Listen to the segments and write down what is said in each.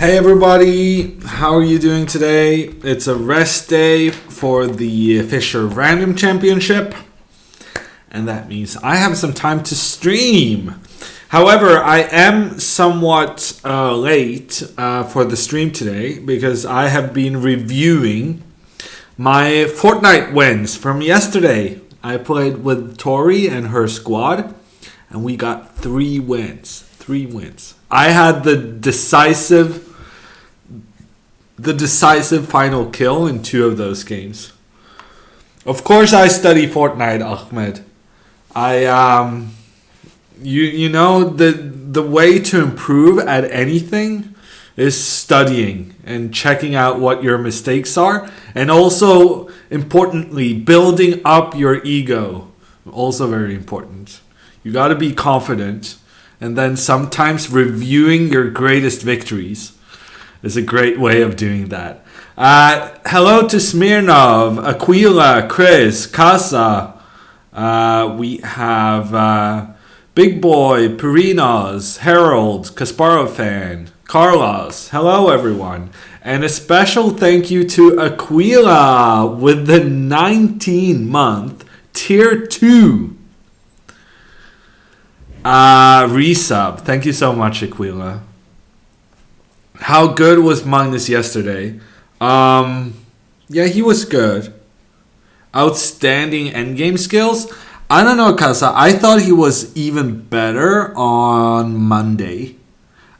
Hey everybody, how are you doing today? It's a rest day for the Fischer Random Championship, and that means I have some time to stream. However, I am somewhat late for the stream today because I have been reviewing my Fortnite wins from yesterday. I played with Tori and her squad, and we got 3 wins. 3 wins. I had the decisive final kill in 2 of those games. Of course, I study Fortnite, Ahmed. You know the way to improve at anything is studying and checking out what your mistakes are, and also importantly building up your ego. Also very important. You got to be confident, and then sometimes reviewing your greatest victories is a great way of doing that. Hello to Smirnov, Aquila, Chris, Casa. We have Big Boy, Perinos, Harold, Kasparov fan, Carlos. Hello everyone. And a special thank you to Aquila with the 19-month Tier 2 resub. Thank you so much, Aquila. How good was Magnus yesterday? Yeah, he was good. Outstanding endgame skills. I don't know, Casa. I thought he was even better on Monday.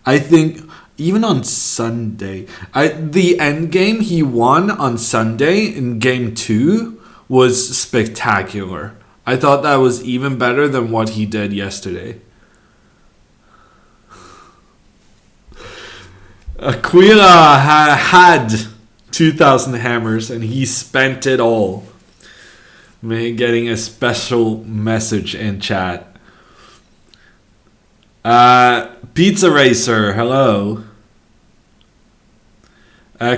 I think even on Sunday. The endgame he won on Sunday in game 2 was spectacular. I thought that was even better than what he did yesterday. Aquila had 2,000 hammers and he spent it all. Getting a special message in chat. Pizza Racer, hello.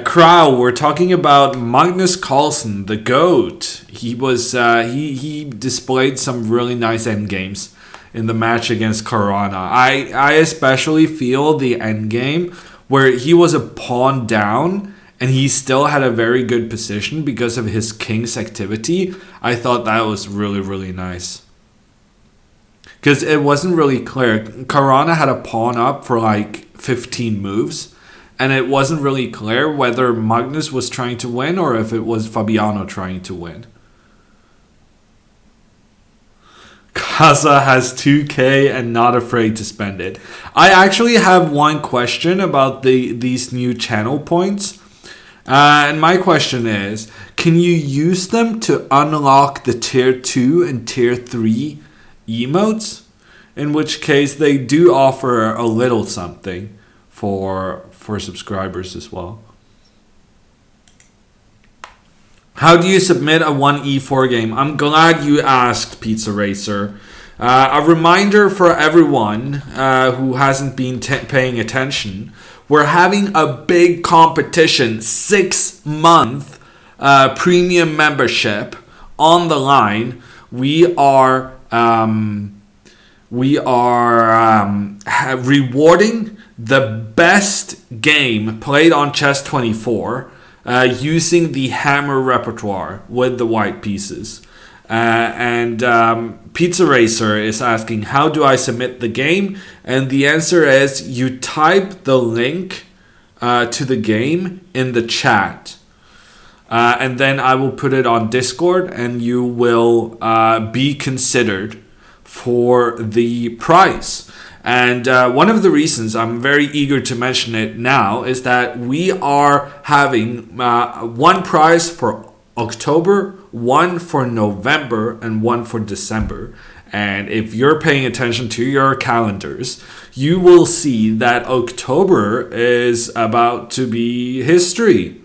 Crow, we're talking about Magnus Carlsen, the GOAT. He was he displayed some really nice end games in the match against Corona. I especially feel the end game where he was a pawn down and he still had a very good position because of his king's activity. I thought that was really, really nice. Because it wasn't really clear. Corona had a pawn up for like 15 moves, and it wasn't really clear whether Magnus was trying to win or if it was Fabiano trying to win. Casa has 2K and not afraid to spend it. I actually have one question about these new channel points. And my question is, can you use them to unlock the tier 2 and tier 3 emotes? In which case they do offer a little something for subscribers as well. How do you submit a 1e4 game? I'm glad you asked, Pizza Racer. A reminder for everyone who hasn't been paying attention. We're having a big competition, 6-month premium membership on the line. We are rewarding the best game played on Chess24 using the hammer repertoire with the white pieces. And Pizza Racer is asking, how do I submit the game? And the answer is you type the link to the game in the chat. And then I will put it on Discord and you will be considered for the prize. And one of the reasons I'm very eager to mention it now is that we are having one prize for October, one for November, and one for December. And if you're paying attention to your calendars, you will see that October is about to be history.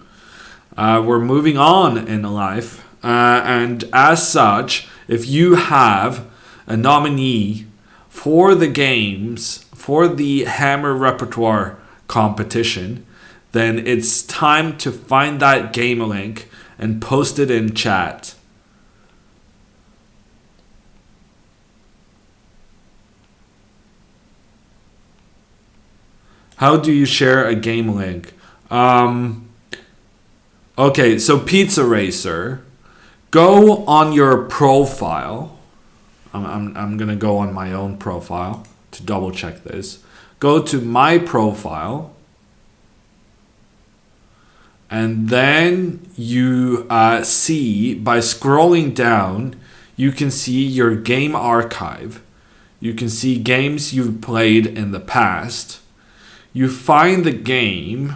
We're moving on in life. And as such, if you have a nominee for the games, for the Hammer Repertoire competition, then it's time to find that game link and post it in chat. How do you share a game link? Okay, so Pizza Racer, go on your profile. I'm gonna go on my own profile to double check this. Go to my profile, and then you see, by scrolling down, you can see your game archive. You can see games you've played in the past. You find the game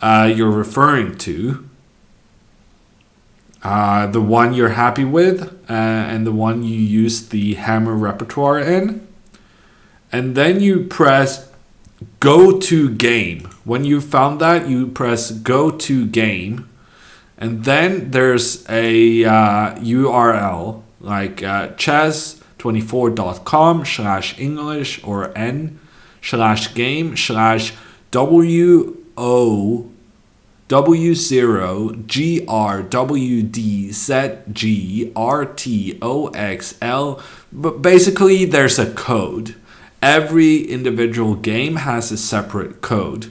you're referring to, the one you're happy with, and the one you use the Hammer repertoire in. And then you press Go to Game. When you found that, you press Go to Game. And then there's a URL like chess24.com/English or n/W0GRWDZGRTOXL. But basically, there's a code. Every individual game has a separate code.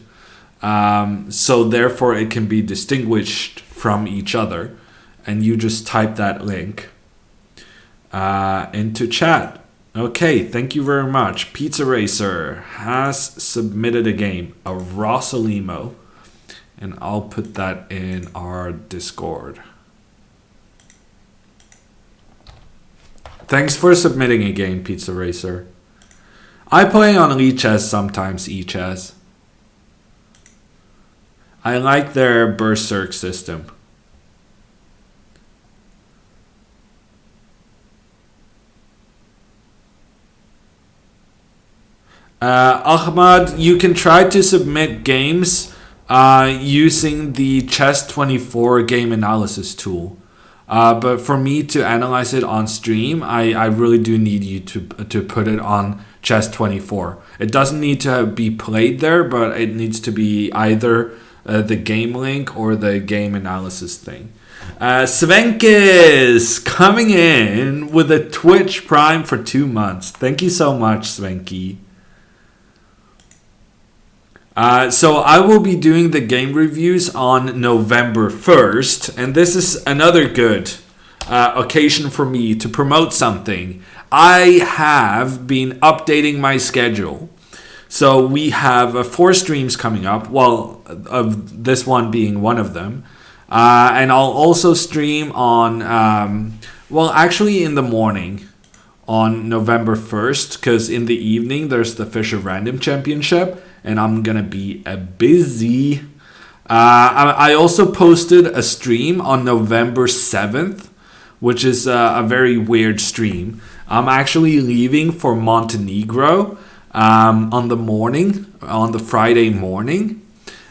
So therefore, it can be distinguished from each other. And you just type that link into chat. Okay, thank you very much. Pizza Racer has submitted a game, a Rosalimo. And I'll put that in our Discord. Thanks for submitting a game, Pizza Racer. I play on Lichess sometimes, eChess. I like their Berserk system. Ahmad, you can try to submit games using the Chess24 game analysis tool. But for me to analyze it on stream, I really do need you to put it on Chess24. It doesn't need to be played there, but it needs to be either the game link or the game analysis thing. Svenkis coming in with a Twitch Prime for 2 months. Thank you so much, Svenky. So I will be doing the game reviews on November 1st, and this is another good occasion for me to promote something. I have been updating my schedule. So we have 4 streams coming up, well, of this one being one of them. And I'll also stream on, actually in the morning on November 1st, because in the evening there's the Fischer Random Championship. And I'm going to be busy. I also posted a stream on November 7th, which is a very weird stream. I'm actually leaving for Montenegro on the Friday morning.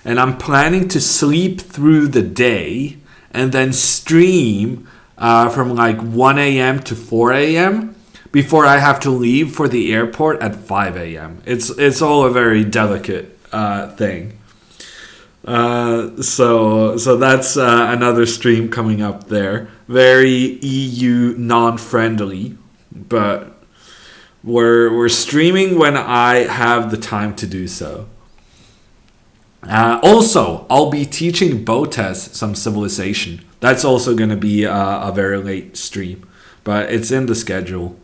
And I'm planning to sleep through the day and then stream from like 1 a.m. to 4 a.m. before I have to leave for the airport at 5 a.m. It's all a very delicate thing. So that's another stream coming up there. Very EU non-friendly, but we're streaming when I have the time to do so. Also, I'll be teaching Botes some Civilization. That's also going to be a very late stream, but it's in the schedule.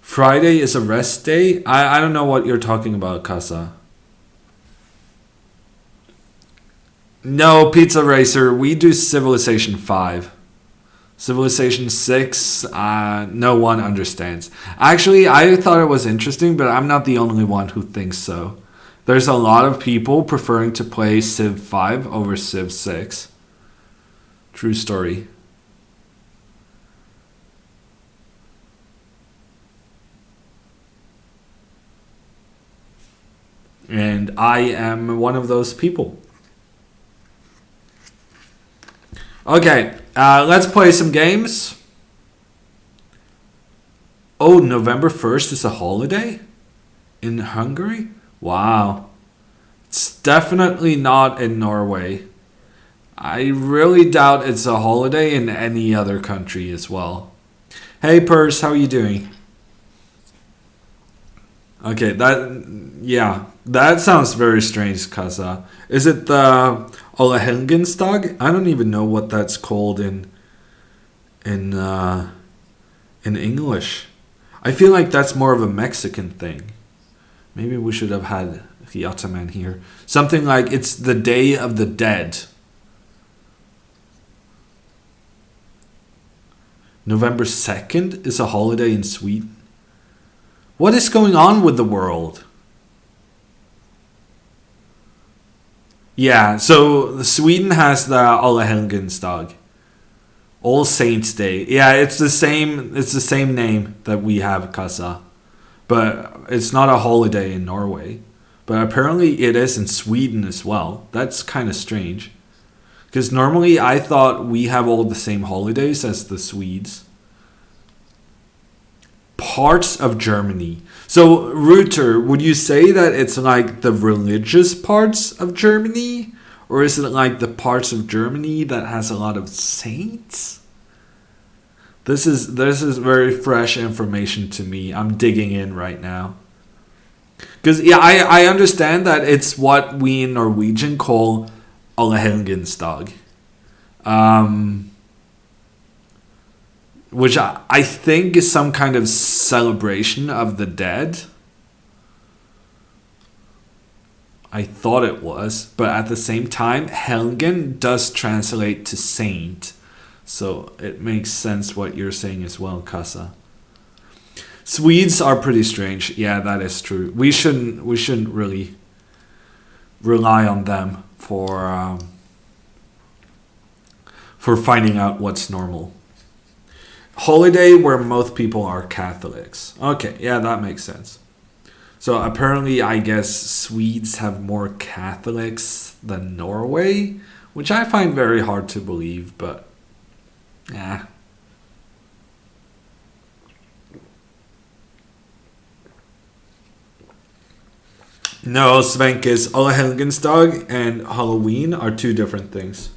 Friday is a rest day? I don't know what you're talking about, Casa. No, Pizza Racer, we do Civilization 5. Civilization 6, no one understands. Actually, I thought it was interesting, but I'm not the only one who thinks so. There's a lot of people preferring to play Civ 5 over Civ 6. True story. And I am one of those people. Okay, let's play some games. Oh, November 1st is a holiday? In Hungary? Wow. It's definitely not in Norway. I really doubt it's a holiday in any other country as well. Hey, Purse, how are you doing? Okay, that sounds very strange, Kasa. Is it the Olahelgenstag? I don't even know what that's called in in English. I feel like that's more of a Mexican thing. Maybe we should have had the Ottoman here. Something like it's the Day of the Dead. November 2nd is a holiday in Sweden. What is going on with the world? Yeah, so Sweden has the Allahelgensdag. All Saints Day. Yeah, it's the same name that we have, Kasa. But it's not a holiday in Norway. But apparently it is in Sweden as well. That's kind of strange. Because normally I thought we have all the same holidays as the Swedes. Parts of Germany. So, Ruther, would you say that it's like the religious parts of Germany? Or is it like the parts of Germany that has a lot of saints? This is very fresh information to me. I'm digging in right now. Because yeah, I understand that it's what we in Norwegian call Allehelgensdag. Which I think is some kind of celebration of the dead. I thought it was, but at the same time, Helgen does translate to saint. So it makes sense what you're saying as well, Kasa. Swedes are pretty strange. Yeah, that is true. We shouldn't really rely on them for finding out what's normal. Holiday where most people are Catholics. Okay, yeah, that makes sense. So apparently, I guess Swedes have more Catholics than Norway, which I find very hard to believe, but yeah. No, Svenkis, Allehelgensdag and Halloween are two different things.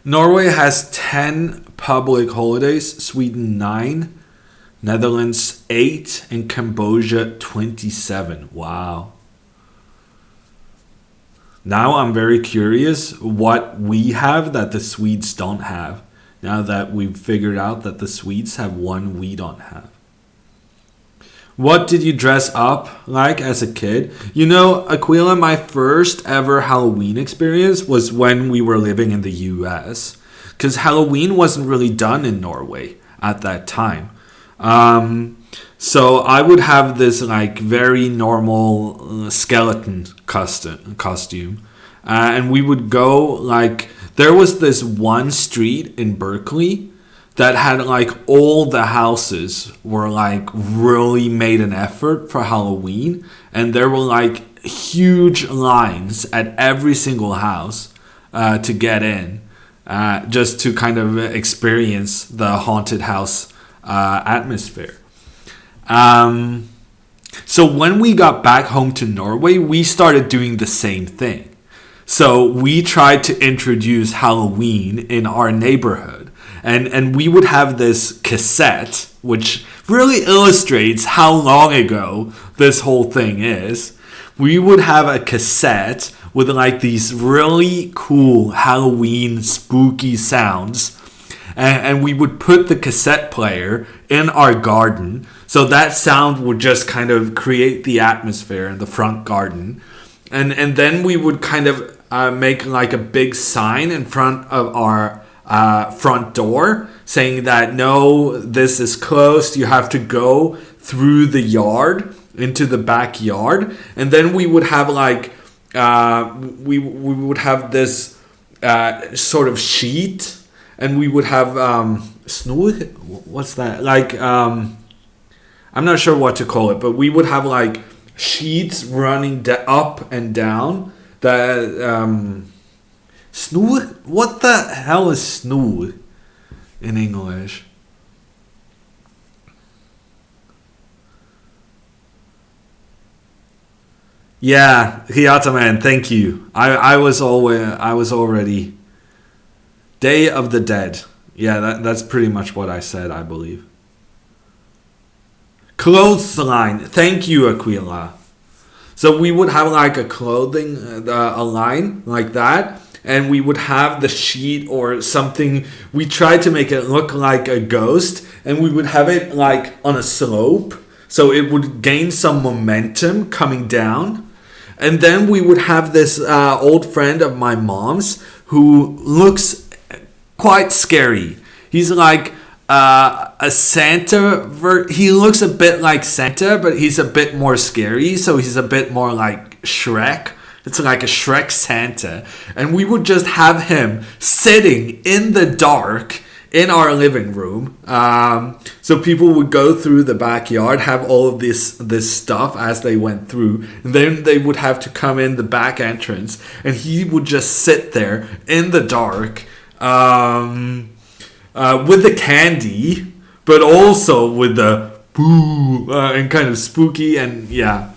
Norway has 10 public holidays, Sweden 9, Netherlands 8, and Cambodia 27. Wow. Now I'm very curious what we have that the Swedes don't have. Now that we've figured out that the Swedes have one we don't have. What did you dress up like as a kid? You know, Aquila, my first ever Halloween experience was when we were living in the US. Because Halloween wasn't really done in Norway at that time. So I would have this like very normal skeleton costume. And we would go like, there was this one street in Berkeley that had like all the houses were like really made an effort for Halloween, and there were like huge lines at every single house to get in, just to kind of experience the haunted house atmosphere. So when we got back home to Norway, we started doing the same thing. So we tried to introduce Halloween in our neighborhood. And we would have this cassette, which really illustrates how long ago this whole thing is. We would have a cassette with like these really cool Halloween spooky sounds. And we would put the cassette player in our garden. So that sound would just kind of create the atmosphere in the front garden. And then we would kind of make like a big sign in front of our front door saying that no, this is closed, you have to go through the yard into the backyard. And then we would have like we would have this sort of sheet, and we would have snor, what's that, like I'm not sure what to call it, but we would have like sheets running up and down that snor? What the hell is snor in English? Yeah, Hiata man, thank you. I was already Day of the Dead. Yeah, that's pretty much what I said, I believe. Clothesline. Thank you, Aquila. So we would have like a clothing, a line like that, and we would have the sheet or something. We tried to make it look like a ghost, and we would have it like on a slope, so it would gain some momentum coming down. And then we would have this old friend of my mom's who looks quite scary. He's like a Santa. He looks a bit like Santa, but he's a bit more scary. So he's a bit more like Shrek. It's like a Shrek Santa. And we would just have him sitting in the dark in our living room. So people would go through the backyard, have all of this stuff as they went through. And then they would have to come in the back entrance. And he would just sit there in the dark. With the candy, but also with the boo and kind of spooky, and yeah.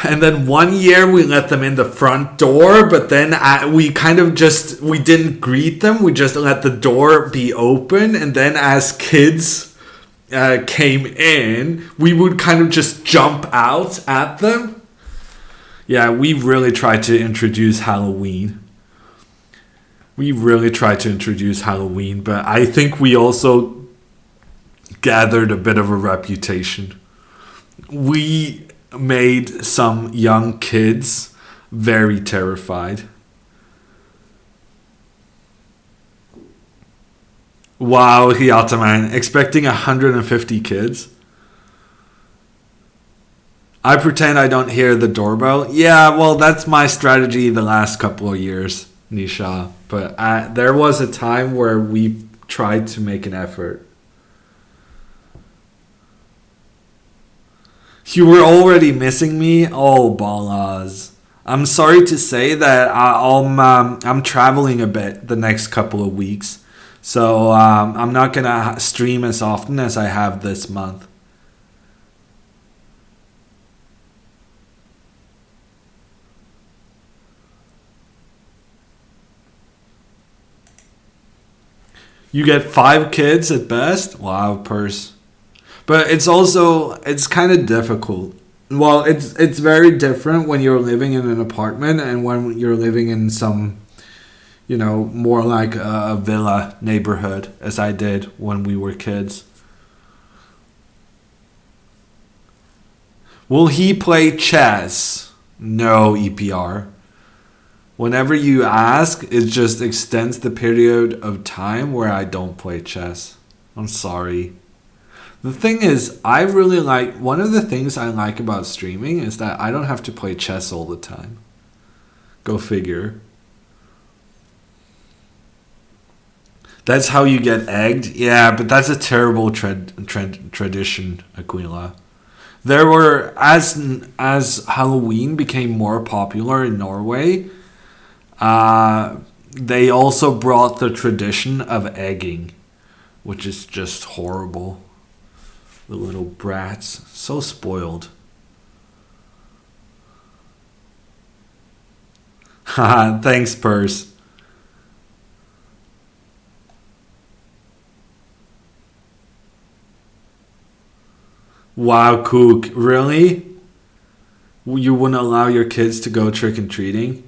And then one year we let them in the front door, but then we kind of we didn't greet them. We just let the door be open, and then as kids came in, we would kind of just jump out at them. Yeah, we really tried to introduce Halloween. But I think we also gathered a bit of a reputation. We made some young kids very terrified. Wow, Hiataman, expecting 150 kids? I pretend I don't hear the doorbell. Yeah, well, that's my strategy the last couple of years, Nisha. But there was a time where we tried to make an effort. You were already missing me? Oh, Balas. I'm sorry to say that I'm traveling a bit the next couple of weeks. So I'm not going to stream as often as I have this month. You get 5 kids at best? Wow, purse. But it's kind of difficult. Well, it's very different when you're living in an apartment and when you're living in some, more like a villa neighborhood, as I did when we were kids. Will he play chess? No, EPR. Whenever you ask, it just extends the period of time where I don't play chess. I'm sorry. The thing is, one of the things I like about streaming is that I don't have to play chess all the time. Go figure. That's how you get egged? Yeah, but that's a terrible tradition, Aquila. There were, as Halloween became more popular in Norway, they also brought the tradition of egging, which is just horrible. The little brats, so spoiled. Haha, thanks, Purse. Wow, Kook, really? You wouldn't allow your kids to go trick-or-treating?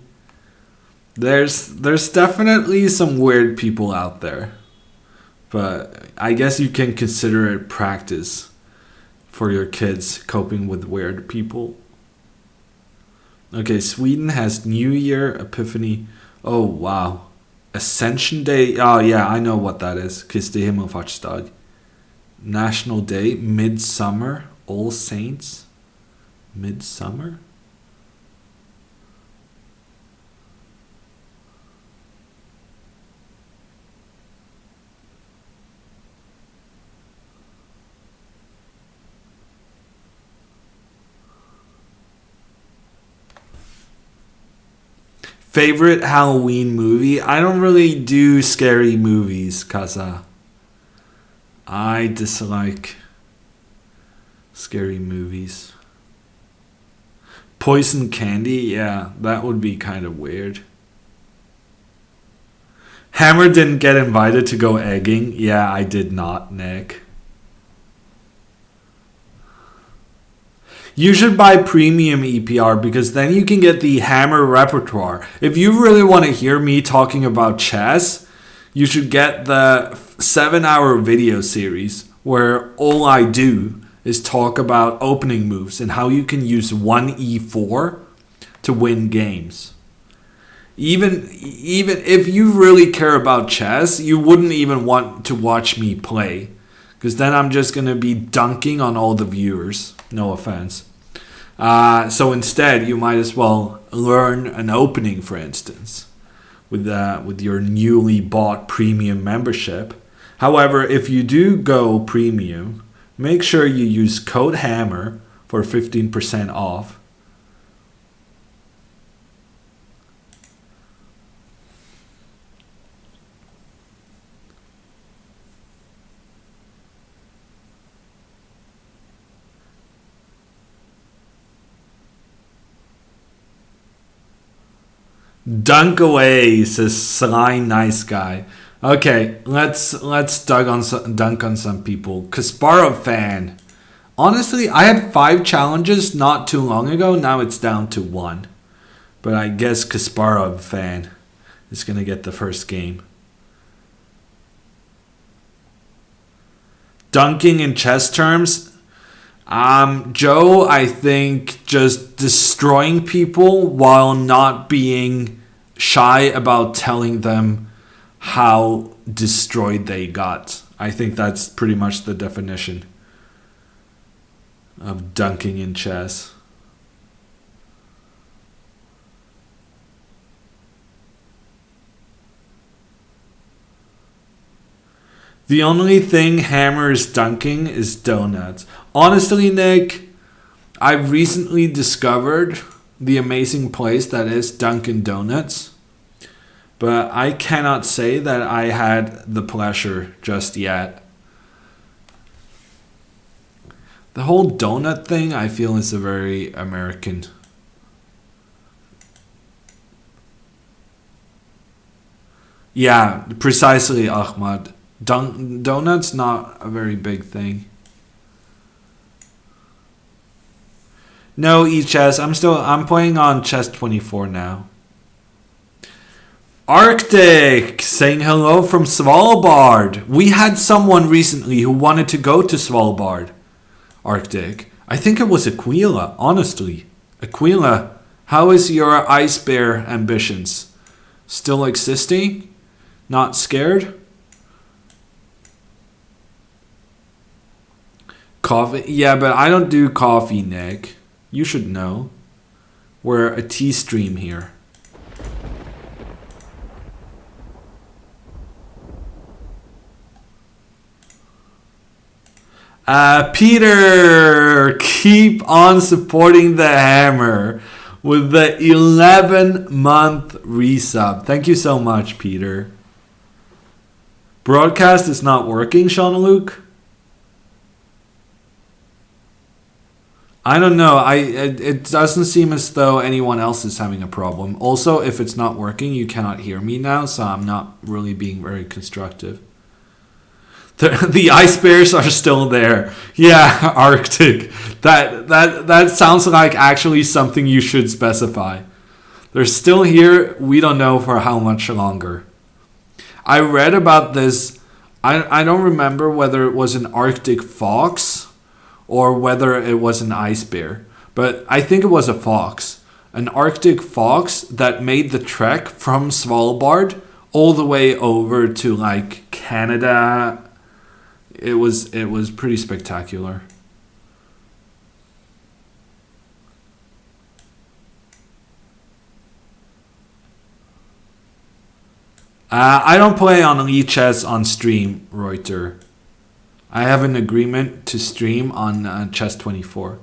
There's definitely some weird people out there. But I guess you can consider it practice for your kids coping with weird people. Okay, Sweden has New Year, Epiphany. Oh, wow. Ascension Day. Oh, yeah, I know what that is. Kristi Himmelfartsdag. National Day, Midsummer, All Saints. Midsummer? Favorite Halloween movie? I don't really do scary movies, Kaza. I dislike scary movies. Poison candy? Yeah, that would be kind of weird. Hammer didn't get invited to go egging. Yeah, I did not, Nick. You should buy premium EPR because then you can get the Hammer repertoire. If you really want to hear me talking about chess, you should get the 7-hour video series where all I do is talk about opening moves and how you can use 1e4 to win games. Even if you really care about chess, you wouldn't even want to watch me play, because then I'm just going to be dunking on all the viewers. No offense. So instead, you might as well learn an opening, for instance, with your newly bought premium membership. However, if you do go premium, make sure you use code HAMMER for 15% off. Dunk away, says Sly Nice Guy. Okay, let's dunk on some people. Kasparov fan. Honestly, I had 5 challenges not too long ago. Now it's down to 1. But I guess Kasparov fan is going to get the first game. Dunking in chess terms. Joe, I think just destroying people while not being shy about telling them how destroyed they got. I think that's pretty much the definition of dunking in chess. The only thing Hammer is dunking is donuts. Honestly, Nick, I've recently discovered the amazing place that is Dunkin' Donuts. But I cannot say that I had the pleasure just yet. The whole donut thing, I feel, is a very American. Yeah, precisely, Ahmad. Donuts not a very big thing. No, eChess. I'm playing on Chess 24 now. Arctic saying hello from Svalbard. We had someone recently who wanted to go to Svalbard. Arctic. I think it was Aquila, honestly. Aquila, how is your ice bear ambitions? Still existing? Not scared? Coffee? Yeah, but I don't do coffee, Nick. You should know. We're a tea stream here. Peter, keep on supporting the hammer with the 11-month resub. Thank you so much, Peter. Broadcast is not working, Sean Luke. I don't know. It doesn't seem as though anyone else is having a problem. Also, if it's not working, you cannot hear me now, so I'm not really being very constructive. The ice bears are still there. Yeah, Arctic. That sounds like actually something you should specify. They're still here. We don't know for how much longer. I read about this. I don't remember whether it was an Arctic fox or whether it was an ice bear. But I think it was a fox. An Arctic fox that made the trek from Svalbard all the way over to like Canada. It was pretty spectacular. I don't play on eChess on stream, Reuter. I have an agreement to stream on Chess 24.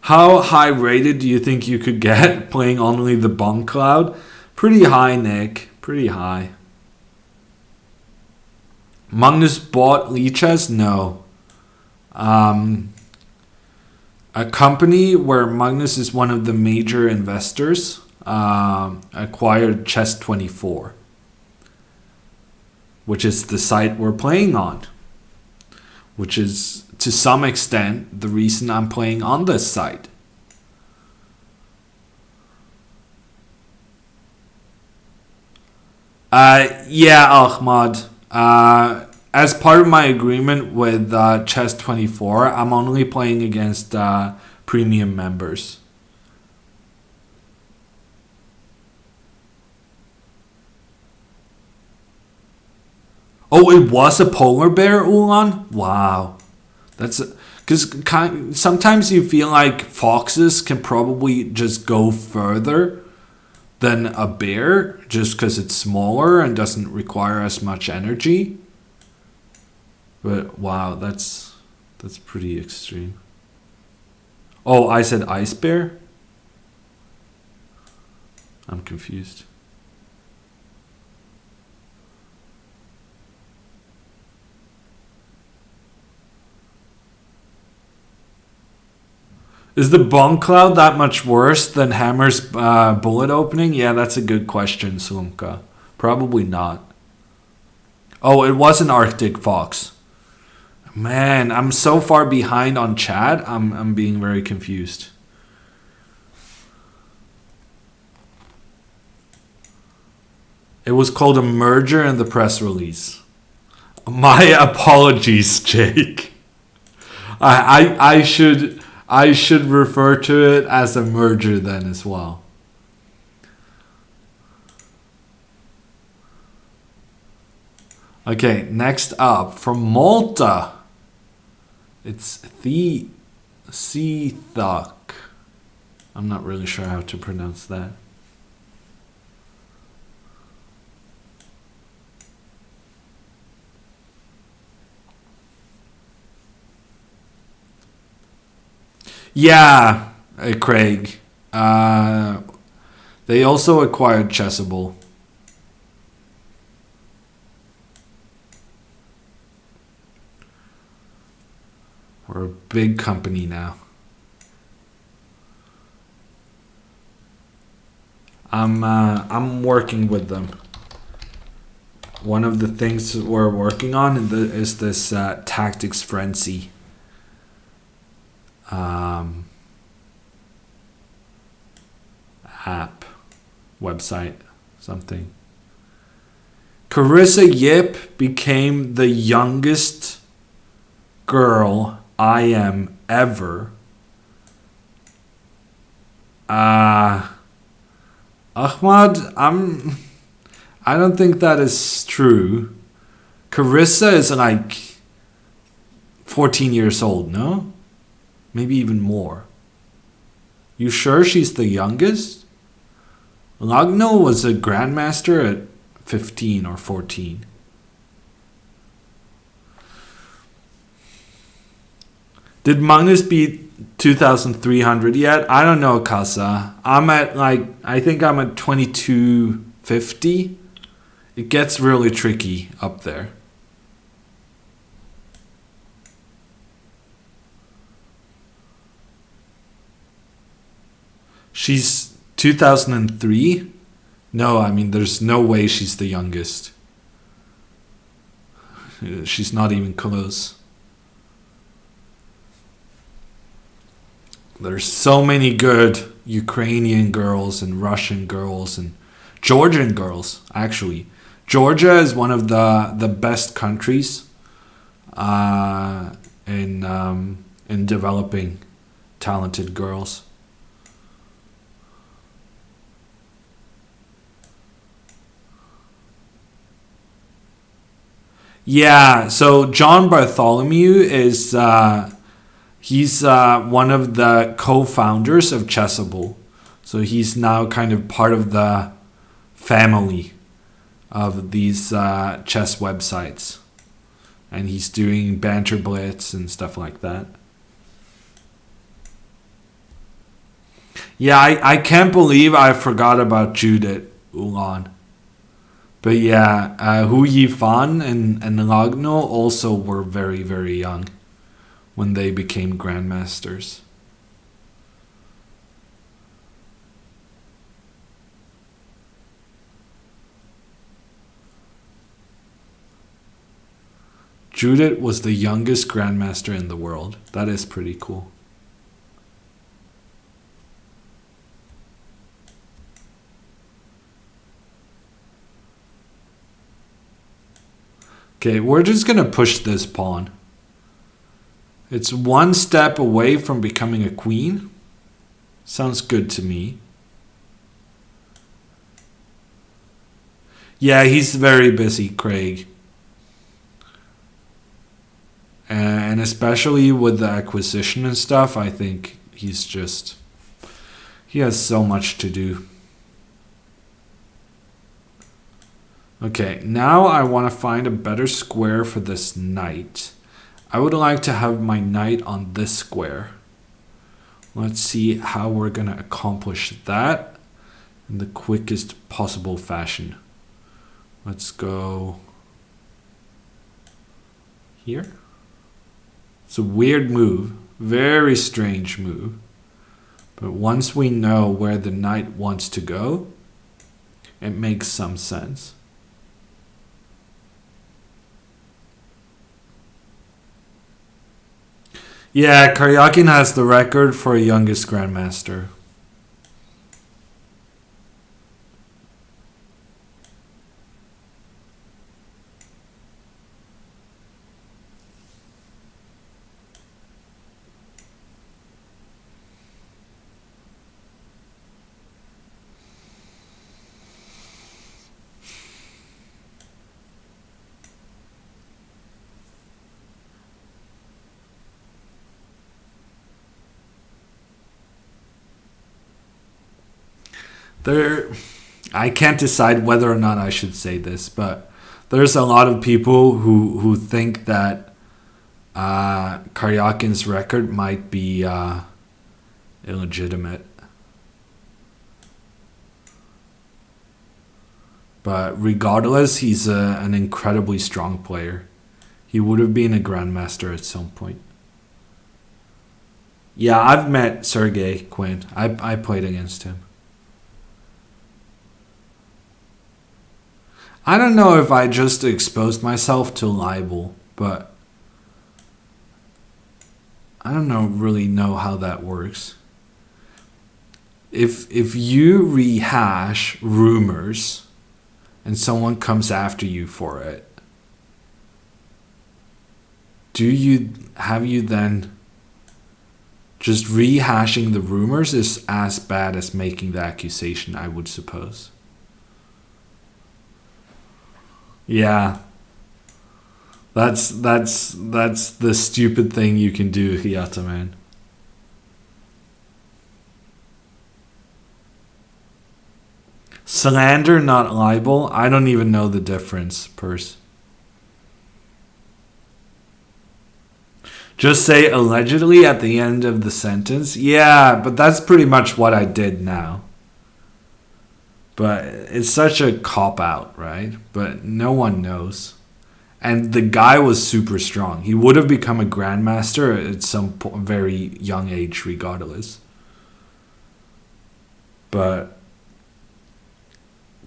How high rated do you think you could get playing only the Bong Cloud? Pretty high, Nick. Pretty high. Magnus bought Lichess? No. A company where Magnus is one of the major investors acquired Chess24, which is the site we're playing on, which is to some extent the reason I'm playing on this site. Yeah, Ahmad. As part of my agreement with Chess24, I'm only playing against premium members. Oh, it was a polar bear, Ulan? Wow. That's because sometimes you feel like foxes can probably just go further than a bear just because it's smaller and doesn't require as much energy. But wow, that's pretty extreme. Oh, I said ice bear? I'm confused. Is the bomb cloud that much worse than Hammer's bullet opening? Yeah, that's a good question, Slumka. Probably not. Oh, it was an Arctic fox. Man, I'm so far behind on chat. I'm being very confused. It was called a merger in the press release. My apologies, Jake. I should refer to it as a merger then as well. Okay, next up from Malta. It's the Seethuk. I'm not really sure how to pronounce that. Yeah, Craig. They also acquired Chessable. We're a big company now. I'm working with them. One of the things we're working on is this tactics frenzy. App, website, something. Carissa Yip became the youngest girl I am ever. Ahmad, I don't think that is true. Carissa is like 14 years old, no? Maybe even more. You sure she's the youngest? Lagno was a grandmaster at 15 or 14. Did Magnus beat 2,300 yet? I don't know, Casa. I think I'm at 2250. It gets really tricky up there. She's 2003? No, I mean, there's no way she's the youngest. She's not even close. There's so many good Ukrainian girls and Russian girls and Georgian girls, actually. Georgia is one of the best countries in developing talented girls. Yeah, so John Bartholomew is he's one of the co-founders of Chessable. So he's now kind of part of the family of these chess websites. And he's doing Banter Blitz and stuff like that. Yeah, I can't believe I forgot about Judith Ulan. But yeah, Hu Yifan and Lagno also were very, very young when they became grandmasters. Judith was the youngest grandmaster in the world. That is pretty cool. Okay, we're just gonna push this pawn. It's one step away from becoming a queen. Sounds good to me. Yeah, he's very busy, Craig. And especially with the acquisition and stuff, I think he has so much to do. Okay, now I want to find a better square for this knight. I would like to have my knight on this square. Let's see how we're going to accomplish that in the quickest possible fashion. Let's go here. It's a weird move, very strange move. But once we know where the knight wants to go, it makes some sense. Yeah, Karyakin has the record for youngest grandmaster. I can't decide whether or not I should say this, but there's a lot of people who think that Karyakin's record might be illegitimate. But regardless, he's an incredibly strong player. He would have been a grandmaster at some point. Yeah, I've met Sergey Quinn. I played against him. I don't know if I just exposed myself to libel, but I don't really know how that works. If you rehash rumors and someone comes after you for it, have you then just rehashing the rumors is as bad as making the accusation, I would suppose. Yeah. That's the stupid thing you can do, Hiyata, man. Slander, not libel. I don't even know the difference, Purse. Just say allegedly at the end of the sentence. Yeah, but that's pretty much what I did now. But it's such a cop-out, right? But no one knows. And the guy was super strong. He would have become a grandmaster at some very young age regardless. But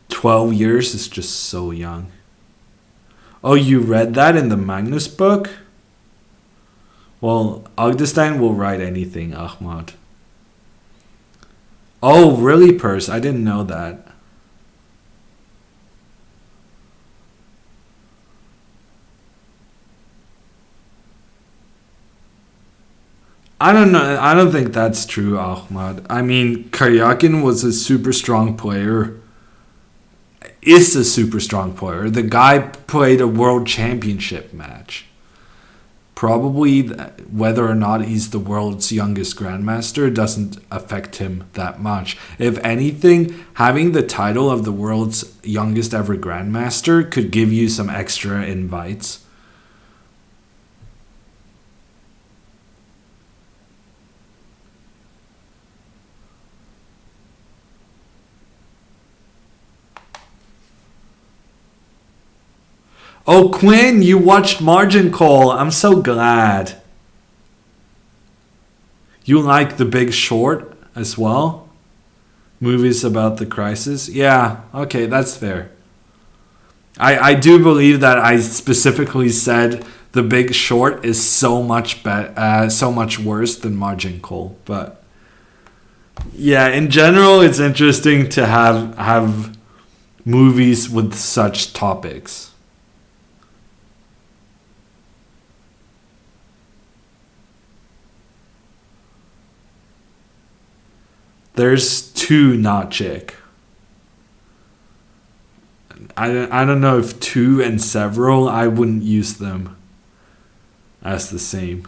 12 years is just so young. Oh, you read that in the Magnus book? Well, Agdestein will write anything, Ahmad. Oh, really, Purse? I didn't know that. I don't know. I don't think that's true, Ahmad. I mean, Karyakin was a super strong player. Is a super strong player. The guy played a world championship match. Probably whether or not he's the world's youngest grandmaster doesn't affect him that much. If anything, having the title of the world's youngest ever grandmaster could give you some extra invites. Oh, Quinn, you watched Margin Call. I'm so glad. You like The Big Short as well? Movies about the crisis? Yeah, okay, that's fair. I do believe that I specifically said The Big Short is so much so much worse than Margin Call. But yeah, in general, it's interesting to have movies with such topics. There's two not chick. I don't know if two and several, I wouldn't use them as the same.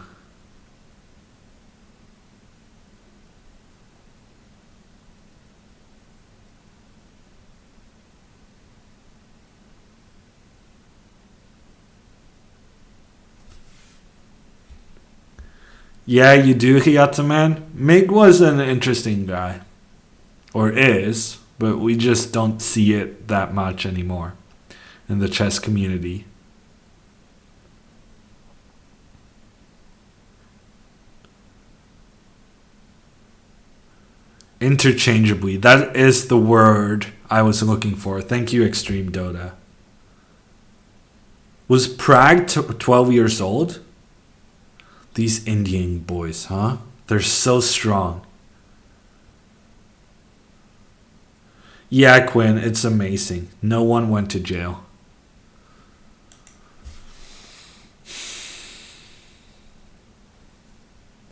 Yeah, you do, Hiyataman. Mig was an interesting guy. Or is, but we just don't see it that much anymore in the chess community. Interchangeably. That is the word I was looking for. Thank you, Extreme Dota. Was Prague 12 years old? These Indian boys, huh? They're so strong. Yeah, Quinn, it's amazing. No one went to jail.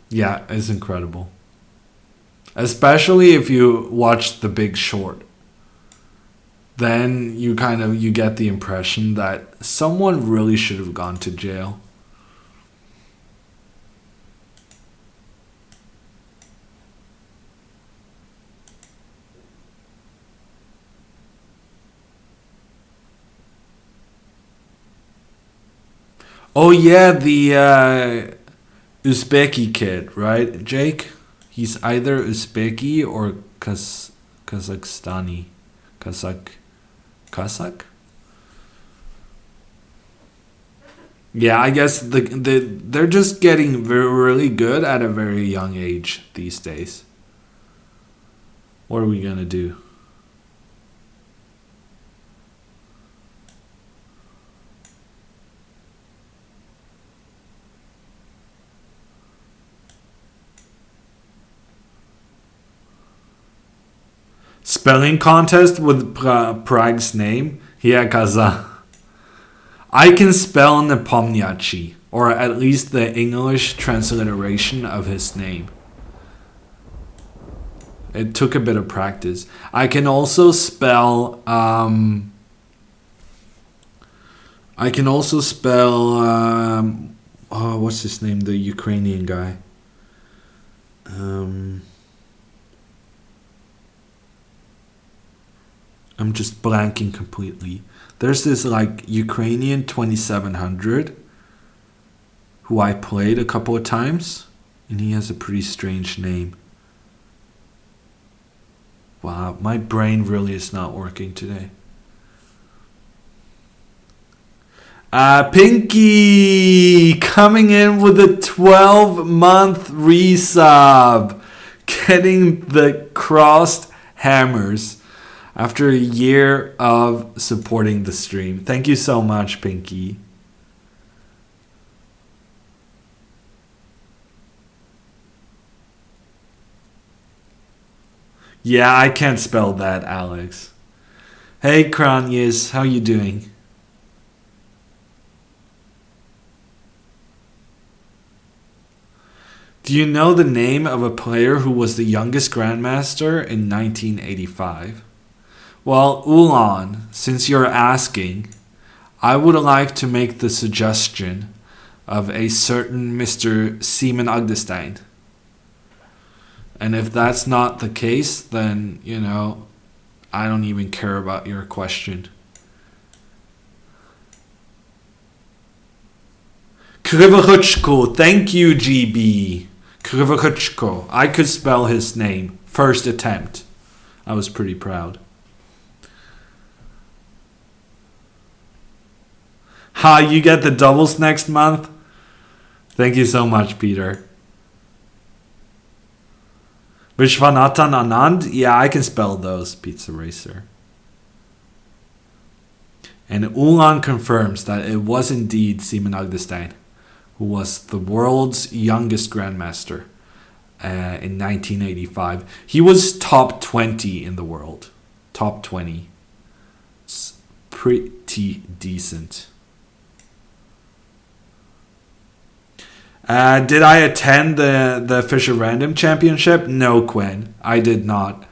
Yeah, it's incredible. Especially if you watch The Big Short. Then you get the impression that someone really should have gone to jail. Oh yeah, the Uzbeki kid, right, Jake? He's either Uzbeki or Kazakhstani. Kazakh? Yeah, I guess they're just getting really good at a very young age these days. What are we gonna do? Spelling contest with Prague's name? Yeah, Kaza. I can spell Nepomniachtchi, or at least the English transliteration of his name. It took a bit of practice. I can also spell. What's his name? The Ukrainian guy. I'm just blanking completely. There's this Ukrainian 2700 who I played a couple of times, and he has a pretty strange name. Wow, my brain really is not working today. Pinky coming in with a 12-month resub, getting the crossed hammers after a year of supporting the stream. Thank you so much, Pinky. Yeah, I can't spell that, Alex. Hey, Kranyes, how you doing? Do you know the name of a player who was the youngest grandmaster in 1985? Well, Ulan, since you're asking, I would like to make the suggestion of a certain Mr. Seaman Agdestein. And if that's not the case, then, I don't even care about your question. Krivoruchko, thank you, GB. Krivoruchko, I could spell his name. First attempt. I was pretty proud. Ha, you get the doubles next month? Thank you so much, Peter. Vishwanathan Anand? Yeah, I can spell those, Pizza Racer. And Ulan confirms that it was indeed Seaman Agdestein. who was the world's youngest grandmaster in 1985. He was top 20 in the world. Top 20. It's pretty decent. Did I attend the Fischer Random Championship? No, Quinn. I did not.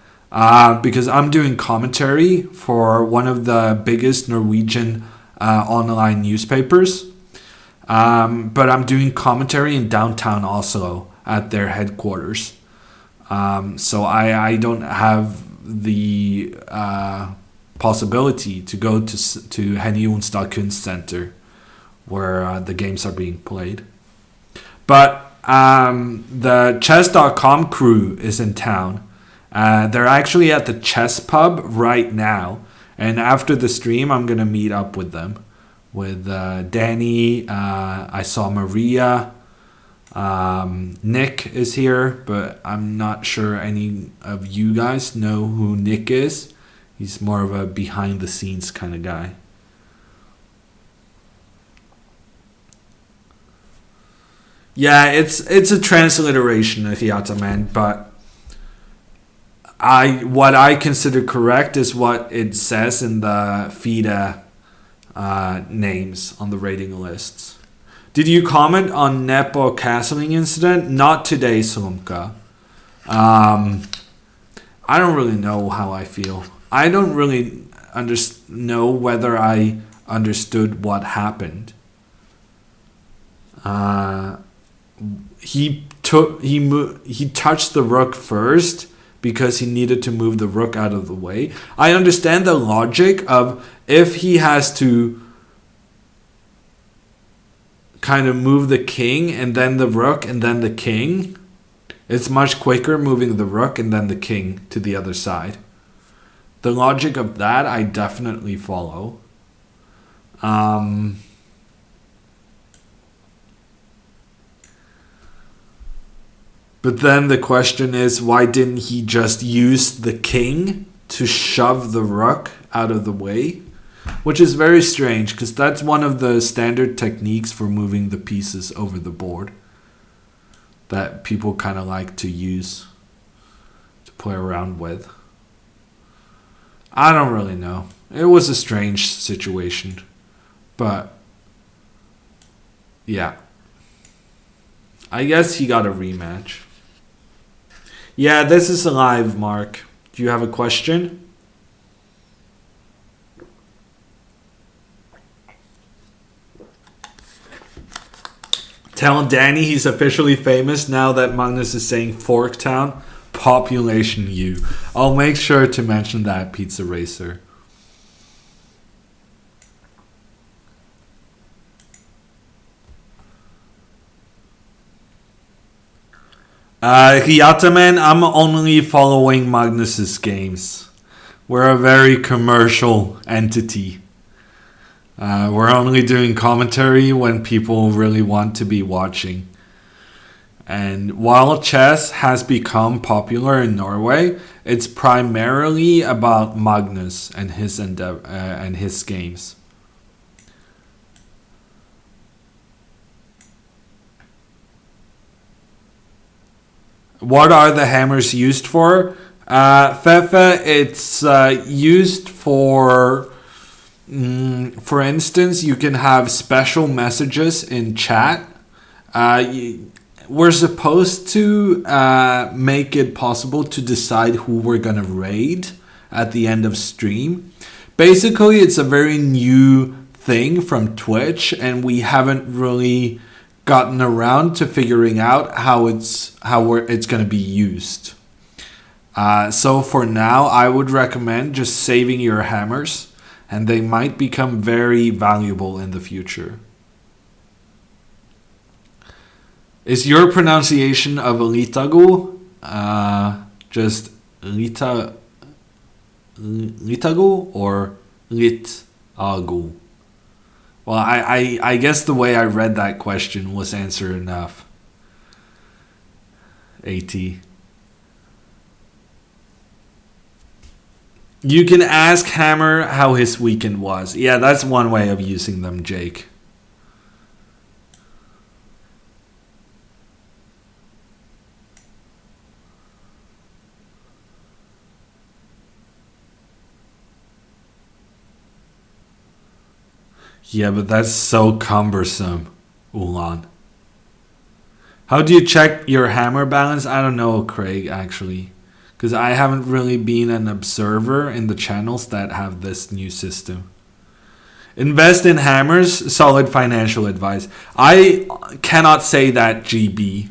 Because I'm doing commentary for one of the biggest Norwegian online newspapers. But I'm doing commentary in downtown Oslo at their headquarters. So I don't have the possibility to go to Henny Jonsdal Kunstsenter where the games are being played. But the chess.com crew is in town. They're actually at the chess pub right now. And after the stream, I'm going to meet up with them. With Danny, I saw Maria. Nick is here, but I'm not sure any of you guys know who Nick is. He's more of a behind-the-scenes kind of guy. Yeah, it's a transliteration of Hiataman, but what I consider correct is what it says in the FIDE names on the rating lists. Did you comment on Nepo castling incident? Not today, Solomka. I don't really know how I feel. I don't really know whether I understood what happened. He touched the rook first because he needed to move the rook out of the way. I understand the logic of if he has to kind of move the king and then the rook and then the king, it's much quicker moving the rook and then the king to the other side. The logic of that I definitely follow. But then the question is, why didn't he just use the king to shove the rook out of the way? Which is very strange, because that's one of the standard techniques for moving the pieces over the board that people kind of like to use, to play around with. I don't really know. It was a strange situation. But, yeah. I guess he got a rematch. Yeah, this is live, Mark. Do you have a question? Tell Danny he's officially famous now that Magnus is saying Forktown. Population U. I'll make sure to mention that, Pizza Racer. Hiataman, I'm only following Magnus's games. We're a very commercial entity. We're only doing commentary when people really want to be watching. And while chess has become popular in Norway, it's primarily about Magnus and his and his games. What are the hammers used for? Fefe, it's used for instance, you can have special messages in chat. We're supposed to make it possible to decide who we're going to raid at the end of stream. Basically, it's a very new thing from Twitch, and we haven't really gotten around to figuring out how it's going to be used. So for now, I would recommend just saving your hammers, and they might become very valuable in the future. Is your pronunciation of Litagu just Litagu or Litagu? Well, I guess the way I read that question was answer enough. AT. You can ask Hammer how his weekend was. Yeah, that's one way of using them, Jake. Yeah, but that's so cumbersome, Ulan. How do you check your hammer balance? I don't know, Craig, actually. Because I haven't really been an observer in the channels that have this new system. Invest in hammers, solid financial advice. I cannot say that, GB.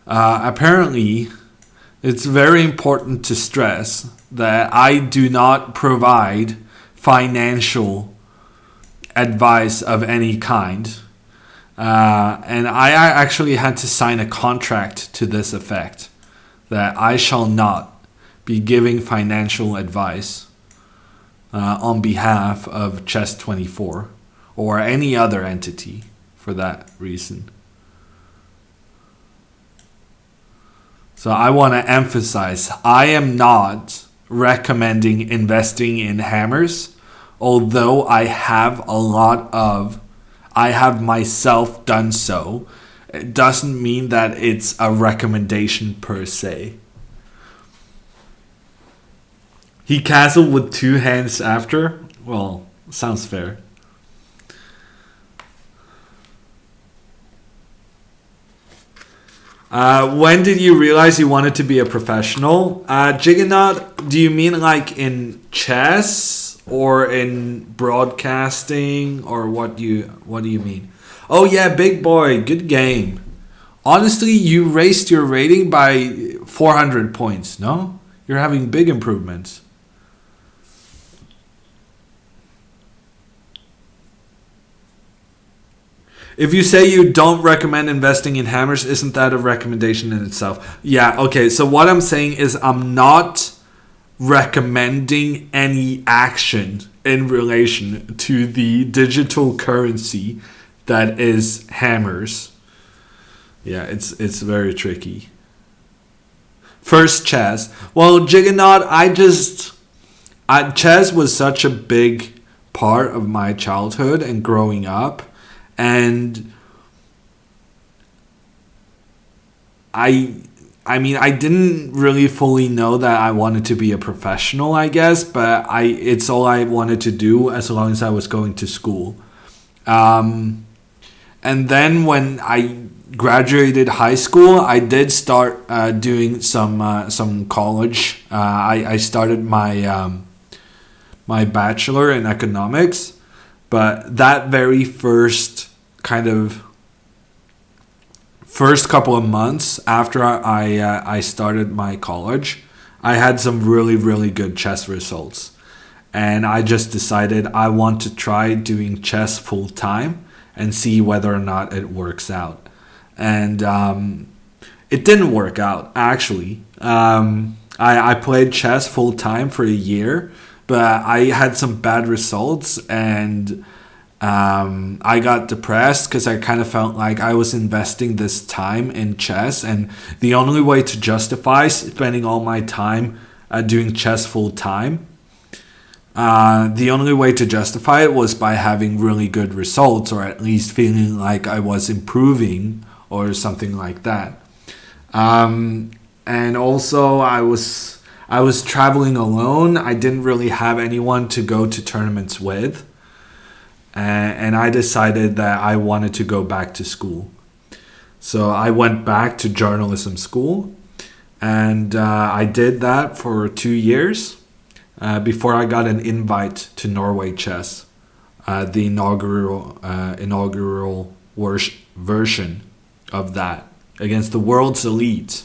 Apparently, it's very important to stress that I do not provide financial advice of any kind. And I actually had to sign a contract to this effect that I shall not be giving financial advice on behalf of Chess24 or any other entity for that reason. So I want to emphasize, I am not recommending investing in hammers, although I have myself done so. It doesn't mean that it's a recommendation per se. He castled with 2 hands after? Well, sounds fair. When did you realize you wanted to be a professional? Jiggernaut, do you mean like in chess or in broadcasting, or what do you mean? Oh yeah, big boy, good game. Honestly, you raised your rating by 400 points, no? You're having big improvements. If you say you don't recommend investing in hammers, isn't that a recommendation in itself? Yeah, okay, so what I'm saying is I'm not recommending any action in relation to the digital currency that is hammers. Yeah, it's very tricky. First, chess. Well, Jiggernaut, chess was such a big part of my childhood and growing up. And I mean, I didn't really fully know that I wanted to be a professional, I guess, but it's all I wanted to do as long as I was going to school. And then when I graduated high school, I did start doing some college. I started my my bachelor in economics. But that very first couple of months after I started my college, I had some really, really good chess results. And I just decided I want to try doing chess full time and see whether or not it works out. And it didn't work out, actually. I played chess full time for a year, but I had some bad results, and I got depressed because I kind of felt like I was investing this time in chess, and the only way to justify spending all my time doing chess full time, the only way to justify it was by having really good results, or at least feeling like I was improving or something like that. And also I was traveling alone. I didn't really have anyone to go to tournaments with. And I decided that I wanted to go back to school. So I went back to journalism school. And I did that for 2 years before I got an invite to Norway Chess, the inaugural version of that against the world's elite.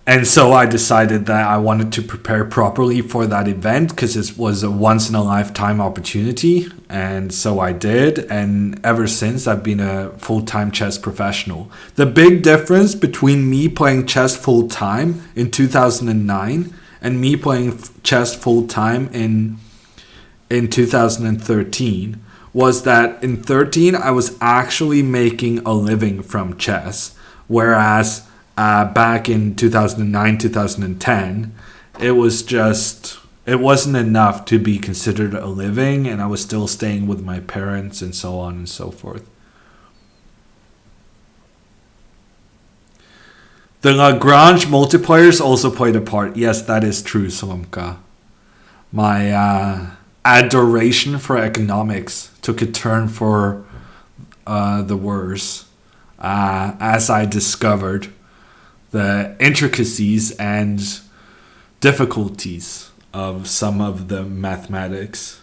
And so I decided that I wanted to prepare properly for that event because it was a once-in-a-lifetime opportunity. And so I did. And ever since, I've been a full-time chess professional. The big difference between me playing chess full-time in 2009 and me playing chess full-time in 2013 was that in 13, I was actually making a living from chess. Whereas back in 2009, 2010, it wasn't enough to be considered a living, and I was still staying with my parents and so on and so forth. The Lagrange multipliers also played a part. Yes, that is true, Salomka. my adoration for economics took a turn for the worse as I discovered the intricacies and difficulties of some of the mathematics.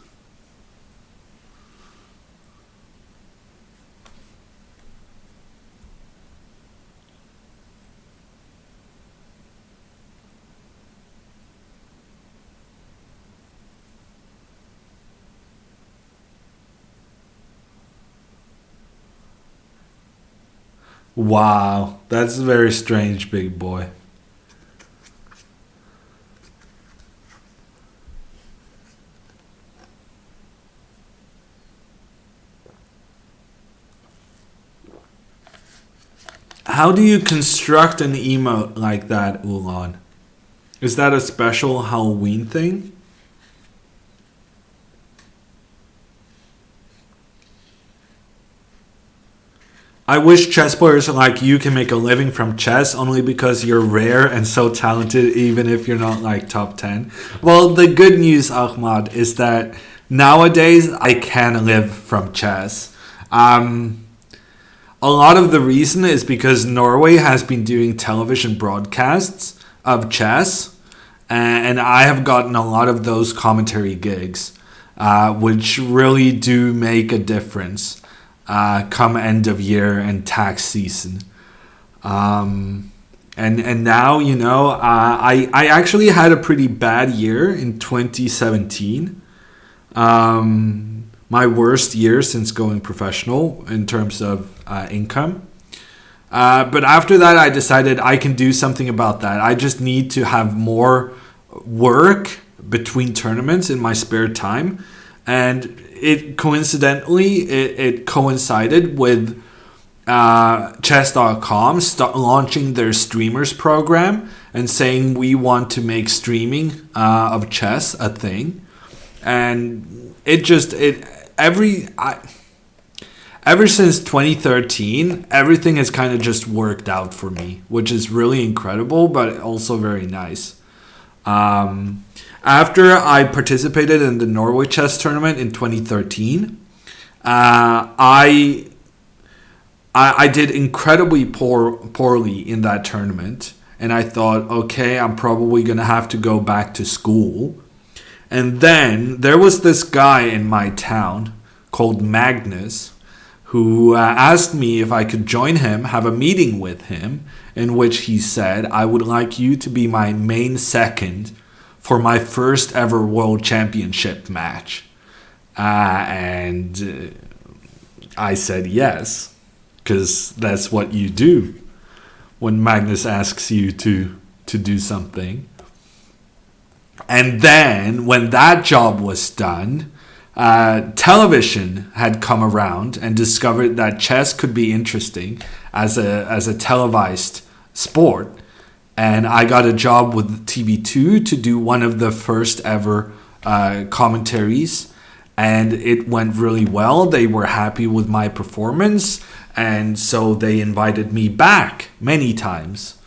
Wow, that's very strange, big boy. How do you construct an emote like that, Ulan? Is that a special Halloween thing? I wish chess players like you can make a living from chess only because you're rare and so talented, even if you're not like top 10. Well, the good news, Ahmad, is that nowadays I can live from chess. A lot of the reason is because Norway has been doing television broadcasts of chess, and I have gotten a lot of those commentary gigs, which really do make a difference come end of year and tax season. And now, I actually had a pretty bad year in 2017. My worst year since going professional in terms of income. But after that, I decided I can do something about that. I just need to have more work between tournaments in my spare time. And it coincided with chess.com launching their streamers program and saying we want to make streaming of chess a thing. And ever since 2013, everything has kind of just worked out for me, which is really incredible, but also very nice. After I participated in the Norway chess tournament in 2013, I did incredibly poorly in that tournament. And I thought, okay, I'm probably going to have to go back to school. And then there was this guy in my town called Magnus who asked me if I could join him, have a meeting with him, in which he said, I would like you to be my main second for my first ever world championship match. And I said yes, because that's what you do when Magnus asks you to do something. And then when that job was done, television had come around and discovered that chess could be interesting as a televised sport. And I got a job with TV2 to do one of the first ever commentaries. And it went really well. They were happy with my performance. And so they invited me back many times.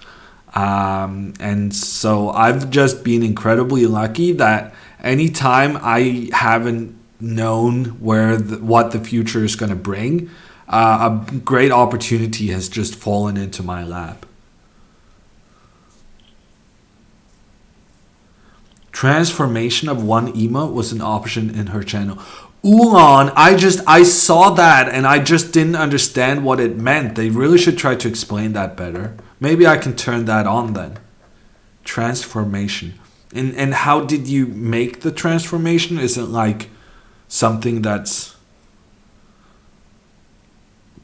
And so I've just been incredibly lucky that anytime I haven't known what the future is going to bring, a great opportunity has just fallen into my lap. Transformation of one emote was an option in her channel. Ulan, I saw that and I just didn't understand what it meant. They really should try to explain that better. Maybe I can turn that on then. Transformation. And how did you make the transformation? Is it like something that's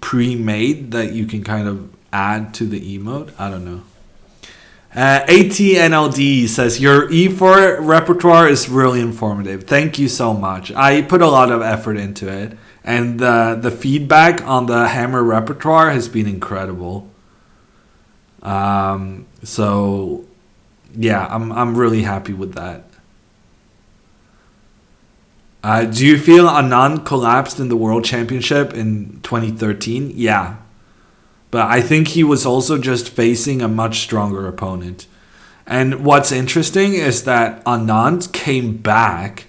pre-made that you can kind of add to the emote? I don't know. ATNLD says, your E4 repertoire is really informative. Thank you so much. I put a lot of effort into it. And the feedback on the Hammer repertoire has been incredible. So, yeah, I'm really happy with that. Do you feel Anand collapsed in the World Championship in 2013? Yeah. But I think he was also just facing a much stronger opponent. And what's interesting is that Anand came back,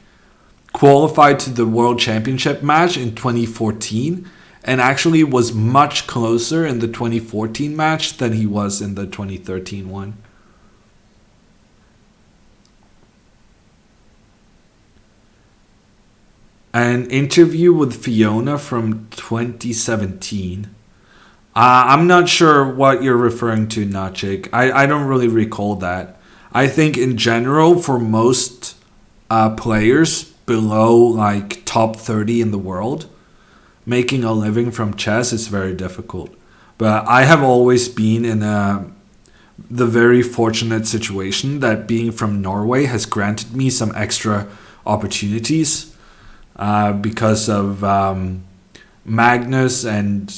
qualified to the World Championship match in 2014, and actually was much closer in the 2014 match than he was in the 2013 one. An interview with Fiona from 2017. I'm not sure what you're referring to, Nachik. I don't really recall that. I think in general, for most players below like top 30 in the world, making a living from chess is very difficult. But I have always been in the very fortunate situation that being from Norway has granted me some extra opportunities because of Magnus and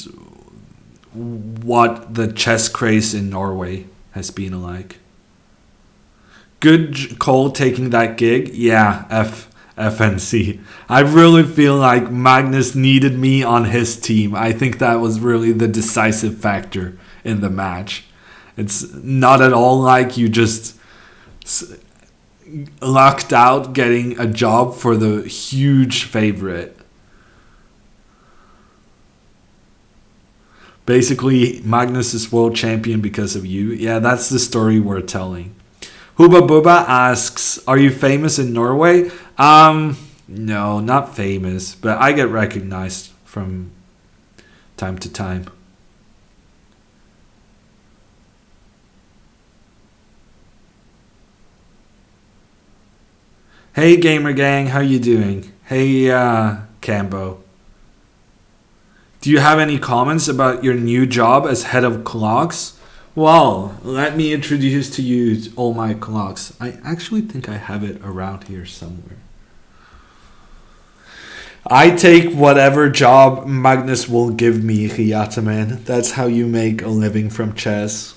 what the chess craze in Norway has been like. Good call taking that gig. Yeah, FNC. I really feel like Magnus needed me on his team. I think that was really the decisive factor in the match. It's not at all like you just lucked out getting a job for the huge favorite. Basically, Magnus is world champion because of you. Yeah, that's the story we're telling. Huba Buba asks, are you famous in Norway? No, not famous, but I get recognized from time to time. Hey Gamer Gang, how you doing? Hey Cambo. Do you have any comments about your new job as head of clocks? Well, let me introduce to you all my clocks. I actually think I have it around here somewhere. I take whatever job Magnus will give me, Ryataman. That's how you make a living from chess.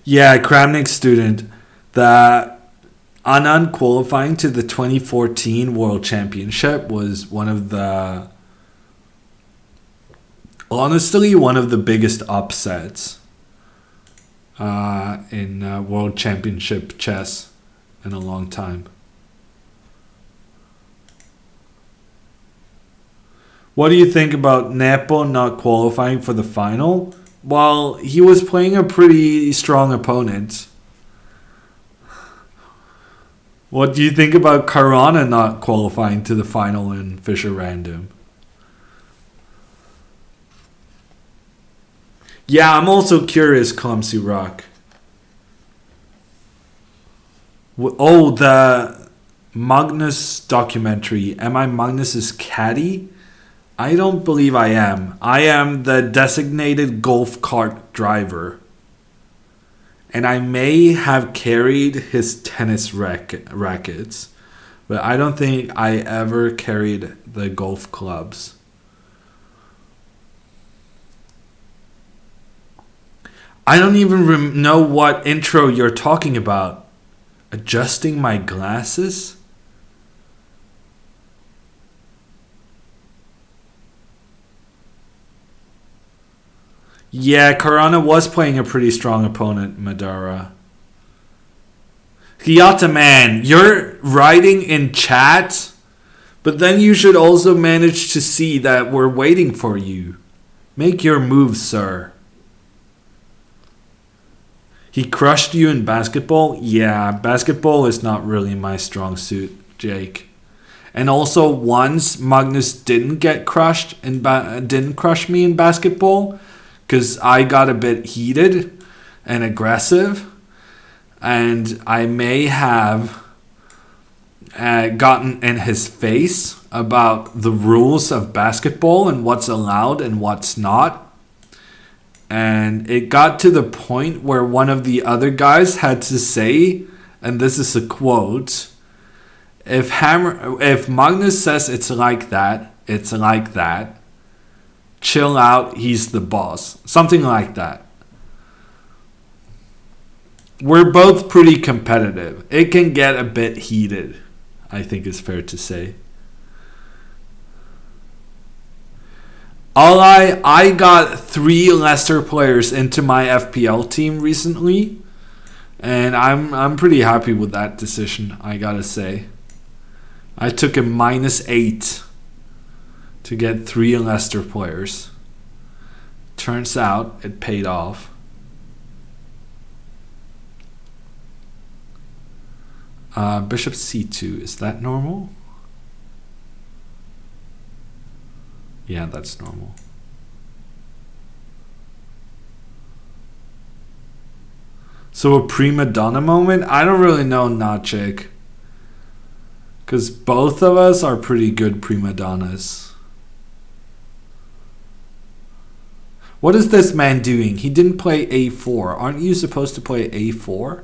Yeah, Kramnik student. The Anand qualifying to the 2014 World Championship was one of the biggest upsets in World Championship chess in a long time. What do you think about Nepo not qualifying for the final? Well, he was playing a pretty strong opponent. What do you think about Karana not qualifying to the final in Fischer Random? Yeah, I'm also curious, Clumsy Rock. Oh, the Magnus documentary. Am I Magnus's caddy? I don't believe I am. I am the designated golf cart driver. And I may have carried his tennis rackets, but I don't think I ever carried the golf clubs. I don't even know what intro you're talking about. Adjusting my glasses? Yeah, Karana was playing a pretty strong opponent, Madara. Hyata man, you're writing in chat, but then you should also manage to see that we're waiting for you. Make your move, sir. He crushed you in basketball? Yeah, basketball is not really my strong suit, Jake. And also, once Magnus didn't get crushed and didn't crush me in basketball, because I got a bit heated and aggressive, and I may have gotten in his face about the rules of basketball and what's allowed and what's not. And it got to the point where one of the other guys had to say, and this is a quote, if Magnus says it's like that, it's like that. Chill out, he's the boss. Something like that. We're both pretty competitive. It can get a bit heated, I think is fair to say. I got 3 Leicester players into my FPL team recently, and I'm pretty happy with that decision, I gotta say. I took a -8 to get 3 Leicester players. Turns out it paid off. Bishop c2, is that normal? Yeah, that's normal. So a prima donna moment? I don't really know, Nachik. Because both of us are pretty good prima donnas. What is this man doing? He didn't play a4. Aren't you supposed to play a4?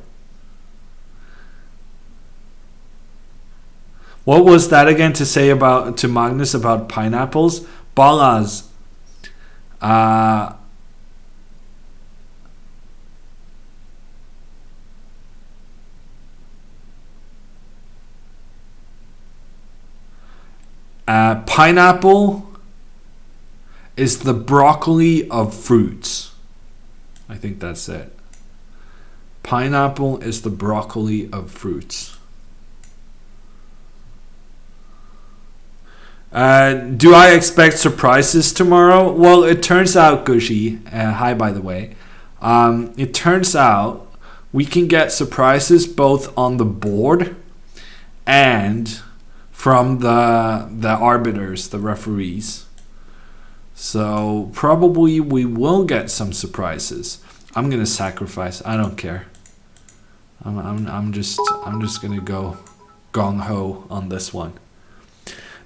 What was that again to say to Magnus about pineapples? Balas. Pineapple is the broccoli of fruits. I think that's it. Pineapple is the broccoli of fruits. Do I expect surprises tomorrow? Well, it turns out, Gushy, hi by the way, it turns out we can get surprises both on the board and from the arbiters, the referees. So probably we will get some surprises. I'm gonna sacrifice. I don't care. I'm just gonna go gong ho on this one.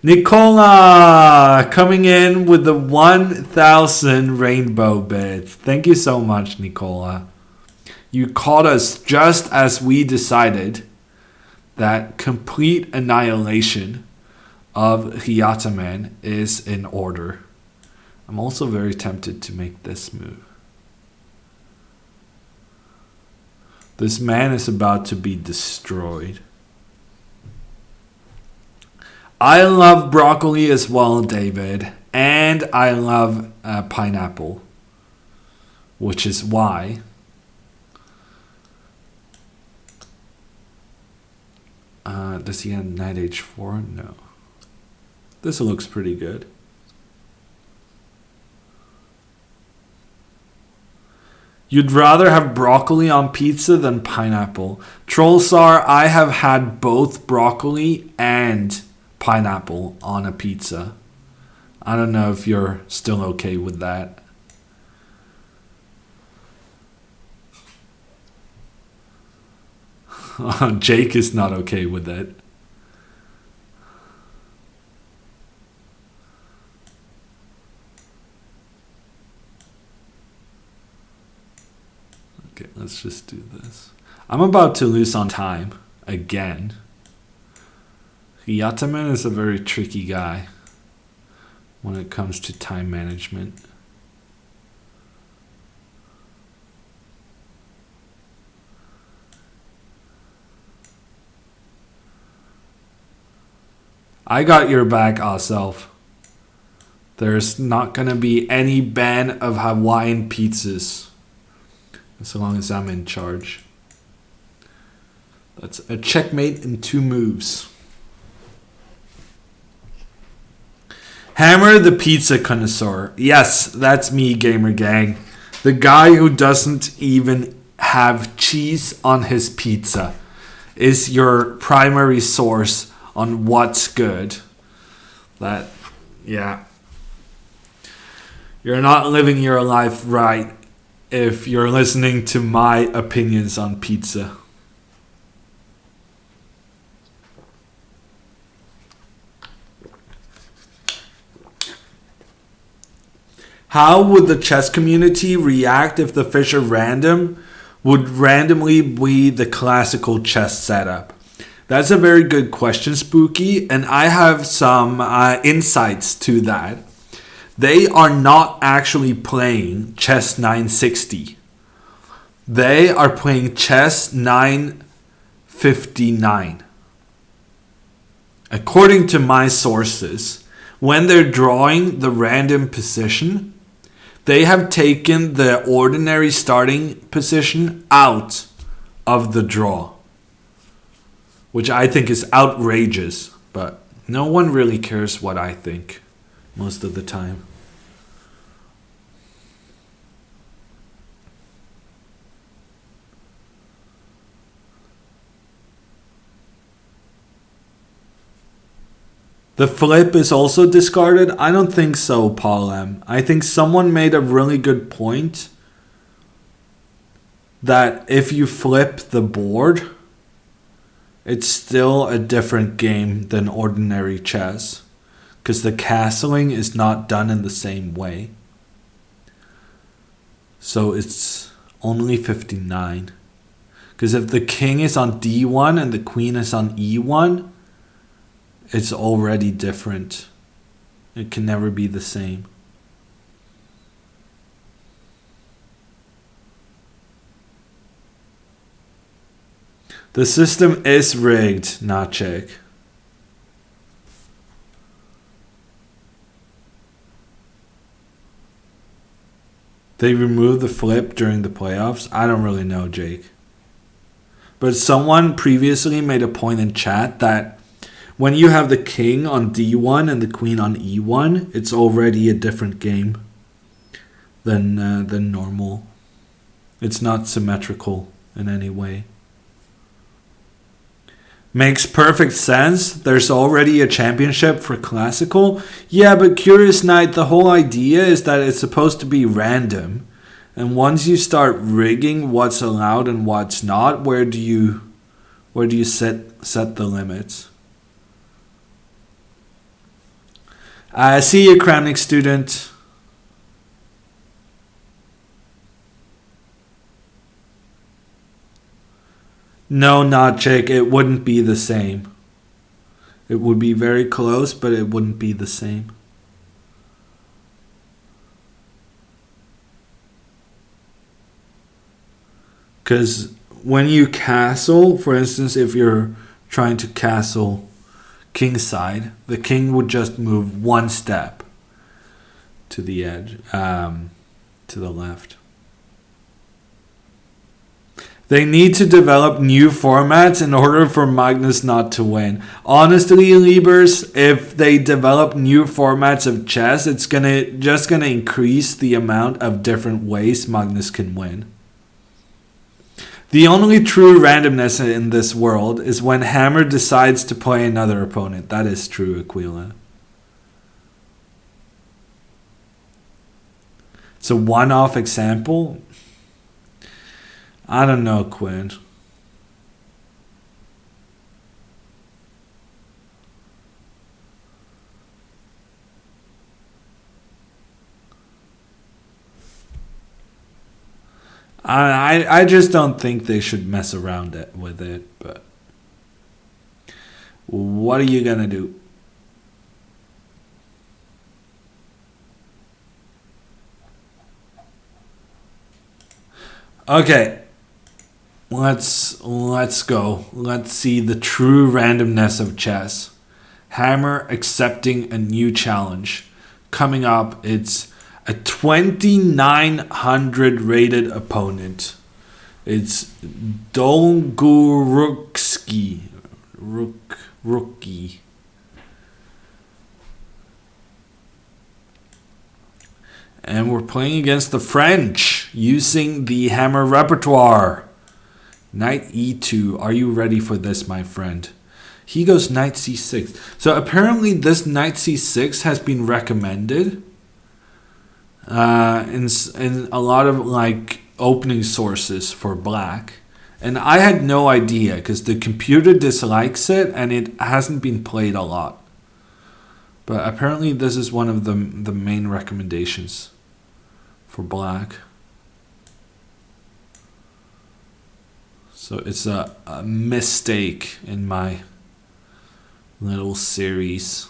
Nicola coming in with the 1,000 rainbow bits. Thank you so much, Nicola. You caught us just as we decided that complete annihilation of Hyataman is in order. I'm also very tempted to make this move. This man is about to be destroyed. I love broccoli as well, David, and I love pineapple, which is why does he have knight h4? No. This looks pretty good. You'd rather have broccoli on pizza than pineapple. Trollsar, I have had both broccoli and pineapple on a pizza. I don't know if you're still okay with that. Jake is not okay with it. Okay, let's just do this. I'm about to lose on time again. Hyataman is a very tricky guy when it comes to time management. I got your back, Aself. There's not gonna be any ban of Hawaiian pizzas as long as I'm in charge. That's a checkmate in 2 moves. Hammer the pizza connoisseur. Yes, that's me, gamer gang. The guy who doesn't even have cheese on his pizza is your primary source on what's good. Yeah. You're not living your life right if you're listening to my opinions on pizza. How would the chess community react if the Fischer random would randomly be the classical chess setup? That's a very good question, Spooky, and I have some insights to that. They are not actually playing chess 960. They are playing chess 959. According to my sources, when they're drawing the random position, they have taken the ordinary starting position out of the draw, which I think is outrageous, but no one really cares what I think most of the time. The flip is also discarded? I don't think so, Paul M. I think someone made a really good point that if you flip the board, it's still a different game than ordinary chess, because the castling is not done in the same way. So it's only 59. Because if the king is on d1 and the queen is on e1, it's already different. It can never be the same. The system is rigged, not check. They removed the flip during the playoffs? I don't really know, Jake. But someone previously made a point in chat that when you have the king on d1 and the queen on e1, it's already a different game than normal. It's not symmetrical in any way. Makes perfect sense. There's already a championship for classical. Yeah, but Curious Knight, the whole idea is that it's supposed to be random. And once you start rigging what's allowed and what's not, where do you set the limits? See you, Kramnik student. No, not Jake. It wouldn't be the same. It would be very close, but it wouldn't be the same. Because when you castle, for instance, if you're trying to castle kingside, the king would just move one step to the edge, to the left. They need to develop new formats in order for Magnus not to win. Honestly, Liebers, if they develop new formats of chess, it's just gonna increase the amount of different ways Magnus can win. The only true randomness in this world is when Hammer decides to play another opponent. That is true, Aquila. It's a one-off example. I don't know, Quinn. I just don't think they should mess around with it, but what are you gonna do? Okay, let's go. Let's see the true randomness of chess. Hammer accepting a new challenge. Coming up, it's a 2900 rated opponent. It's Dolgorukski. Rookie. And we're playing against the French using the Hammer repertoire. Knight e2. Are you ready for this, my friend? He goes knight c6. So apparently this knight c6 has been recommended in a lot of like opening sources for black. And I had no idea because the computer dislikes it and it hasn't been played a lot. But apparently this is one of the main recommendations for black. So it's a mistake in my little series.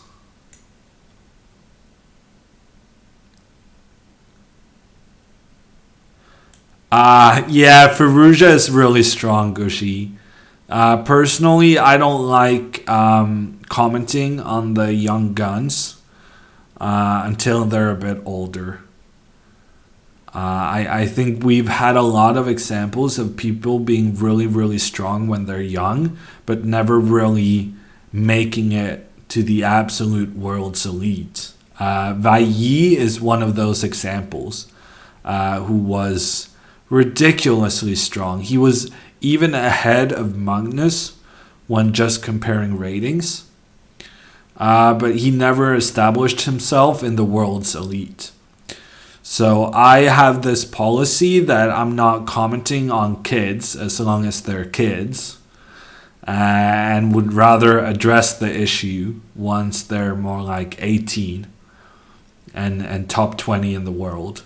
Yeah, Fallujah is really strong, Gushi. Personally, I don't like commenting on the young guns. until they're a bit older. I think we've had a lot of examples of people being really, really strong when they're young, but never really making it to the absolute world's elite. Wei Yi is one of those examples, who was ridiculously strong. He was even ahead of Magnus when just comparing ratings, but he never established himself in the world's elite. So I have this policy that I'm not commenting on kids as long as they're kids, and would rather address the issue once they're more like 18 and top 20 in the world.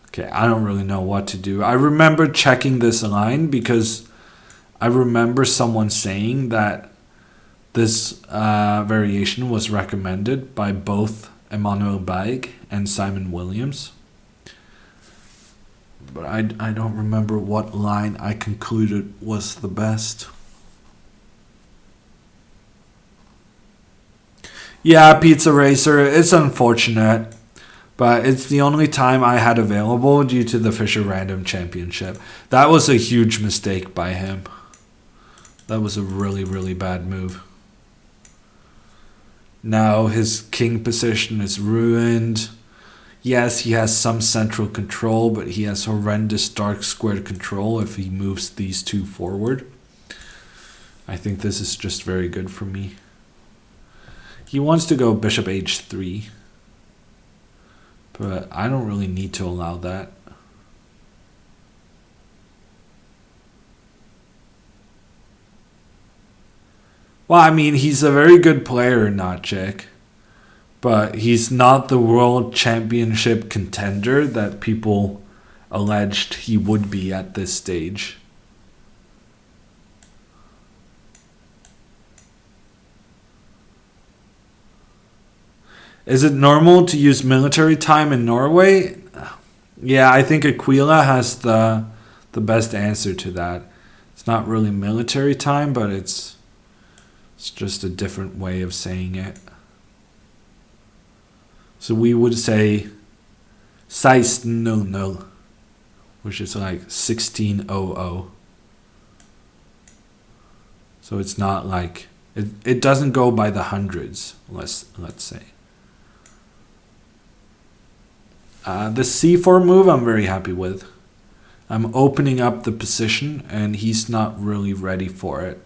Okay, I don't really know what to do. I remember checking this line because I remember someone saying that this variation was recommended by both Emmanuel Baig and Simon Williams. But I don't remember what line I concluded was the best. Yeah, Pizza Racer, it's unfortunate, but it's the only time I had available due to the Fischer Random Championship. That was a huge mistake by him. That was a really, really bad move. Now his king position is ruined. Yes, he has some central control, but he has horrendous dark squared control if he moves these two forward. I think this is just very good for me. He wants to go bishop h3, but I don't really need to allow that. Well, I mean, he's a very good player, Notchek, but he's not the world championship contender that people alleged he would be at this stage. Is it normal to use military time in Norway? Yeah, I think Aquila has the best answer to that. It's not really military time, but it's just a different way of saying it. So we would say 1600, which is like 1600. So it's not like it doesn't go by the hundreds, let's say. The c4 move I'm very happy with. I'm opening up the position and he's not really ready for it.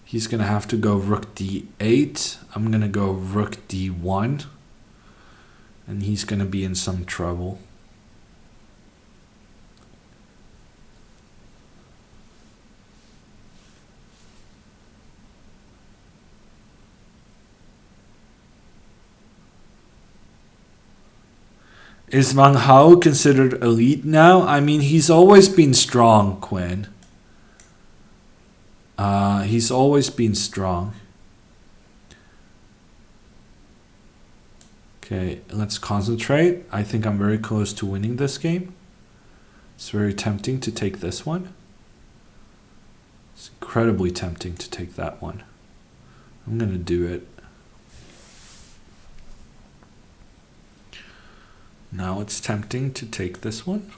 He's going to have to go rook d8. I'm going to go rook d1. And he's going to be in some trouble. Is Wang Hao considered elite now? I mean, he's always been strong, Quinn. He's always been strong. Okay, let's concentrate. I think I'm very close to winning this game. It's very tempting to take this one. It's incredibly tempting to take that one. I'm going to do it. Now it's tempting to take this one.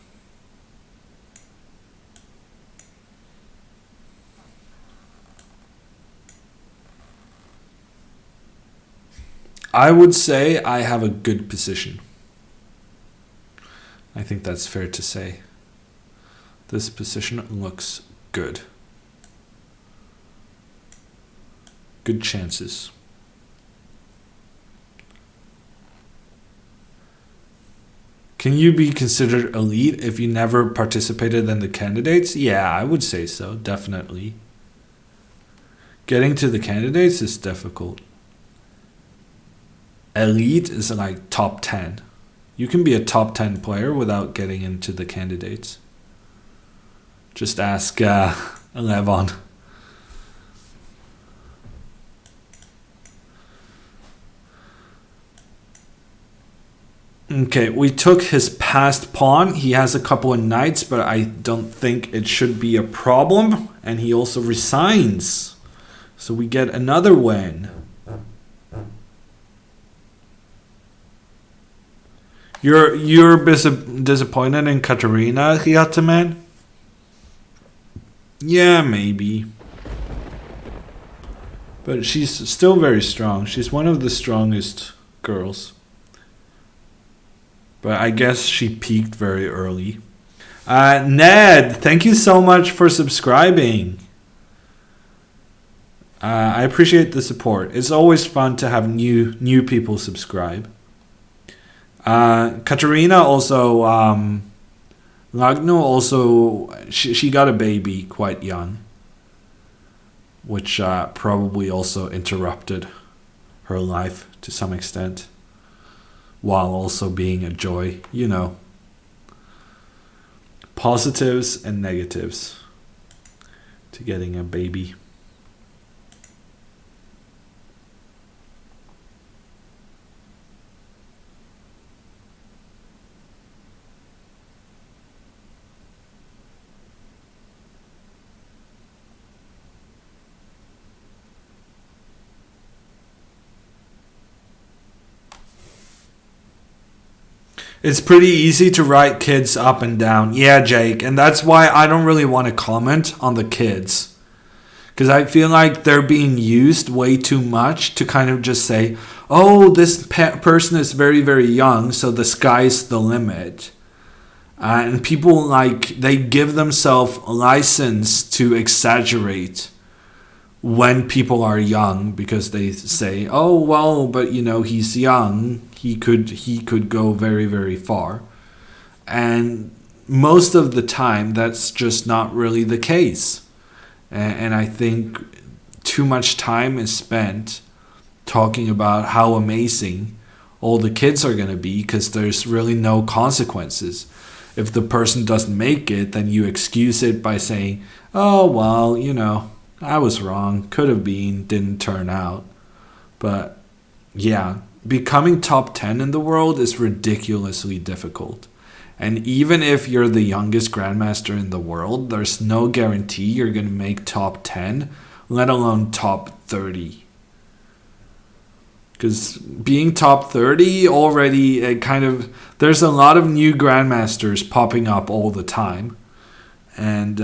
I would say I have a good position. I think that's fair to say. This position looks good. Good chances. Can you be considered elite if you never participated in the candidates? Yeah, I would say so, definitely. Getting to the candidates is difficult. Elite is like top 10. You can be a top 10 player without getting into the candidates. Just ask Levon. Okay, we took his passed pawn. He has a couple of knights, but I don't think it should be a problem. And he also resigns. So we get another win. You're disappointed in Katarina, Ryataman? Yeah, maybe. But she's still very strong. She's one of the strongest girls. But I guess she peaked very early. Ned, thank you so much for subscribing. I appreciate the support. It's always fun to have new people subscribe. Katarina also, Ragnar also, she got a baby quite young, which probably also interrupted her life to some extent, while also being a joy, you know. Positives and negatives to getting a baby. It's pretty easy to write kids up and down. Yeah, Jake. And that's why I don't really want to comment on the kids. Because I feel like they're being used way too much to kind of just say, oh, this person is very, very young, so the sky's the limit. And people, like, they give themselves a license to exaggerate when people are young, because they say, oh, well, but, you know, he's young. He could go very, very far. And most of the time, that's just not really the case. And I think too much time is spent talking about how amazing all the kids are going to be, because there's really no consequences. If the person doesn't make it, then you excuse it by saying, oh, well, you know, I was wrong. Could have been, didn't turn out. But yeah, becoming top 10 in the world is ridiculously difficult. And even if you're the youngest grandmaster in the world, there's no guarantee you're going to make top 10, let alone top 30. Because being top 30 already, it kind of, there's a lot of new grandmasters popping up all the time. And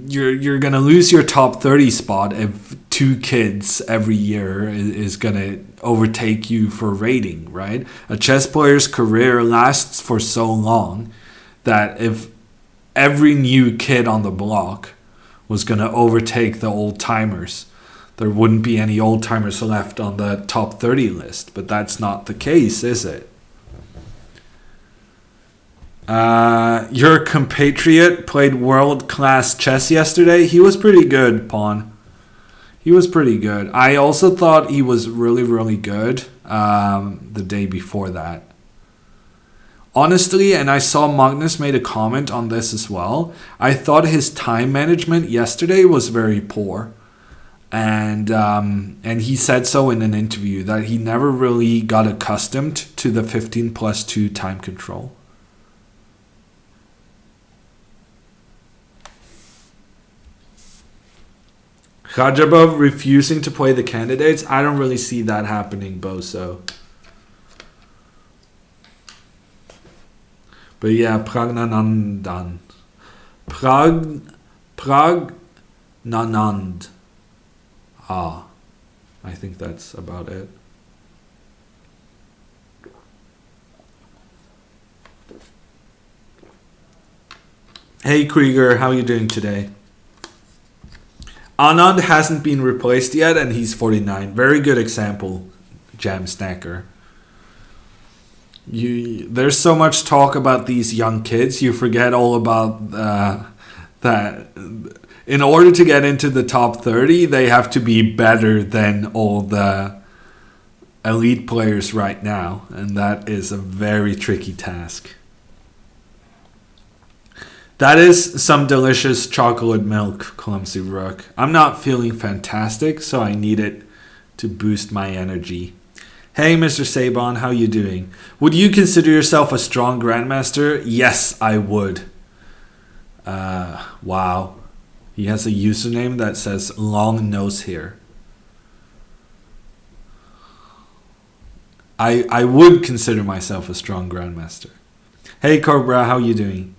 you're going to lose your top 30 spot if 2 kids every year is going to overtake you for rating, right? A chess player's career lasts for so long that if every new kid on the block was going to overtake the old timers, there wouldn't be any old timers left on the top 30 list. But that's not the case, is it? Your compatriot played world-class chess yesterday. He was pretty good, Pawn. He was pretty good. I also thought he was really, really good the day before that. Honestly, and I saw Magnus made a comment on this as well, I thought his time management yesterday was very poor. And he said so in an interview, that he never really got accustomed to the 15+2 time control. Rajabov refusing to play the candidates. I don't really see that happening, Boso. But yeah, Pragnanand. Pragnanand. I think that's about it. Hey Krieger, how are you doing today? Anand hasn't been replaced yet, and he's 49. Very good example, Jam Snacker. There's so much talk about these young kids, you forget all about that. In order to get into the top 30, they have to be better than all the elite players right now, and that is a very tricky task. That is some delicious chocolate milk, Clumsy Rook. I'm not feeling fantastic, so I need it to boost my energy. Hey, Mr. Sabon, how you doing? Would you consider yourself a strong grandmaster? Yes, I would. Wow. He has a username that says long nose hair. I would consider myself a strong grandmaster. Hey, Cobra, how you doing?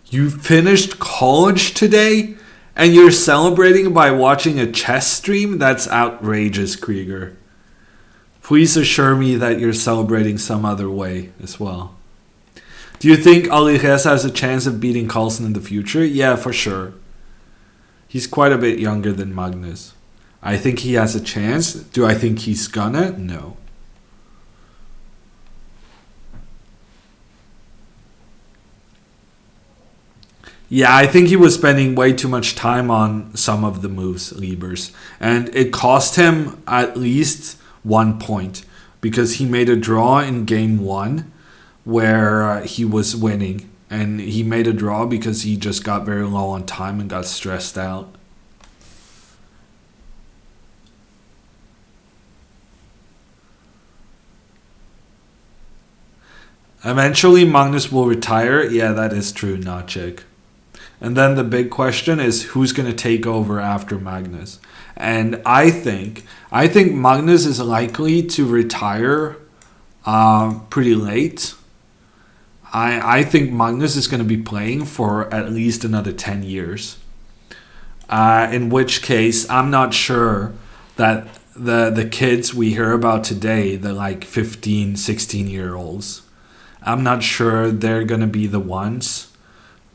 You finished college today? And you're celebrating by watching a chess stream? That's outrageous, Krieger. Please assure me that you're celebrating some other way as well. Do you think Aliges has a chance of beating Carlsen in the future? Yeah, for sure. He's quite a bit younger than Magnus. I think he has a chance. Do I think he's gonna? No. Yeah, I think he was spending way too much time on some of the moves, Liebers. And it cost him at least 1 point because he made a draw in game 1 where he was winning. And he made a draw because he just got very low on time and got stressed out. Eventually, Magnus will retire. Yeah, that is true, Nachik. And then the big question is who's going to take over after Magnus. And I think Magnus is likely to retire pretty late. I think Magnus is going to be playing for at least another 10 years. In which case, I'm not sure that the kids we hear about today, the like 15, 16-year-olds, I'm not sure they're going to be the ones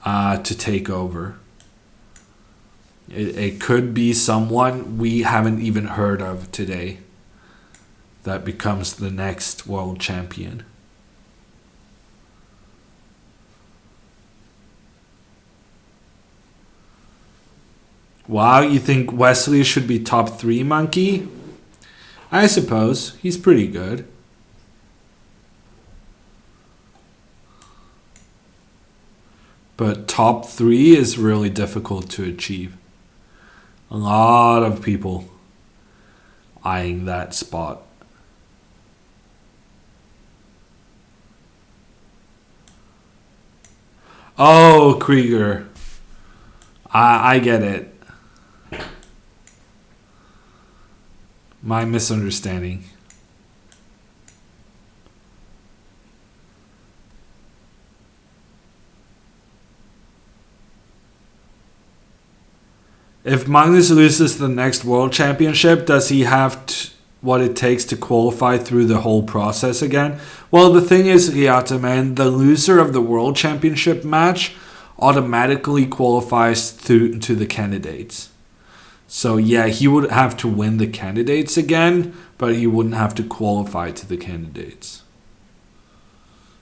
to take over. It could be someone we haven't even heard of today that becomes the next world champion. Wow, you think Wesley should be top 3, Monkey? I suppose. He's pretty good. But top 3 is really difficult to achieve. A lot of people eyeing that spot. Oh, Krieger. I get it. My misunderstanding. If Magnus loses the next world championship, does he have what it takes to qualify through the whole process again? Well, the thing is, Riata, man, the loser of the world championship match automatically qualifies to the candidates. So yeah, he would have to win the candidates again, but he wouldn't have to qualify to the candidates.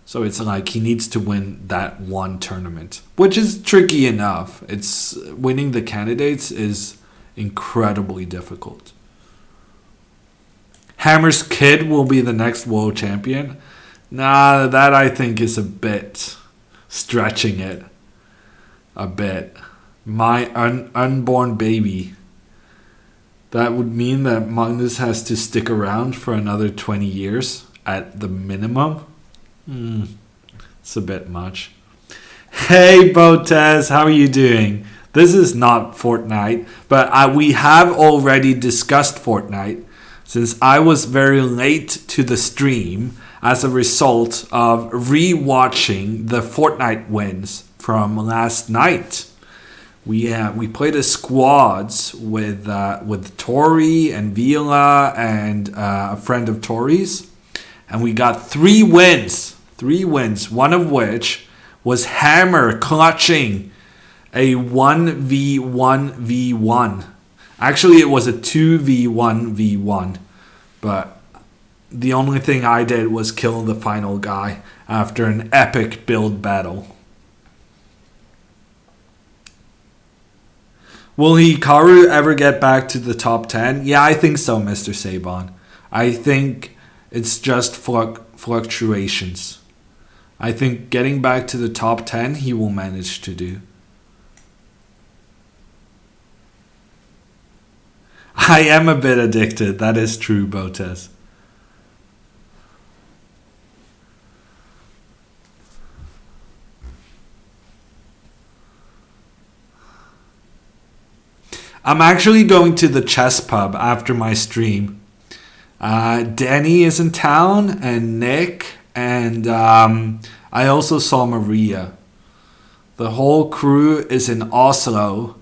So it's like he needs to win that one tournament, which is tricky enough. It's winning the candidates is incredibly difficult. Hammer's kid will be the next world champion. Nah, that I think is a bit stretching it a bit. My unborn baby. That would mean that Magnus has to stick around for another 20 years at the minimum. It's a bit much. Hey, Botez, how are you doing? This is not Fortnite, but we have already discussed Fortnite since I was very late to the stream as a result of re-watching the Fortnite wins from last night. We played as squads with Tori and Vila and a friend of Tori's, and we got 3 wins. 3 wins, one of which was Hammer clutching a 1v1v1. Actually, it was a 2v1v1, but the only thing I did was kill the final guy after an epic build battle. Will Hikaru ever get back to the top 10? Yeah, I think so, Mr. Sabon. I think it's just fluctuations. I think getting back to the top 10, he will manage to do. I am a bit addicted. That is true, Botes. I'm actually going to the chess pub after my stream. Danny is in town, and Nick, and I also saw Maria. The whole crew is in Oslo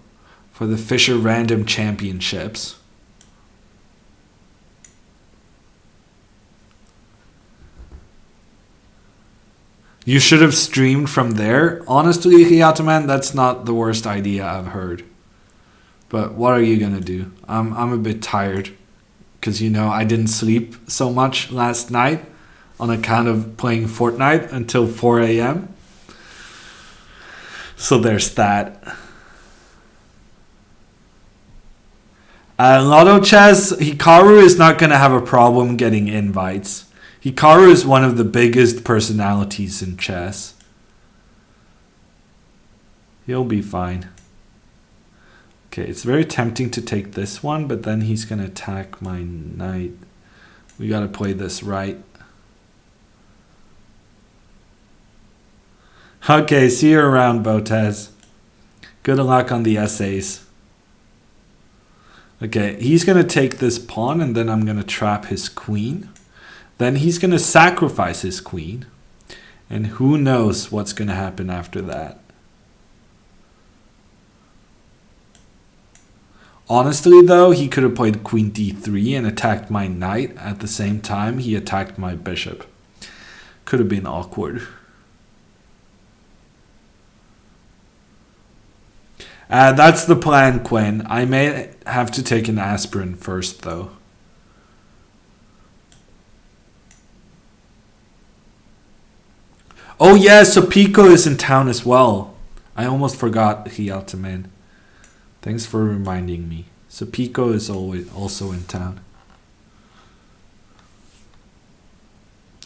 for the Fischer Random Championships. You should have streamed from there. Honestly, Hiyataman, that's not the worst idea I've heard. But what are you gonna do? I'm a bit tired because I didn't sleep so much last night on account of playing Fortnite until 4 a.m. So there's that. Lotto Chess, Hikaru is not gonna have a problem getting invites. Hikaru is one of the biggest personalities in chess. He'll be fine. Okay, it's very tempting to take this one, but then he's going to attack my knight. We got to play this right. Okay, see you around, Botes. Good luck on the essays. Okay, he's going to take this pawn, and then I'm going to trap his queen. Then he's going to sacrifice his queen. And who knows what's going to happen after that. Honestly, though, he could have played queen d3 and attacked my knight at the same time he attacked my bishop. Could have been awkward. That's the plan, Quinn. I may have to take an aspirin first, though. Oh, yeah, so Pico is in town as well. I almost forgot Hialtaman. Thanks for reminding me. So Pico is also in town.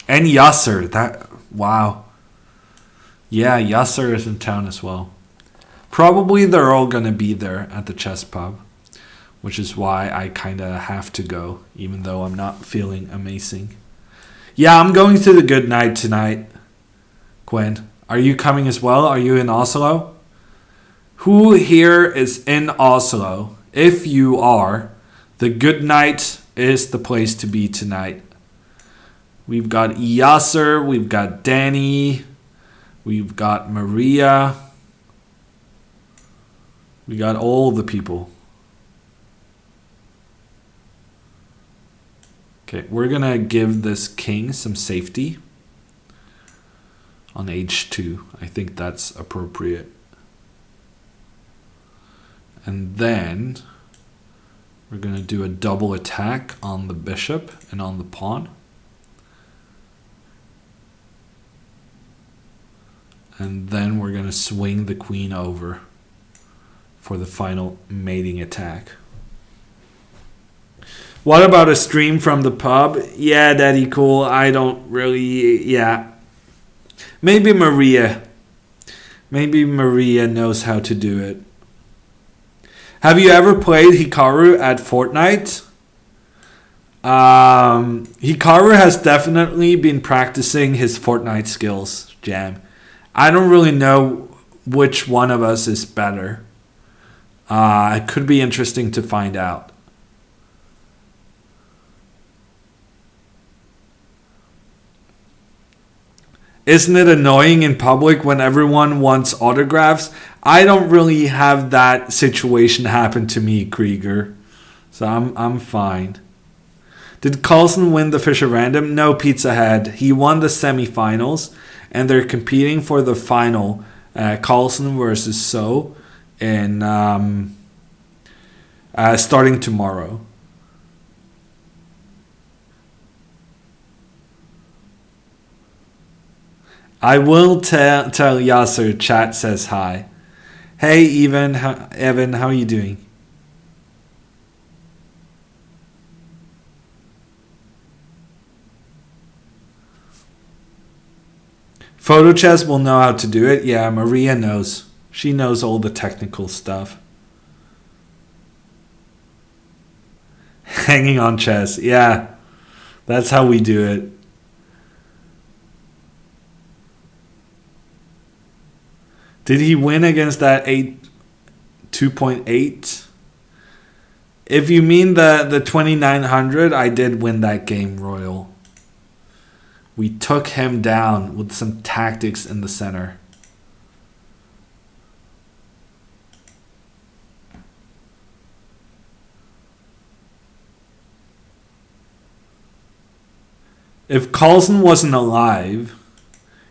And Yasser. Wow. Yeah, Yasser is in town as well. Probably they're all going to be there at the chess pub. Which is why I kind of have to go. Even though I'm not feeling amazing. Yeah, I'm going to the Good Night tonight. Gwen, are you coming as well? Are you in Oslo? Who here is in Oslo? If you are, the Good Night is the place to be tonight. We've got Yasser, we've got Danny, we've got Maria. We got all the people. Okay, we're gonna give this king some safety on h2. I think that's appropriate. And then we're going to do a double attack on the bishop and on the pawn. And then we're going to swing the queen over for the final mating attack. What about a stream from the pub? Yeah, Daddy Cool. I don't really... Yeah. Maybe Maria. Maybe Maria knows how to do it. Have you ever played Hikaru at Fortnite? Hikaru has definitely been practicing his Fortnite skills, Jam. I don't really know which one of us is better. It could be interesting to find out. Isn't it annoying in public when everyone wants autographs? I don't really have that situation happen to me, Krieger. So I'm fine. Did Carlsen win the Fischer Random? No, Pizza Head. He won the semifinals, and they're competing for the final. Carlsen versus So, in starting tomorrow. I will tell Yasser. Chat says hi. Hey, Evan, how are you doing? Photo Chess will know how to do it. Yeah, Maria knows. She knows all the technical stuff. Hanging on chess. Yeah. That's how we do it. Did he win against that 2.8? If you mean the 2900, I did win that game, Royal. We took him down with some tactics in the center. If Carlsen wasn't alive,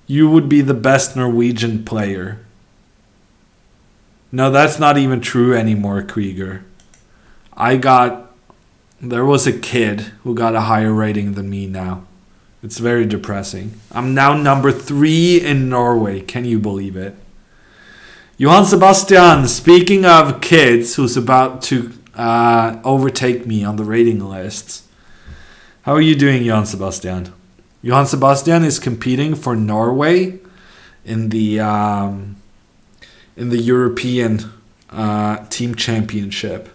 you would be the best Norwegian player. No, that's not even true anymore, Krieger. There was a kid who got a higher rating than me now. It's very depressing. I'm now number 3 in Norway. Can you believe it? Johan Sebastian, speaking of kids who's about to overtake me on the rating lists. How are you doing, Johan Sebastian? Johan Sebastian is competing for Norway in the European team championship.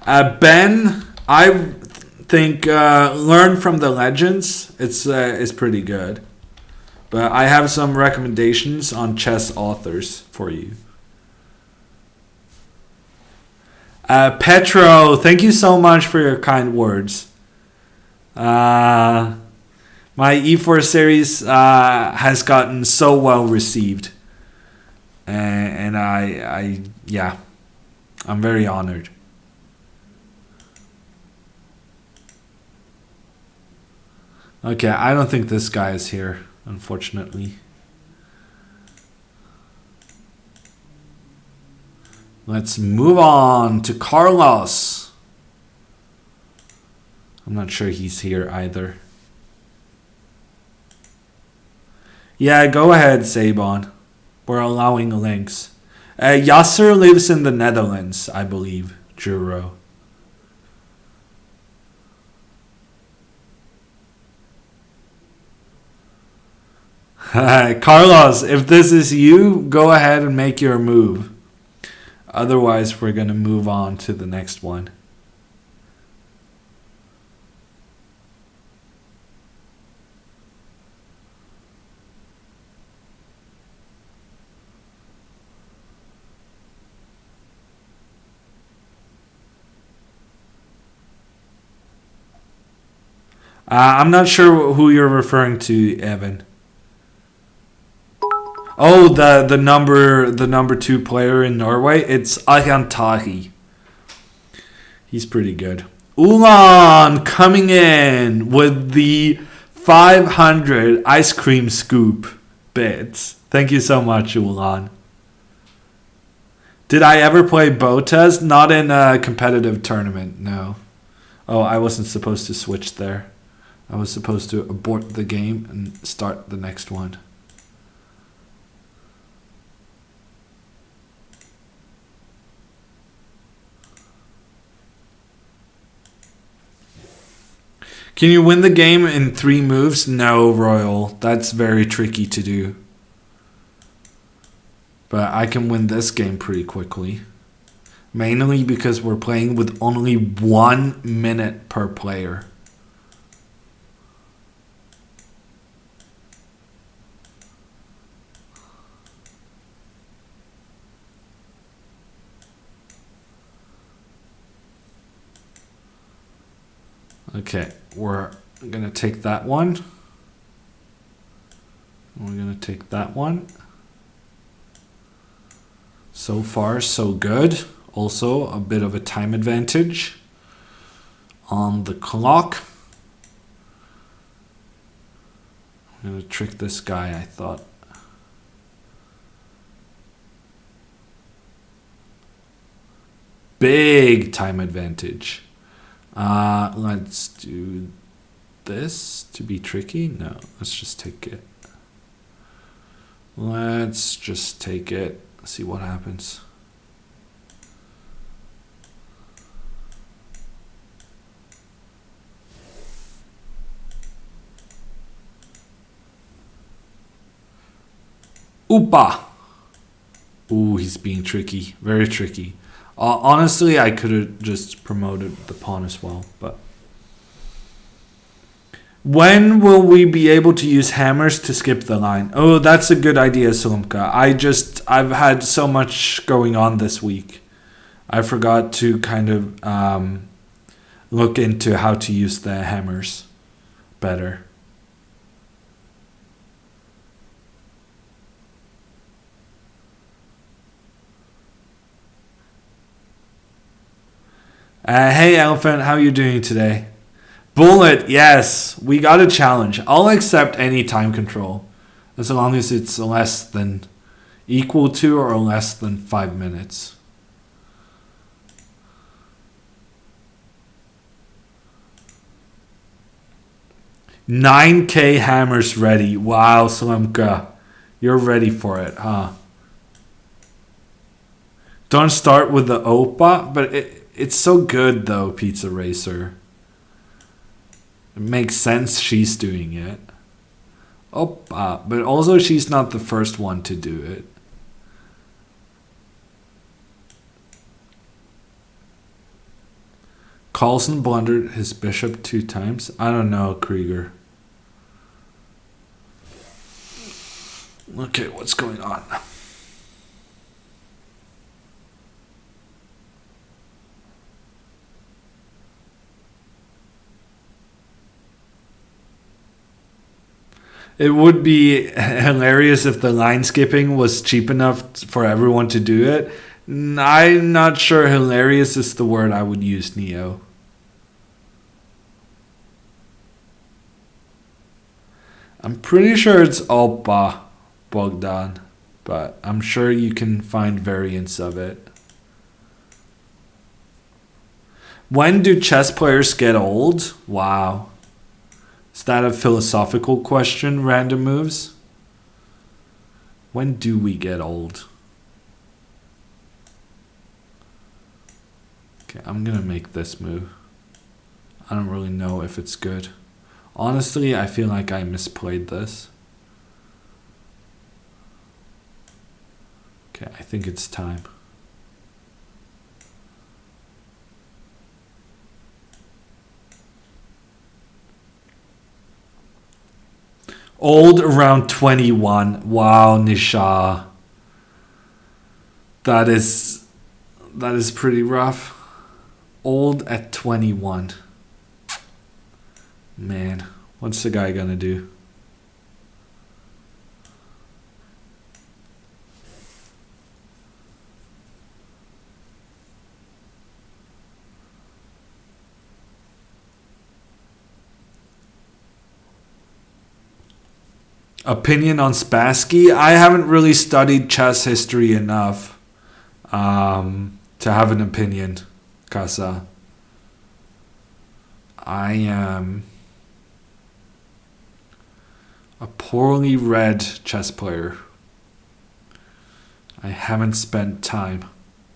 Ben, I think learn from the legends. It's pretty good, but I have some recommendations on chess authors for you. Petro, thank you so much for your kind words. My E4 series has gotten so well received, and I'm very honored. Okay, I don't think this guy is here, unfortunately. Let's move on to Carlos. I'm not sure he's here either. Yeah, go ahead, Sabon. We're allowing links. Yasser lives in the Netherlands, I believe, Juro. Carlos, if this is you, go ahead and make your move. Otherwise, we're going to move on to the next one. I'm not sure who you're referring to, Evan. Oh, the number 2 player in Norway. It's Ayantari. He's pretty good. Ulan coming in with the 500 ice cream scoop bits. Thank you so much, Ulan. Did I ever play Botas? Not in a competitive tournament, no. Oh, I wasn't supposed to switch there. I was supposed to abort the game and start the next one. Can you win the game in 3 moves? No, Royal. That's very tricky to do. But I can win this game pretty quickly. Mainly because we're playing with only 1 minute per player. Okay, we're going to take that one. We're going to take that one. So far, so good. Also, a bit of a time advantage on the clock. I'm going to trick this guy, I thought. Big time advantage. Let's do this to be tricky. No, let's just take it. Let's just take it. See what happens. Oopa! Ooh, he's being tricky. Very tricky. Honestly, I could have just promoted the pawn as well, but. When will we be able to use hammers to skip the line? Oh, that's a good idea, Salumka. I've had so much going on this week. I forgot to kind of look into how to use the hammers better. Hey, Elephant, how are you doing today? Bullet, yes, we got a challenge. I'll accept any time control as long as it's less than equal to or less than 5 minutes. $9K hammers ready. Wow, Slimka, you're ready for it, huh? Don't start with the Opa, but it's so good though, Pizza Racer. It makes sense she's doing it. Opa, but also she's not the first one to do it. Carlsen blundered his bishop 2 times. I don't know, Krieger. Okay, what's going on? It would be hilarious if the line skipping was cheap enough for everyone to do it. I'm not sure hilarious is the word I would use, Neo. I'm pretty sure it's Opa, Bogdan, but I'm sure you can find variants of it. When do chess players get old? Wow. Is that a philosophical question, Random Moves? When do we get old? Okay, I'm gonna make this move. I don't really know if it's good. Honestly, I feel like I misplayed this. Okay, I think it's time. Old around 21. Wow, Nisha. That is pretty rough. Old at 21. Man, what's the guy gonna do? Opinion on Spassky? I haven't really studied chess history enough to have an opinion, Casa. I am a poorly read chess player. I haven't spent time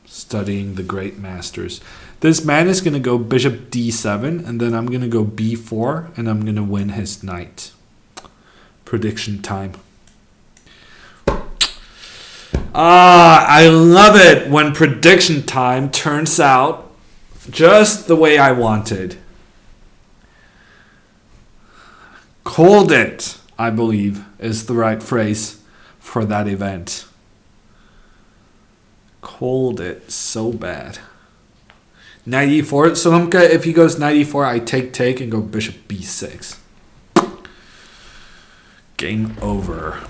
studying the great masters. This man is going to go bishop d7, and then I'm going to go b4, and I'm going to win his knight. Prediction time. I love it when prediction time turns out just the way I wanted. Called it, I believe, is the right phrase for that event. Called it so bad. Knight e4. Salomka, if he goes knight e4, I take and go bishop b6. Game over.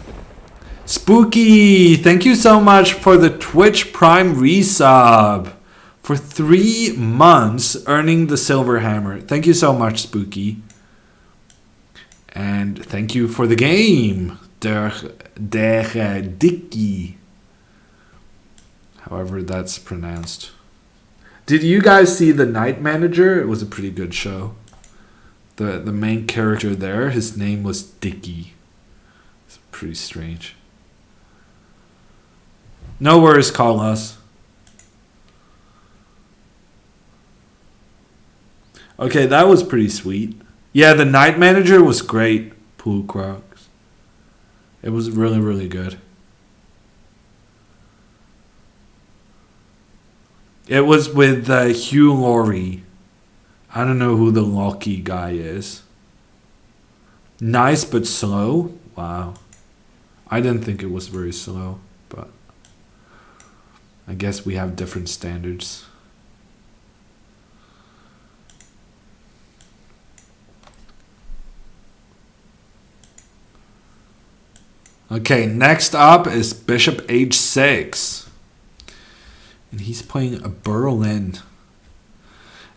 Spooky, thank you so much for the Twitch Prime resub. For 3 months, earning the silver hammer. Thank you so much, Spooky. And thank you for the game. Der Dicky. However that's pronounced. Did you guys see The Night Manager? It was a pretty good show. The main character there, his name was Dicky. It's pretty strange. No worries, Carlos. Okay, that was pretty sweet. Yeah, The Night Manager was great, Pool Crocs. It was really, really good. It was with Hugh Laurie. I don't know who the Loki guy is. Nice but slow? Wow. I didn't think it was very slow, but I guess we have different standards. Okay, next up is Bishop H6. And he's playing a Berlin.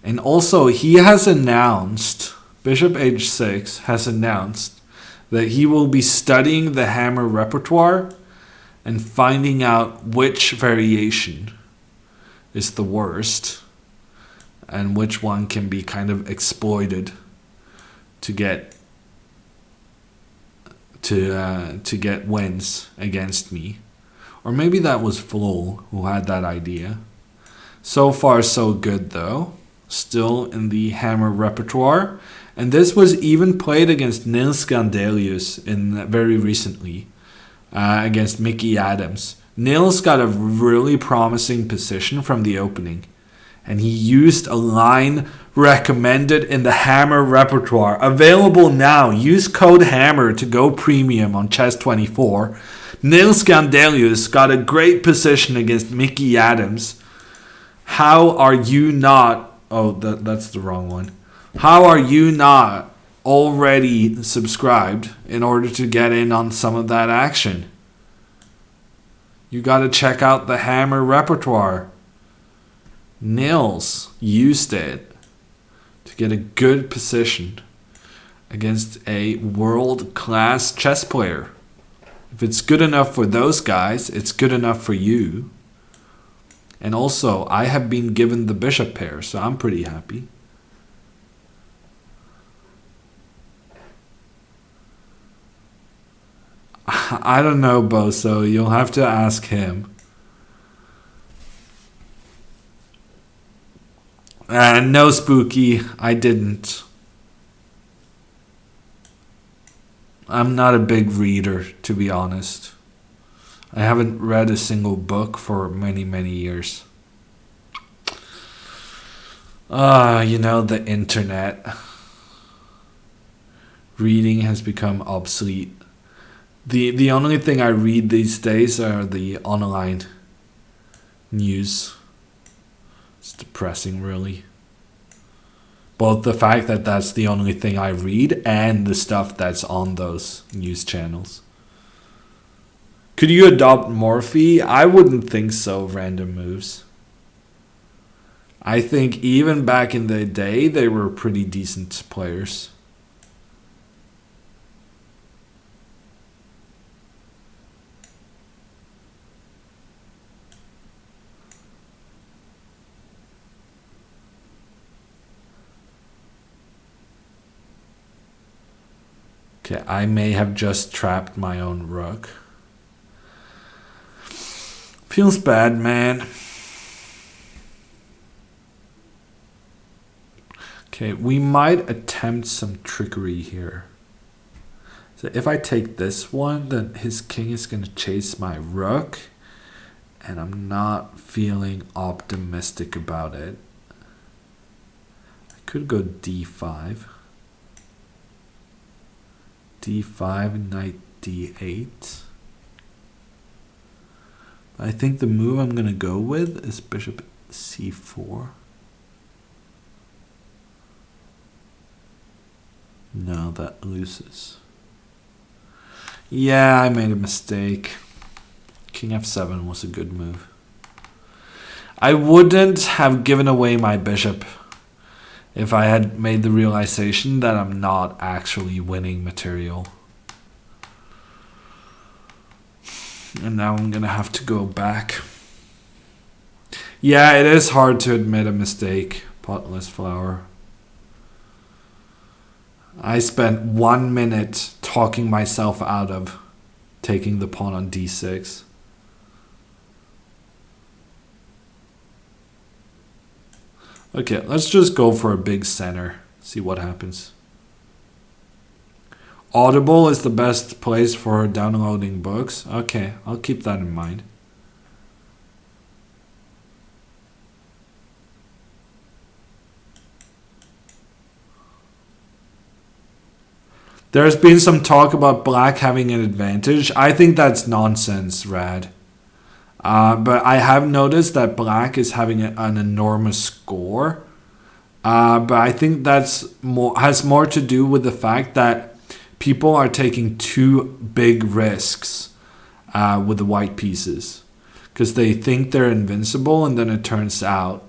And also, he has announced, Bishop H6 has announced that he will be studying the hammer repertoire and finding out which variation is the worst and which one can be kind of exploited to get wins against me. Or maybe that was Flo who had that idea. So far so good though. Still in the hammer repertoire. And this was even played against Nils Gandelius very recently. Against Mickey Adams. Nils got a really promising position from the opening. And he used a line recommended in the hammer repertoire. Available now. Use code HAMMER to go premium on Chess24. Nils Gandelius got a great position against Mickey Adams. How are you not... Oh, that's the wrong one. How are you not already subscribed in order to get in on some of that action? You got to check out the hammer repertoire. Nils used it to get a good position against a world-class chess player. If it's good enough for those guys, it's good enough for you. And also, I have been given the bishop pair, so I'm pretty happy. I don't know, Boso. You'll have to ask him. No, Spooky, I didn't. I'm not a big reader, to be honest. I haven't read a single book for many, many years. The internet. Reading has become obsolete. The only thing I read these days are the online news. It's depressing, really. Both the fact that that's the only thing I read and the stuff that's on those news channels. Could you adopt Morphe? I wouldn't think so, Random Moves. I think even back in the day, they were pretty decent players. Okay, I may have just trapped my own rook. Feels bad, man. Okay, we might attempt some trickery here. So if I take this one, then his king is going to chase my rook. And I'm not feeling optimistic about it. I could go d5. d5, knight d8. I think the move I'm going to go with is bishop c4. No, that loses. Yeah, I made a mistake. King f7 was a good move. I wouldn't have given away my bishop if I had made the realization that I'm not actually winning material. And now I'm going to have to go back. Yeah, it is hard to admit a mistake, Potless Flower. I spent 1 minute talking myself out of taking the pawn on d6. Okay, let's just go for a big center. See what happens. Audible is the best place for downloading books. Okay, I'll keep that in mind. There's been some talk about black having an advantage. I think that's nonsense, Rad. But I have noticed that black is having an enormous score. But I think has more to do with the fact that people are taking too big risks with the white pieces. Because they think they're invincible, and then it turns out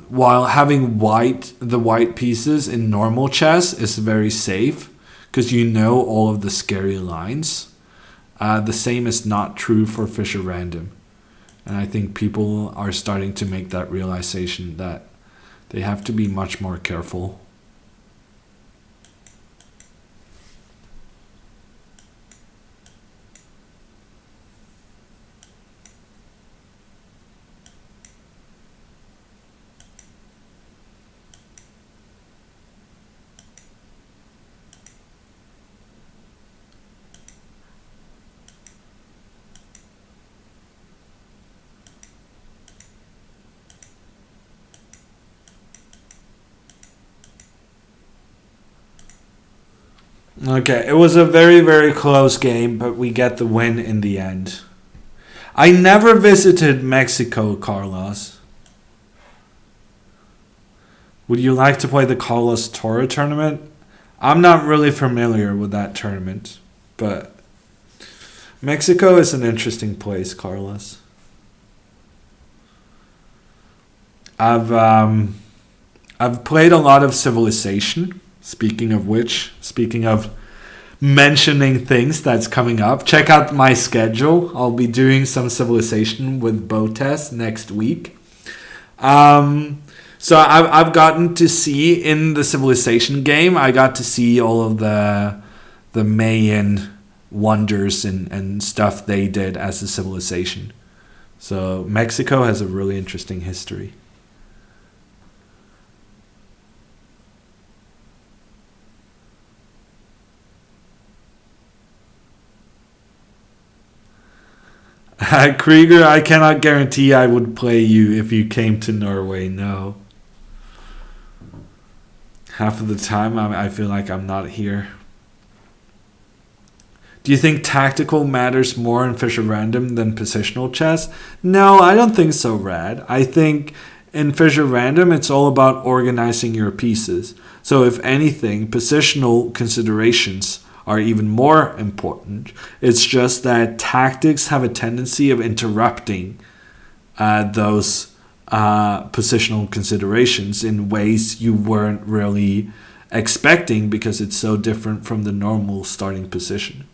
while having the white pieces in normal chess is very safe because you know all of the scary lines. The same is not true for Fischer Random. And I think people are starting to make that realization that they have to be much more careful. Okay, it was a very, very close game, but we get the win in the end. I never visited Mexico, Carlos. Would you like to play the Carlos Toro tournament? I'm not really familiar with that tournament, but Mexico is an interesting place, Carlos. I've played a lot of Civilization. Speaking of mentioning things that's coming up, check out my schedule. I'll be doing some Civilization with Botes next week. So I've gotten to see in the Civilization game, I got to see all of the Mayan wonders and stuff they did as a civilization. So Mexico has a really interesting history. Krieger, I cannot guarantee I would play you if you came to Norway. No. Half of the time, I feel like I'm not here. Do you think tactical matters more in Fischer Random than positional chess? No, I don't think so, Rad. I think in Fischer Random, it's all about organizing your pieces. So if anything, positional considerations are even more important. It's just that tactics have a tendency of interrupting those positional considerations in ways you weren't really expecting because it's so different from the normal starting position.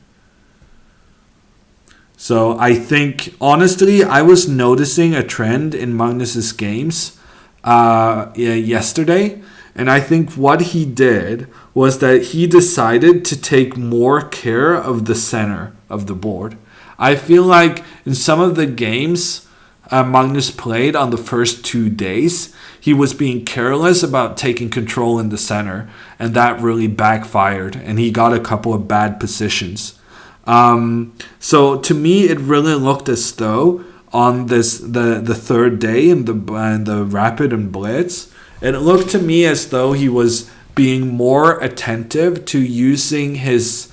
So I think, honestly, I was noticing a trend in Magnus's games yesterday. And I think what he did was that he decided to take more care of the center of the board. I feel like in some of the games Magnus played on the first 2 days, he was being careless about taking control in the center. And that really backfired. And he got a couple of bad positions. So to me, it really looked as though on the third day in the Rapid and Blitz, it looked to me as though he was being more attentive to using his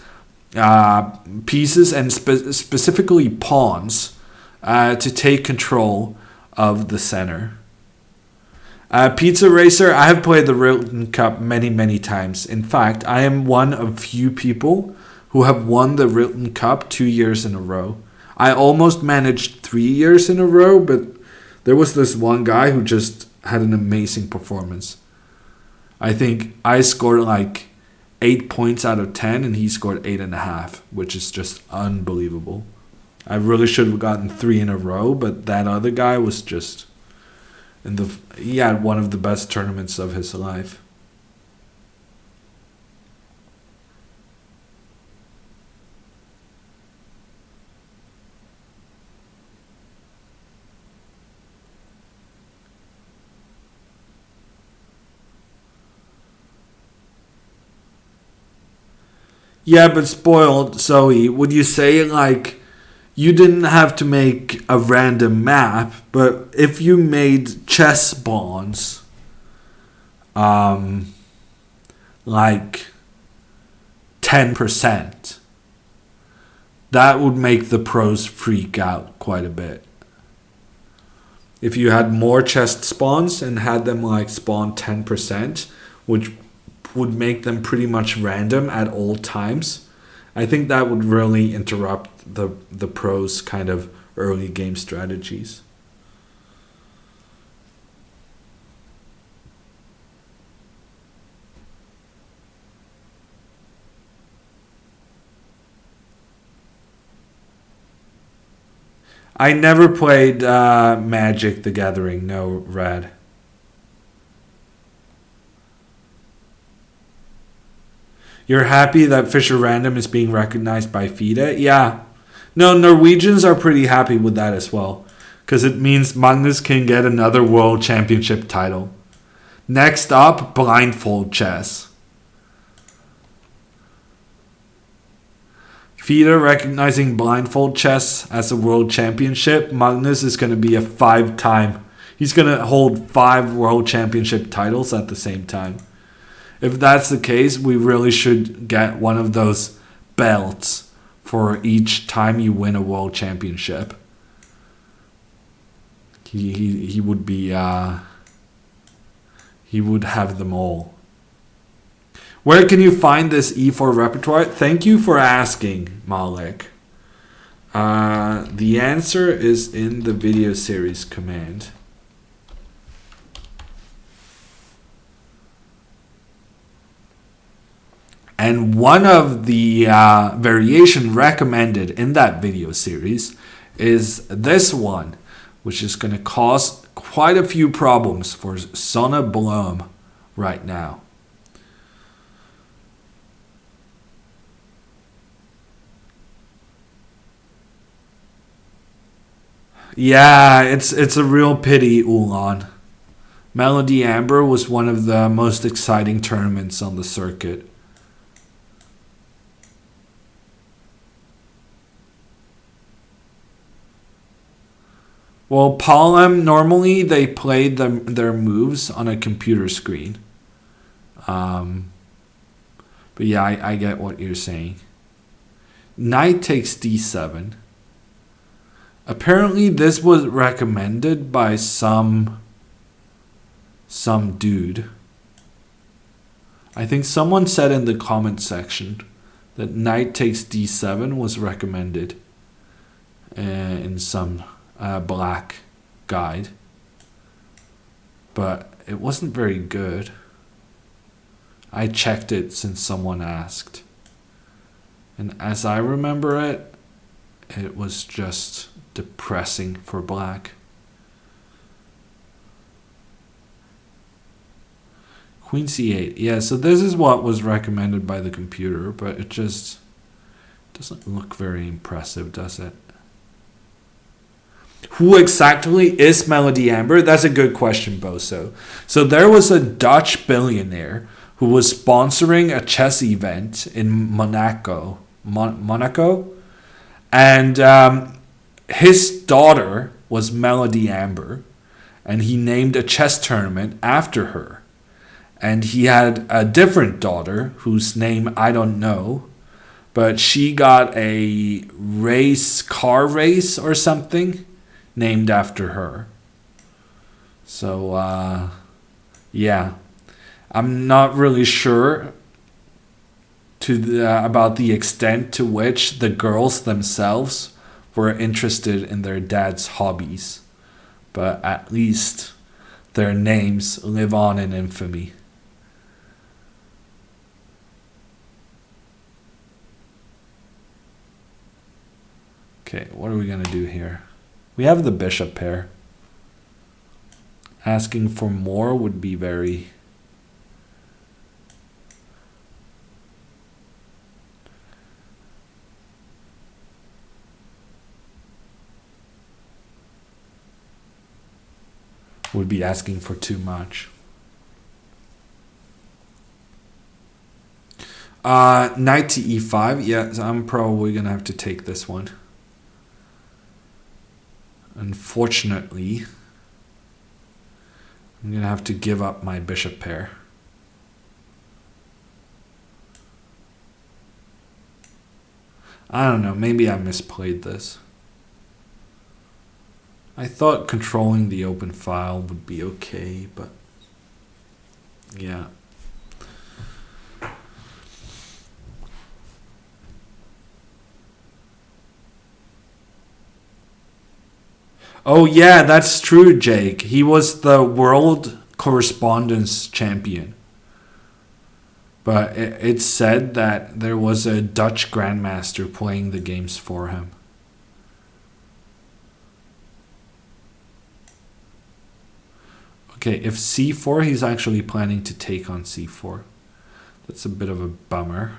pieces and specifically pawns to take control of the center. Pizza Racer, I have played the Rilton Cup many, many times. In fact, I am one of few people who have won the Rilton Cup 2 years in a row. I almost managed 3 years in a row, but there was this one guy who just had an amazing performance. I think I scored like 8 points out of 10 and he scored 8.5, which is just unbelievable. I really should have gotten 3 in a row, but that other guy was just he had one of the best tournaments of his life. Yeah, but spoiled Zoe, would you say like you didn't have to make a random map, but if you made chess bonds, like 10%. That would make the pros freak out quite a bit. If you had more chest spawns and had them like spawn 10%, which would make them pretty much random at all times, I think that would really interrupt the pros' kind of early game strategies. I never played Magic the Gathering, no, Rad. You're happy that Fischer Random is being recognized by FIDE? Yeah. No, Norwegians are pretty happy with that as well, because it means Magnus can get another World Championship title. Next up, blindfold chess. FIDE recognizing blindfold chess as a world championship. Magnus is going to be a 5-time. He's going to hold 5 world championship titles at the same time. If that's the case, we really should get one of those belts for each time you win a world championship. He would be he would have them all. Where can you find this E4 repertoire? Thank you for asking, Malik. The answer is in the video series command. And one of the variation recommended in that video series is this one, which is going to cause quite a few problems for Sonne Blom right now. Yeah, it's a real pity, Ulan. Melody Amber was one of the most exciting tournaments on the circuit. Well, Palem, normally they played their moves on a computer screen. But yeah, I get what you're saying. Knight takes d7. Apparently this was recommended by some dude. I think someone said in the comment section that knight takes d7 was recommended in some black guide. But it wasn't very good. I checked it since someone asked. And as I remember it, it was just depressing for black. Queen c8. Yeah, so this is what was recommended by the computer, but it just doesn't look very impressive, does it? Who exactly is Melody Amber? That's a good question, Boso. So there was a Dutch billionaire who was sponsoring a chess event in Monaco. Monaco? And his daughter was Melody Amber, and he named a chess tournament after her. And he had a different daughter whose name I don't know, but she got a car race or something named after her. So, yeah. I'm not really sure about the extent to which the girls themselves were interested in their dad's hobbies, but at least their names live on in infamy. Okay, what are we going to do here? We have the bishop pair. Asking for more would be very... would be asking for too much. Knight to e5. Yeah, so I'm probably going to have to take this one. Unfortunately, I'm going to have to give up my bishop pair. I don't know. Maybe I misplayed this. I thought controlling the open file would be okay, but yeah. Oh yeah, that's true, Jake. He was the world correspondence champion. But it's said that there was a Dutch grandmaster playing the games for him. Okay, if c4, he's actually planning to take on c4. That's a bit of a bummer.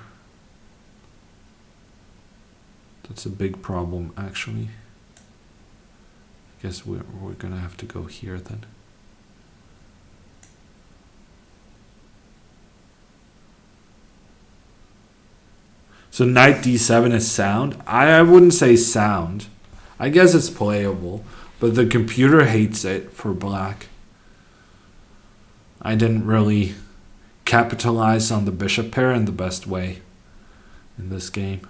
That's a big problem, actually. I guess we're going to have to go here then. So knight d7 is sound. I wouldn't say sound. I guess it's playable, but the computer hates it for black. I didn't really capitalize on the bishop pair in the best way in this game.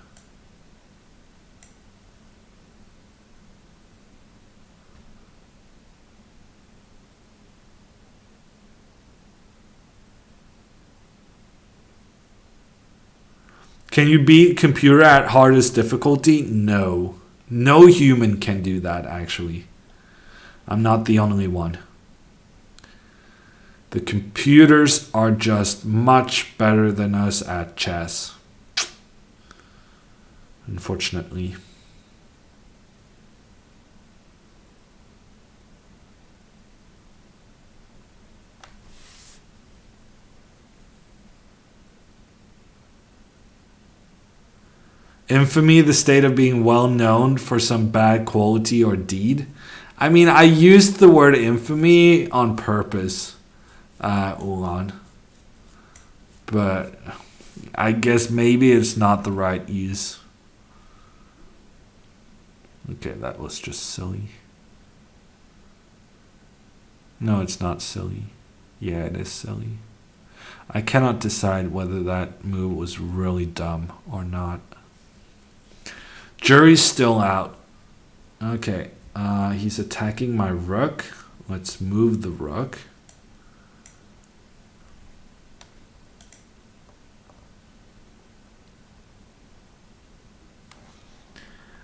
Can you beat computer at hardest difficulty? No. No human can do that, actually. I'm not the only one. The computers are just much better than us at chess. Unfortunately. Infamy, the state of being well known for some bad quality or deed. I mean, I used the word infamy on purpose, Ulan. But I guess maybe it's not the right use. Okay, that was just silly. No, it's not silly. Yeah, it is silly. I cannot decide whether that move was really dumb or not. Jury's still out. Okay, he's attacking my rook. Let's move the rook.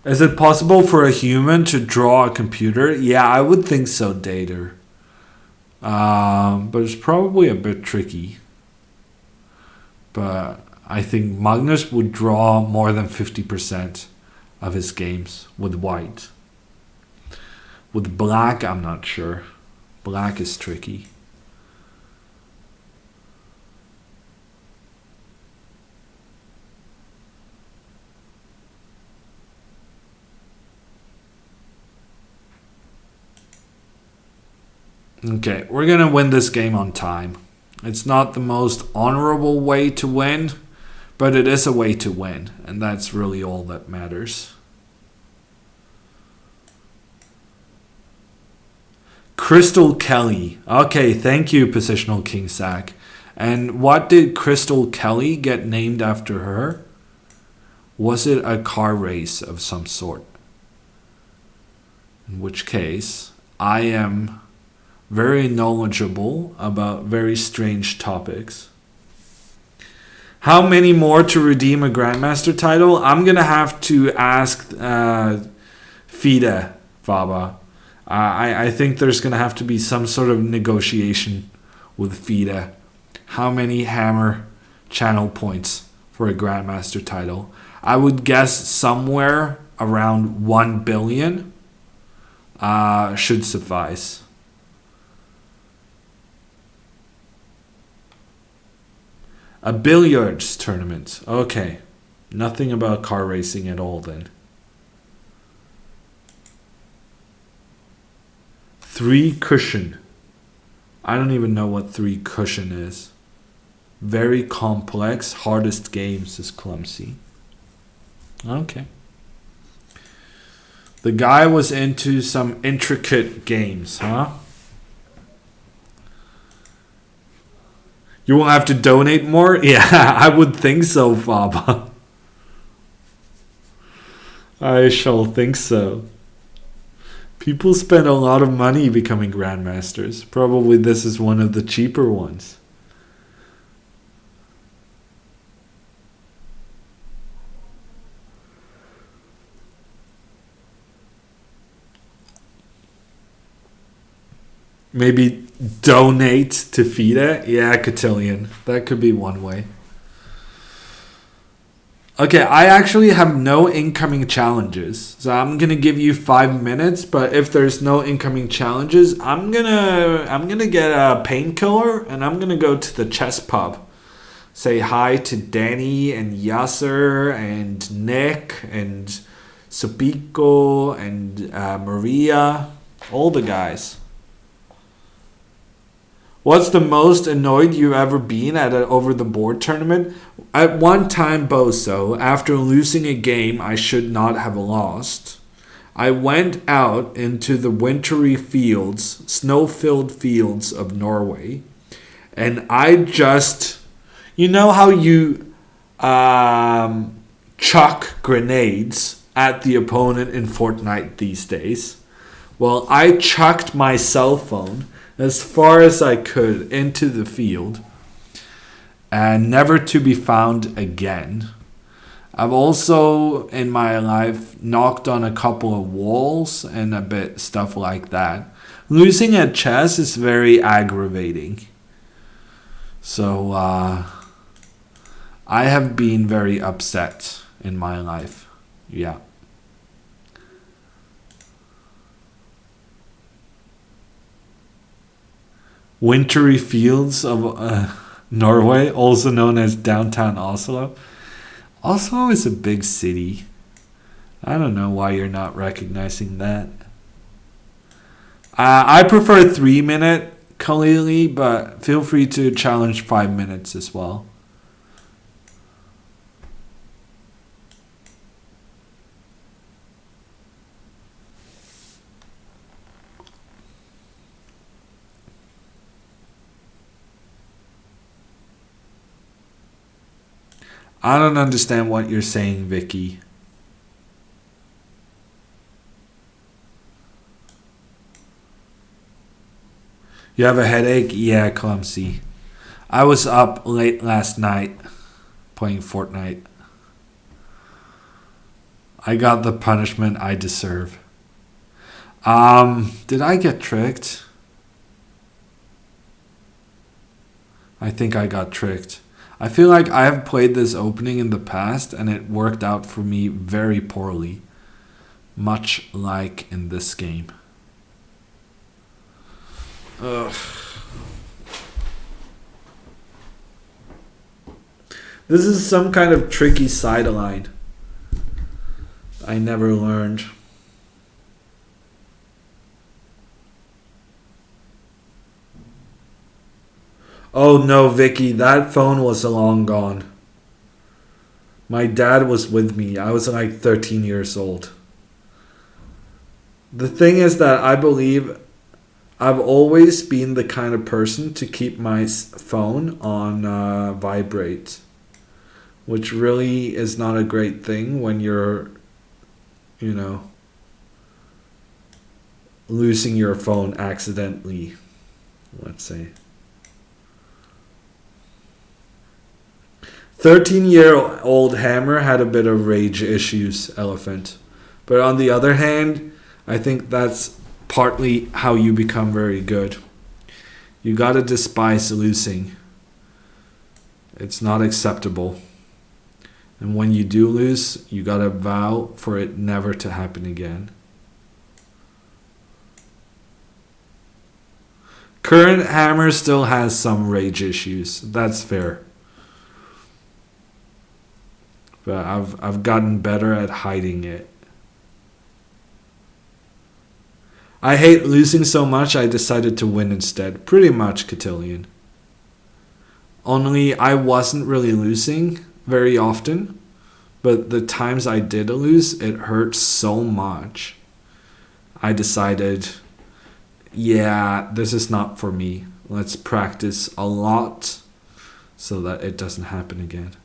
Is it possible for a human to draw a computer? Yeah, I would think so, Dater. But it's probably a bit tricky. But I think Magnus would draw more than 50% of his games with white. With black, I'm not sure. Black is tricky. Okay, we're gonna win this game on time. It's not the most honorable way to win, but it is a way to win, and that's really all that matters. Crystal Kelly. Okay, thank you, Positional King Sack. And what did Crystal Kelly get named after her? Was it a car race of some sort? In which case, I am very knowledgeable about very strange topics. How many more to redeem a Grandmaster title? I'm going to have to ask FIDE, Faba. I think there's going to have to be some sort of negotiation with FIDE. How many hammer channel points for a Grandmaster title? I would guess somewhere around 1 billion should suffice. A billiards tournament. Okay. Nothing about car racing at all then. 3 cushion. I don't even know what 3 cushion is. Very complex. Hardest games is clumsy. Okay. The guy was into some intricate games, huh? You will have to donate more? Yeah, I would think so, Faba. I shall think so. People spend a lot of money becoming grandmasters. Probably this is one of the cheaper ones. Maybe donate to FIDE? Yeah, cotillion. That could be one way. Okay, I actually have no incoming challenges. So I'm gonna give you 5 minutes, but if there's no incoming challenges, I'm gonna get a painkiller and I'm gonna go to the chess pub. Say hi to Danny and Yasser and Nick and Subiko and Maria. All the guys. What's the most annoyed you've ever been at an over the board tournament? At one time, Boso, after losing a game I should not have lost, I went out into the wintry fields, snow-filled fields of Norway, and I just, you know how you chuck grenades at the opponent in Fortnite these days? Well, I chucked my cell phone as far as I could into the field and never to be found again. I've also in my life knocked on a couple of walls and a bit stuff like that. Losing at chess is very aggravating. So I have been very upset in my life. Yeah. Wintry fields of Norway, also known as downtown Oslo. Oslo is a big city. I don't know why you're not recognizing that. I prefer 3 minute Kalili, but feel free to challenge 5 minutes as well. I don't understand what you're saying, Vicky. You have a headache? Yeah, clumsy. I was up late last night playing Fortnite. I got the punishment I deserve. Did I get tricked? I think I got tricked. I feel like I have played this opening in the past and it worked out for me very poorly. Much like in this game. Ugh. This is some kind of tricky sideline. I never learned. Oh no, Vicky, that phone was long gone. My dad was with me. I was like 13 years old. The thing is that I believe I've always been the kind of person to keep my phone on vibrate, which really is not a great thing when you're, losing your phone accidentally, let's say. 13-year-old Hammer had a bit of rage issues, Elephant. But on the other hand, I think that's partly how you become very good. You gotta despise losing. It's not acceptable. And when you do lose, you gotta vow for it never to happen again. Current Hammer still has some rage issues. That's fair. But I've gotten better at hiding it. I hate losing so much I decided to win instead. Pretty much, Cotillion. Only I wasn't really losing very often. But the times I did lose, it hurt so much. I decided, yeah, this is not for me. Let's practice a lot so that it doesn't happen again.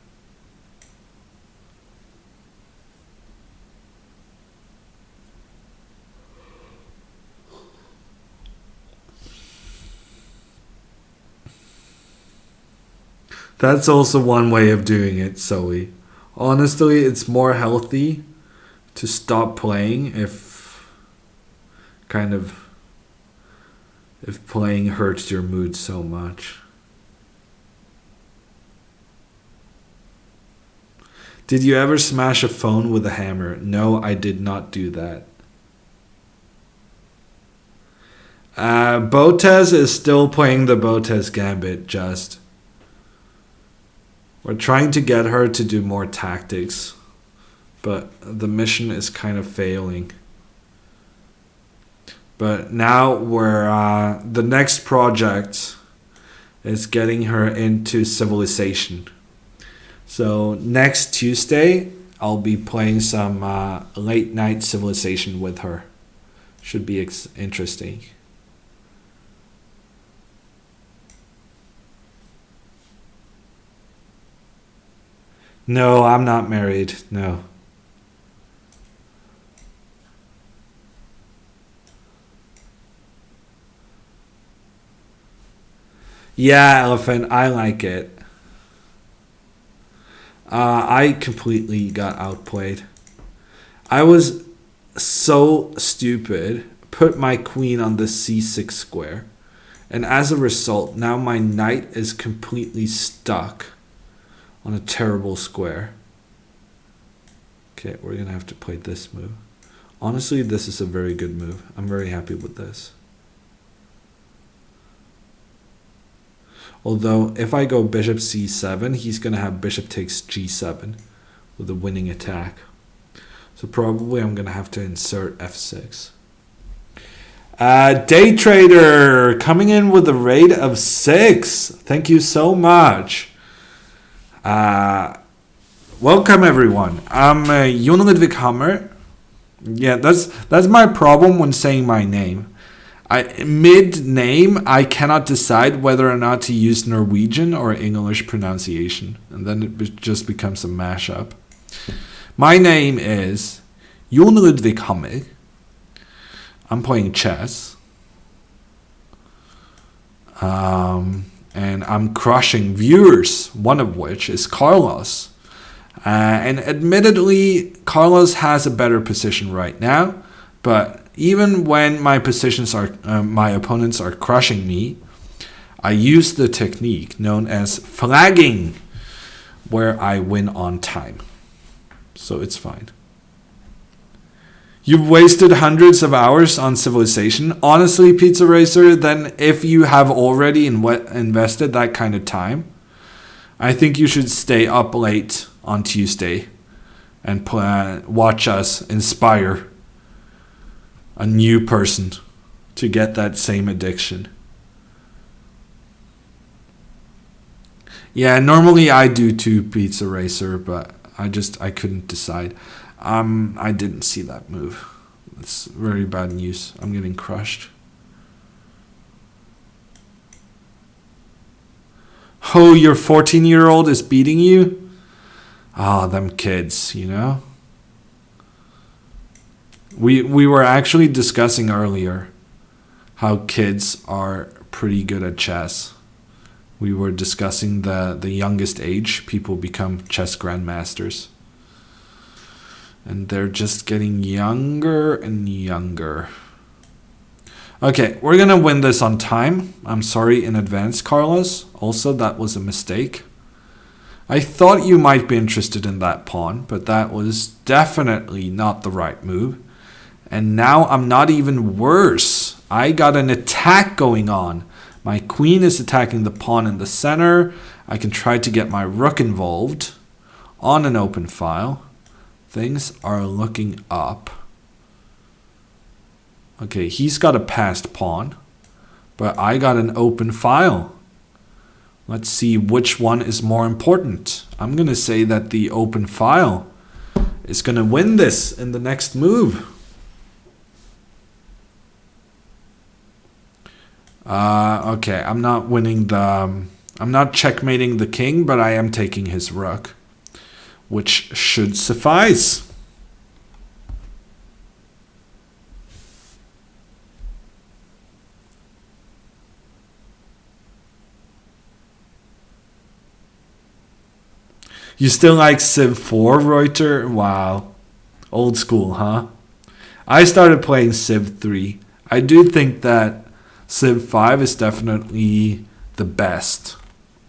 That's also one way of doing it, Zoe. Honestly, it's more healthy to stop playing kind of if playing hurts your mood so much. Did you ever smash a phone with a hammer? No, I did not do that. Botez is still playing the Botez Gambit, just. We're trying to get her to do more tactics, but the mission is kind of failing. But now the next project is getting her into civilization. So next Tuesday, I'll be playing some late night civilization with her. Should be interesting. No, I'm not married. No. Yeah, Elephant, I like it. I completely got outplayed. I was so stupid. Put my queen on the c6 square. And as a result, now my knight is completely stuck on a terrible square. Okay, we're going to have to play this move. Honestly, this is a very good move. I'm very happy with this. Although, if I go bishop c7, he's going to have bishop takes g7 with a winning attack. So probably I'm going to have to insert f6. Day Trader coming in with a rate of 6. Thank you so much. Welcome everyone. I'm Jon Ludvig Hammer. Yeah, that's my problem when saying my name. Mid-name, I cannot decide whether or not to use Norwegian or English pronunciation. And then it just becomes a mashup. My name is Jon Ludvig Hammer. I'm playing chess. And I'm crushing viewers, one of which is Carlos. And admittedly, Carlos has a better position right now. But even when my opponents are crushing me, I use the technique known as flagging, where I win on time. So it's fine. You've wasted hundreds of hours on Civilization. Honestly, Pizza Racer, then if you have already invested that kind of time, I think you should stay up late on Tuesday and watch us inspire a new person to get that same addiction. Yeah, normally I do too, Pizza Racer, but I couldn't decide. I didn't see that move. That's very bad news. I'm getting crushed. Oh, your 14-year-old is beating you? Ah, them kids, you know? We were actually discussing earlier how kids are pretty good at chess. We were discussing the youngest age people become chess grandmasters. And they're just getting younger and younger. Okay, we're going to win this on time. I'm sorry in advance, Carlos. Also, that was a mistake. I thought you might be interested in that pawn, but that was definitely not the right move. And now I'm not even worse. I got an attack going on. My queen is attacking the pawn in the center. I can try to get my rook involved on an open file. Things are looking up. Okay, he's got a passed pawn, but I got an open file. Let's see which one is more important. I'm going to say that the open file is going to win this in the next move. Okay, I'm not checkmating the king, but I am taking his rook, which should suffice. You still like Civ 4, Reuter? Wow. Old school, huh? I started playing Civ 3. I do think that Civ 5 is definitely the best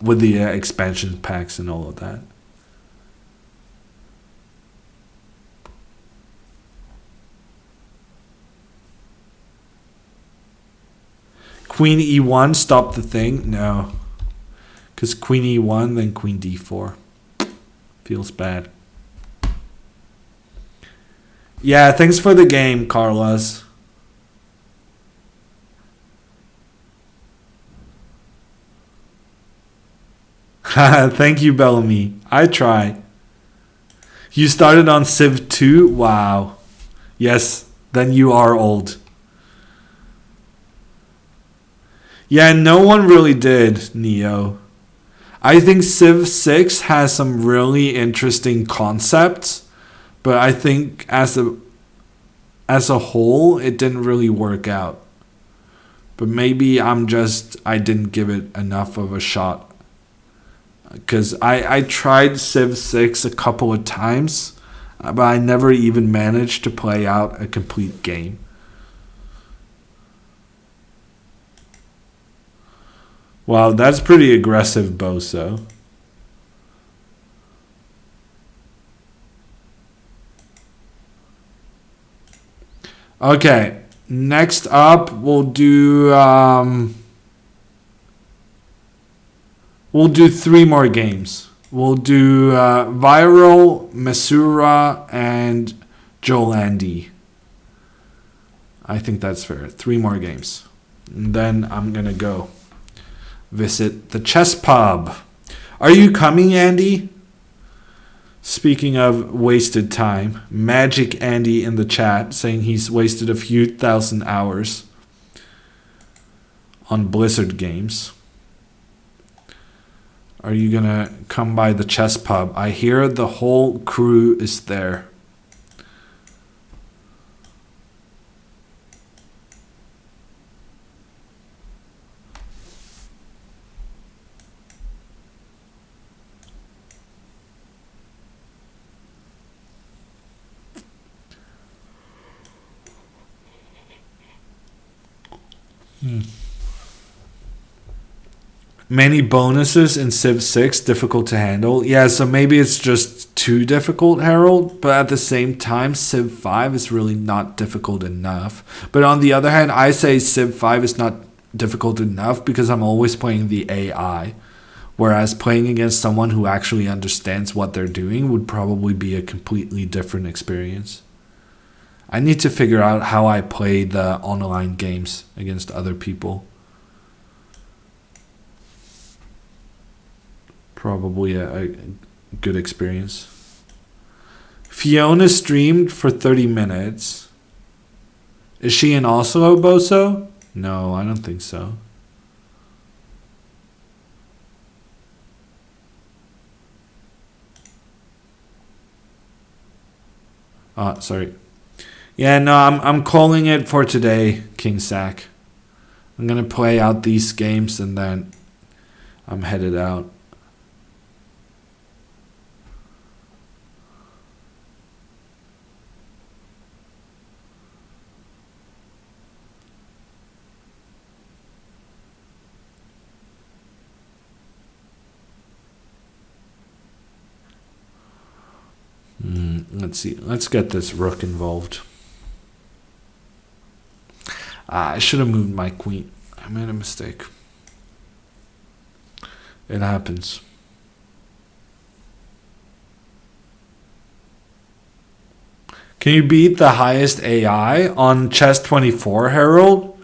with the expansion packs and all of that. Queen E1 stopped the thing? No. Because Queen E1, then Queen D4. Feels bad. Yeah, thanks for the game, Carlos. Thank you, Bellamy. I try. You started on Civ 2? Wow. Yes, then you are old. Yeah, no one really did, Neo. I think Civ 6 has some really interesting concepts, but I think as a whole, it didn't really work out. But maybe I didn't give it enough of a shot. Because I tried Civ 6 a couple of times, but I never even managed to play out a complete game. Wow, that's pretty aggressive, Boso. Okay, next up we'll do 3 more games. We'll do Viral, Mesura, and Jolandi. I think that's fair. 3 more games. And then I'm gonna go visit the chess pub. Are you coming, Andy? Speaking of wasted time, Magic Andy in the chat saying he's wasted a few thousand hours on Blizzard games. Are you gonna come by the chess pub? I hear the whole crew is there. Many bonuses in Civ 6 difficult to handle. Yeah, so maybe it's just too difficult, Harold. But at the same time, Civ 5 is really not difficult enough. But on the other hand, I say Civ 5 is not difficult enough because I'm always playing the AI. Whereas playing against someone who actually understands what they're doing would probably be a completely different experience. I need to figure out how I play the online games against other people. Probably a good experience. Fiona streamed for 30 minutes. Is she in Oslo, Boso? No, I don't think so. Sorry. Yeah, no, I'm calling it for today, King Sack. I'm gonna play out these games and then I'm headed out. Let's see. Let's get this rook involved. I should have moved my queen. I made a mistake. It happens. Can you beat the highest AI on Chess 24, Harold?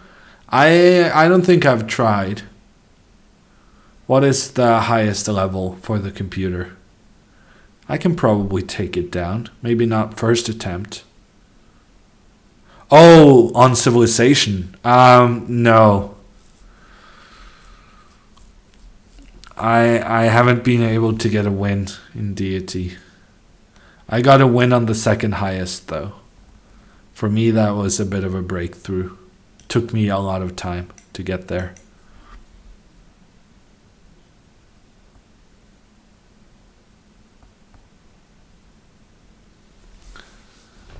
I don't think I've tried. What is the highest level for the computer? I can probably take it down. Maybe not first attempt. Oh, on Civilization. No. I haven't been able to get a win in Deity. I got a win on the second highest though. For me that was a bit of a breakthrough. Took me a lot of time to get there.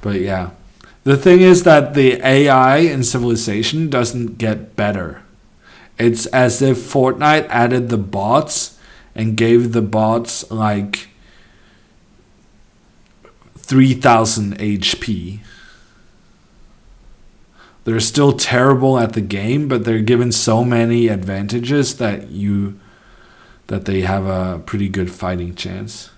But yeah. The thing is that the AI in Civilization doesn't get better. It's as if Fortnite added the bots and gave the bots like 3,000 HP. They're still terrible at the game, but they're given so many advantages that they have a pretty good fighting chance.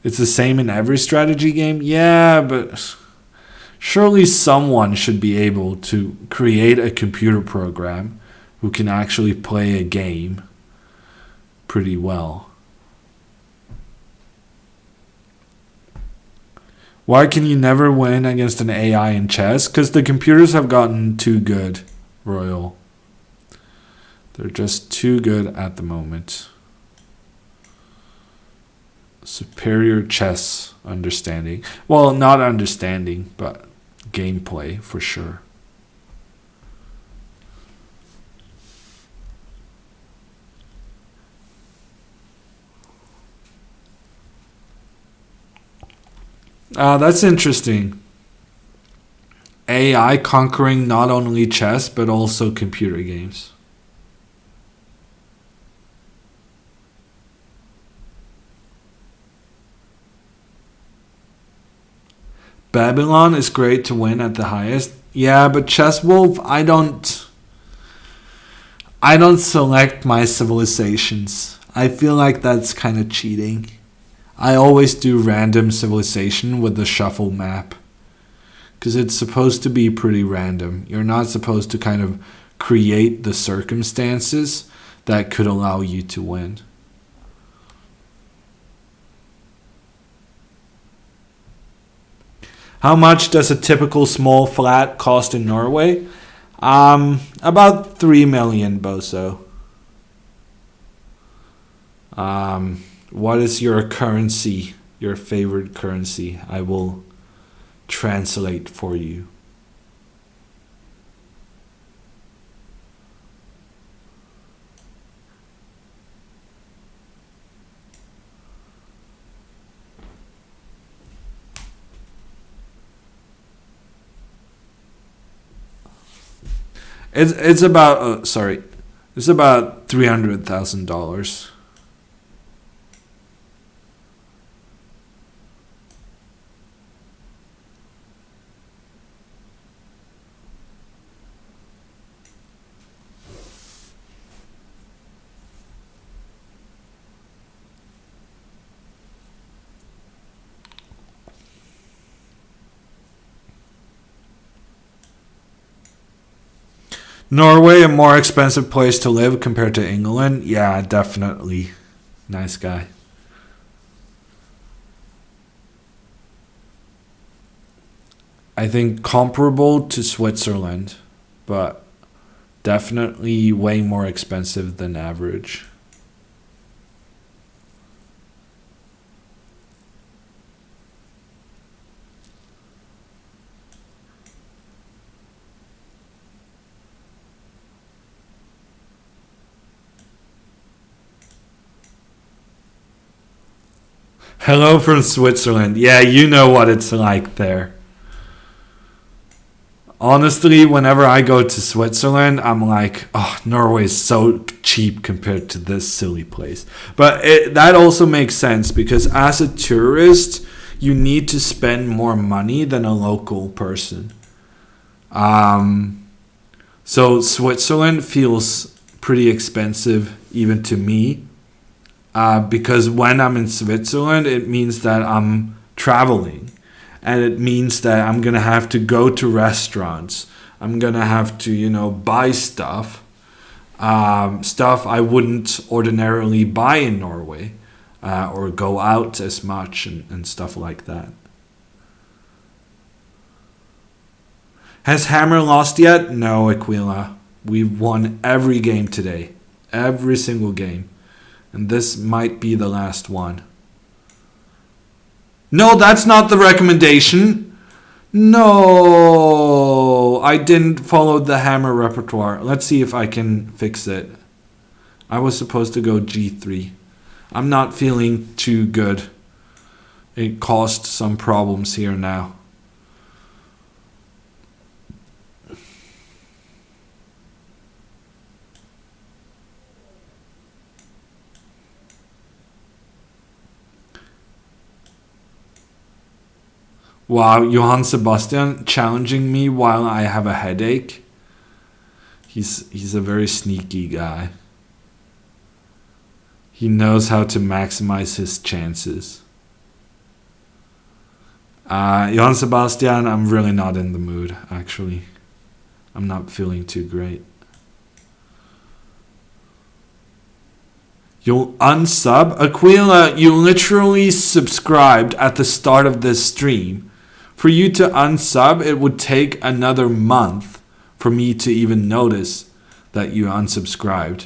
It's the same in every strategy game? Yeah, but surely someone should be able to create a computer program who can actually play a game pretty well. Why can you never win against an AI in chess? Because the computers have gotten too good, Royal. They're just too good at the moment. Superior chess understanding. Well, not understanding, but gameplay for sure. That's interesting. AI conquering not only chess, but also computer games. Babylon is great to win at the highest. Yeah, but Chess Wolf, I don't select my civilizations. I feel like that's kind of cheating. I always do random civilization with the shuffle map. Because it's supposed to be pretty random. You're not supposed to kind of create the circumstances that could allow you to win. How much does a typical small flat cost in Norway? About 3 million, Boso. What is your currency? Your favorite currency? I will translate for you. It's about it's about $300,000. Norway, a more expensive place to live compared to England? Yeah, definitely. Nice guy. I think comparable to Switzerland, but definitely way more expensive than average. Hello from Switzerland. Yeah, you know what it's like there. Honestly, whenever I go to Switzerland, I'm like, oh, Norway is so cheap compared to this silly place. But that also makes sense because as a tourist, you need to spend more money than a local person. So Switzerland feels pretty expensive even to me. Because when I'm in Switzerland, it means that I'm traveling. And it means that I'm going to have to go to restaurants. I'm going to have to, buy stuff. Stuff I wouldn't ordinarily buy in Norway. Or go out as much and stuff like that. Has Hammer lost yet? No, Aquila. We've won every game today. Every single game. And this might be the last one. No, that's not the recommendation. No, I didn't follow the hammer repertoire. Let's see if I can fix it. I was supposed to go G3. I'm not feeling too good. It caused some problems here now. Wow, Johann Sebastian challenging me while I have a headache. He's a very sneaky guy. He knows how to maximize his chances. Johann Sebastian, I'm really not in the mood, actually. I'm not feeling too great. You'll unsub? Aquila, you literally subscribed at the start of this stream. For you to unsub, it would take another month for me to even notice that you unsubscribed.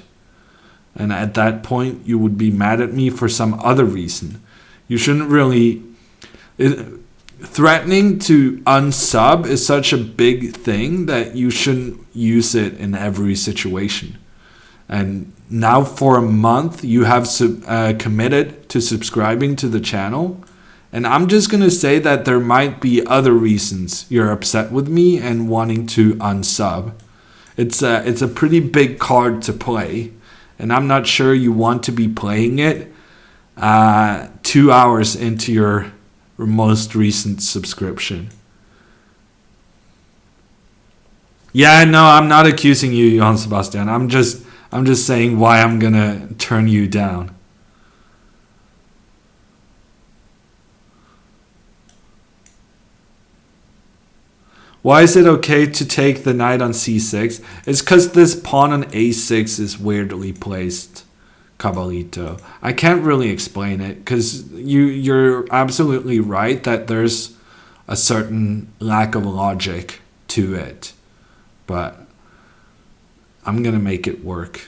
And at that point, you would be mad at me for some other reason. You shouldn't really... Threatening to unsub is such a big thing that you shouldn't use it in every situation. And now for a month, you have committed to subscribing to the channel. And I'm just going to say that there might be other reasons you're upset with me and wanting to unsub. It's a pretty big card to play. And I'm not sure you want to be playing it 2 hours into your most recent subscription. Yeah, no, I'm not accusing you, Johann Sebastian. I'm just saying why I'm gonna turn you down. Why is it okay to take the knight on c6? It's because this pawn on a6 is weirdly placed, Cabalito. I can't really explain it because you're absolutely right that there's a certain lack of logic to it. But I'm going to make it work.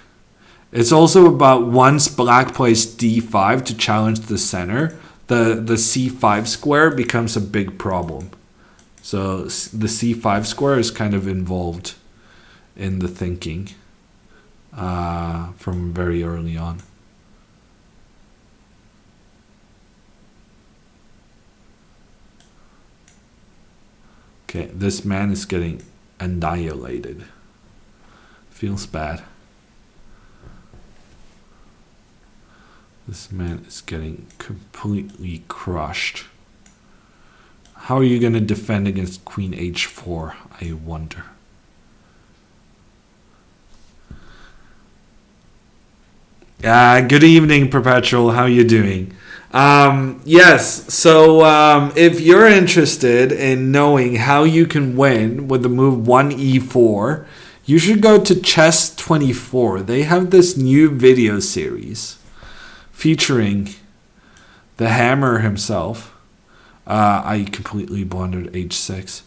It's also about once black plays d5 to challenge the center, the c5 square becomes a big problem. So the c5 square is kind of involved in the thinking from very early on. Okay, this man is getting annihilated. Feels bad. This man is getting completely crushed. How are you going to defend against queen h4, I wonder? Good evening, Perpetual. How are you doing? Yes, so if you're interested in knowing how you can win with the move 1e4, you should go to Chess24. They have this new video series featuring the Hammer himself. I completely blundered h6.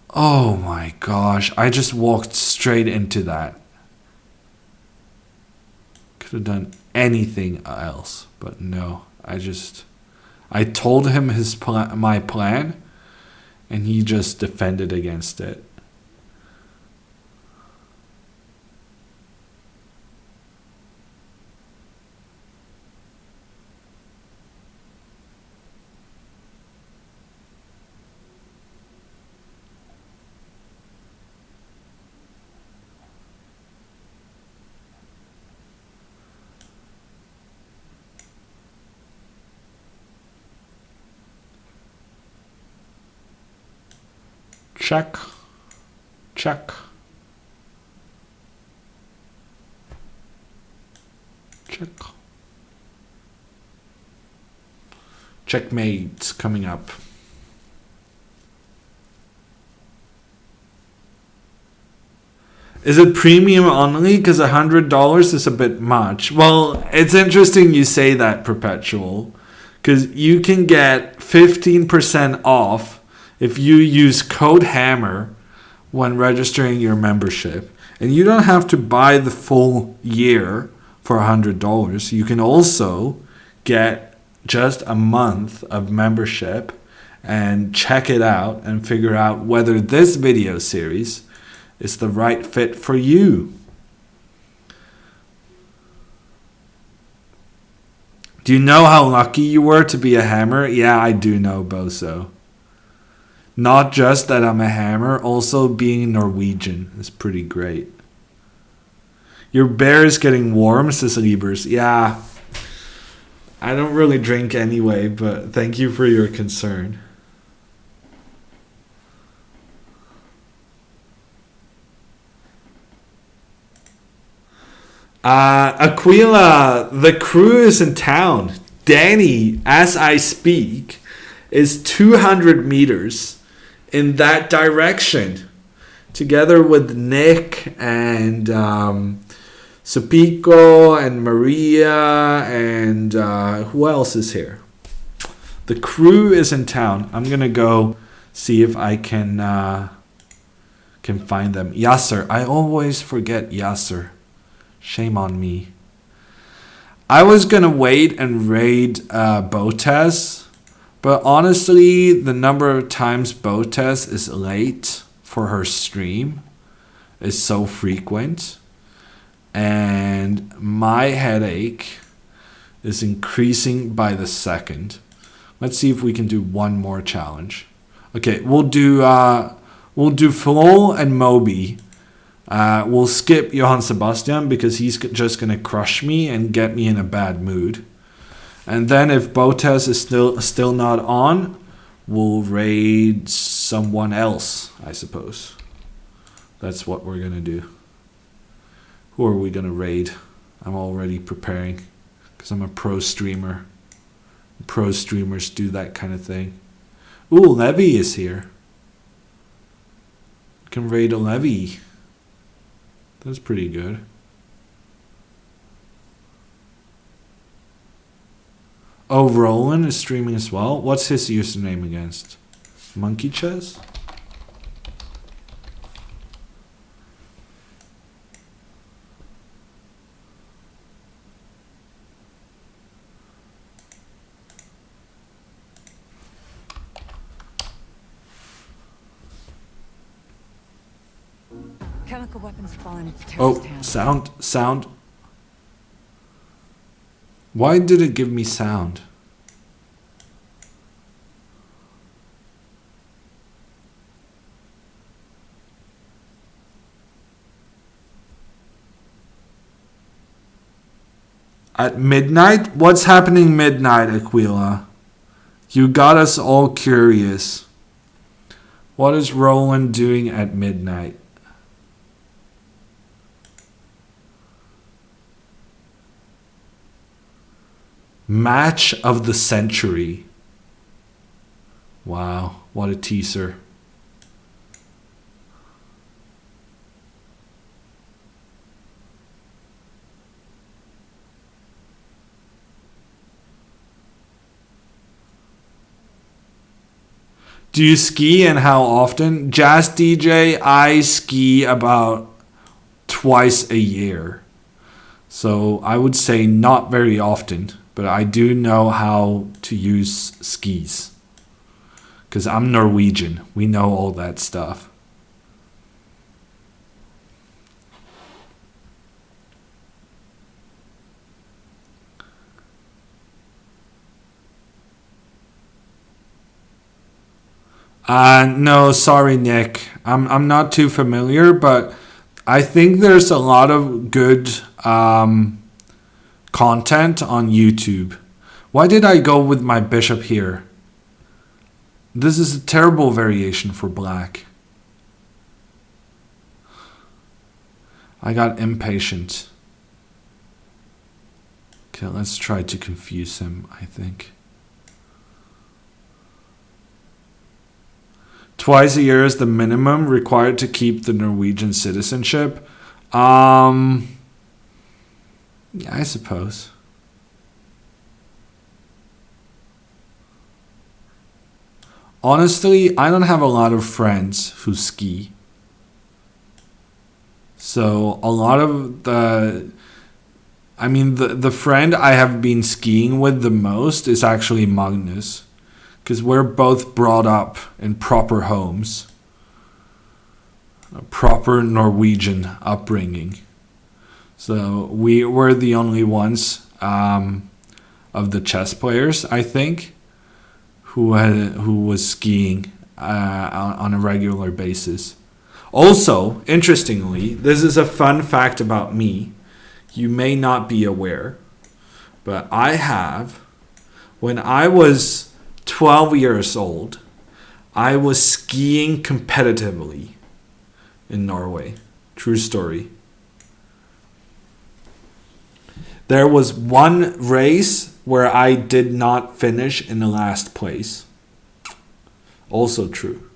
Oh my gosh, I just walked straight into that. Could have done anything else, but no. I told him my plan, and he just defended against it. Check. Check. Check. Checkmate coming up. Is it premium only? Because $100 is a bit much. Well, it's interesting you say that, Perpetual. Because you can get 15% off if you use code HAMMER when registering your membership. And you don't have to buy the full year for $100. You can also get just a month of membership and check it out and figure out whether this video series is the right fit for you. Do you know how lucky you were to be a hammer? Yeah, I do know, Boso. Not just that I'm a hammer, also being Norwegian is pretty great. Your bear is getting warm, says Liebers. Yeah, I don't really drink anyway, but thank you for your concern. Aquila, the crew is in town. Danny, as I speak, is 200 meters in that direction, together with Nick and Supico and Maria and who else is here? The crew is in town. I'm gonna go see if I can find them. Yasser, I always forget Yasser. Shame on me. I was gonna wait and raid Botes, but honestly, the number of times Botes is late for her stream is so frequent, and my headache is increasing by the second. Let's see if we can do one more challenge. Okay, we'll do Flo and Moby. We'll skip Johann Sebastian because he's just gonna crush me and get me in a bad mood. And then if Botes is still not on, we'll raid someone else, I suppose. That's what we're gonna do. Who are we gonna raid? I'm already preparing because I'm a pro streamer. Pro streamers do that kind of thing. Ooh, Levy is here. Can raid a Levy. That's pretty good. Oh, Roland is streaming as well. What's his username against? Monkey Chess? Chemical weapons falling into Oh, terrorist hands. sound. Why did it give me sound? At midnight? What's happening midnight, Aquila? You got us all curious. What is Roland doing at midnight? Match of the century. Wow, what a teaser. Do you ski and how often? Jazz DJ, I ski about twice a year. So I would say not very often. But I do know how to use skis. Because I'm Norwegian. We know all that stuff. No, sorry, Nick. I'm not too familiar, but I think there's a lot of good content on YouTube. Why did I go with my bishop here? This is a terrible variation for black. I got impatient. Okay, let's try to confuse him, I think. Twice a year is the minimum required to keep the Norwegian citizenship. Yeah, I suppose. Honestly, I don't have a lot of friends who ski. So a lot of the friend I have been skiing with the most is actually Magnus. Because we're both brought up in proper homes. A proper Norwegian upbringing. So we were the only ones. of the chess players, I think, who was skiing on a regular basis. Also, interestingly, this is a fun fact about me. You may not be aware, but when I was 12 years old, I was skiing competitively in Norway. True story. There was one race where I did not finish in the last place. Also true.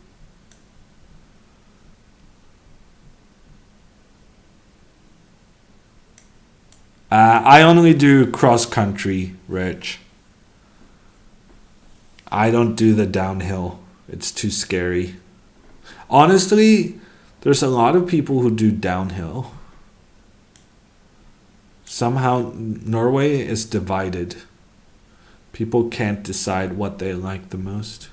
I only do cross country, Rich. I don't do the downhill. It's too scary. Honestly, there's a lot of people who do downhill. Somehow Norway is divided. People can't decide what they like the most.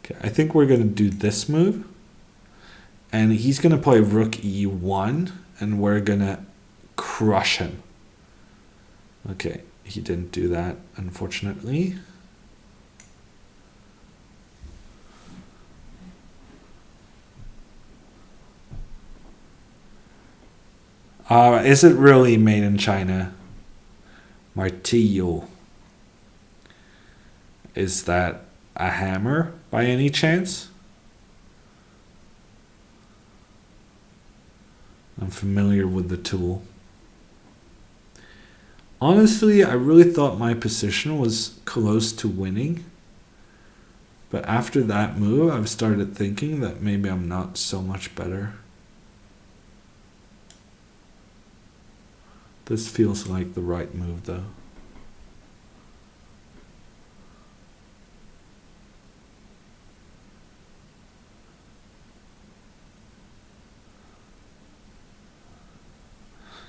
Okay, I think we're going to do this move. And he's going to play rook e1. And we're going to crush him. Okay, he didn't do that, unfortunately. Is it really made in China? Martillo. Is that a hammer by any chance? I'm familiar with the tool. Honestly, I really thought my position was close to winning. But after that move, I've started thinking that maybe I'm not so much better. This feels like the right move, though.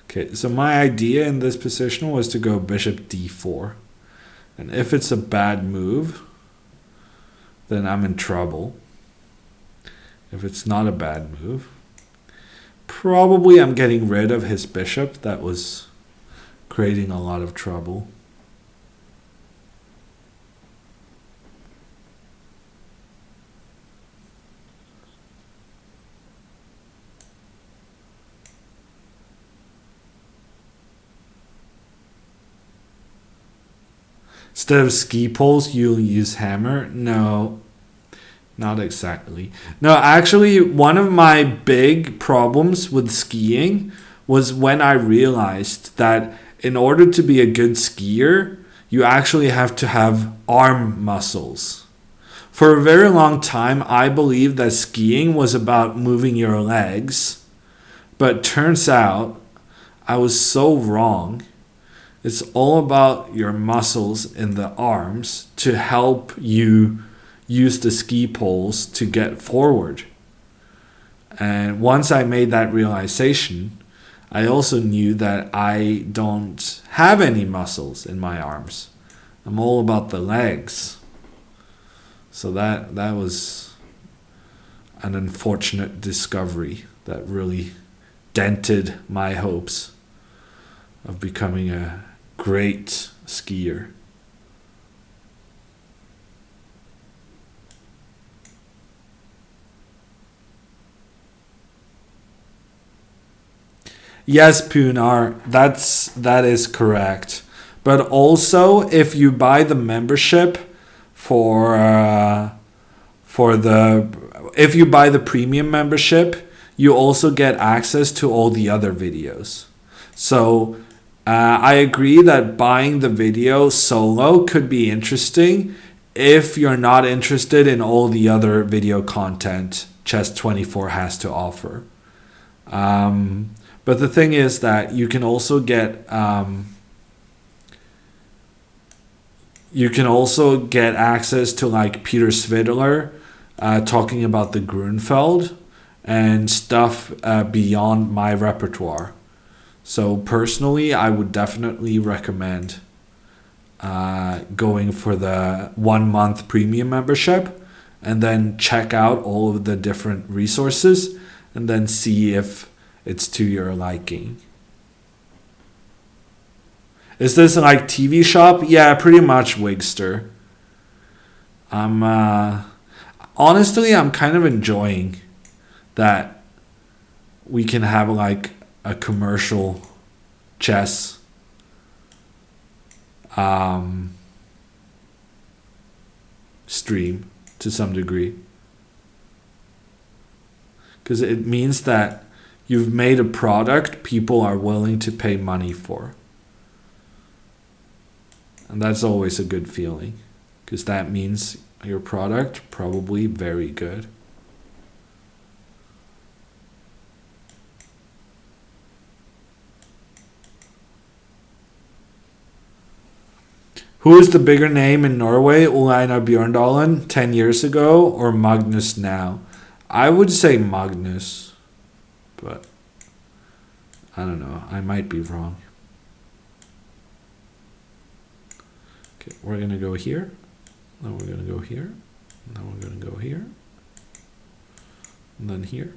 Okay, so my idea in this position was to go bishop d4. And if it's a bad move, then I'm in trouble. If it's not a bad move, probably I'm getting rid of his bishop that was creating a lot of trouble. Instead of ski poles, you'll use hammer? No, not exactly. No, actually, one of my big problems with skiing was when I realized that in order to be a good skier, you actually have to have arm muscles. For a very long time, I believed that skiing was about moving your legs, but turns out I was so wrong. It's all about your muscles in the arms to help you use the ski poles to get forward. And once I made that realization, I also knew that I don't have any muscles in my arms. I'm all about the legs. So that was an unfortunate discovery that really dented my hopes of becoming a great skier. Yes, Punar, that is correct. But also, if you buy the membership if you buy the premium membership, you also get access to all the other videos. So I agree that buying the video solo could be interesting if you're not interested in all the other video content Chess24 has to offer. But the thing is that you can also get access to like Peter Svidler talking about the Grunfeld and stuff beyond my repertoire. So personally, I would definitely recommend going for the 1 month premium membership, and then check out all of the different resources and then see if it's to your liking. Is this like TV shop? Yeah, pretty much, Wigster. Honestly, I'm kind of enjoying that we can have like a commercial chess stream to some degree, because it means that you've made a product people are willing to pay money for, and that's always a good feeling, because that means your product probably very good. Who is the bigger name in Norway, Ole Einar Bjørndalen 10 years ago or Magnus now? I would say Magnus, but I don't know. I might be wrong. Okay, we're going to go here. Then we're going to go here. Then we're going to go here. And then here.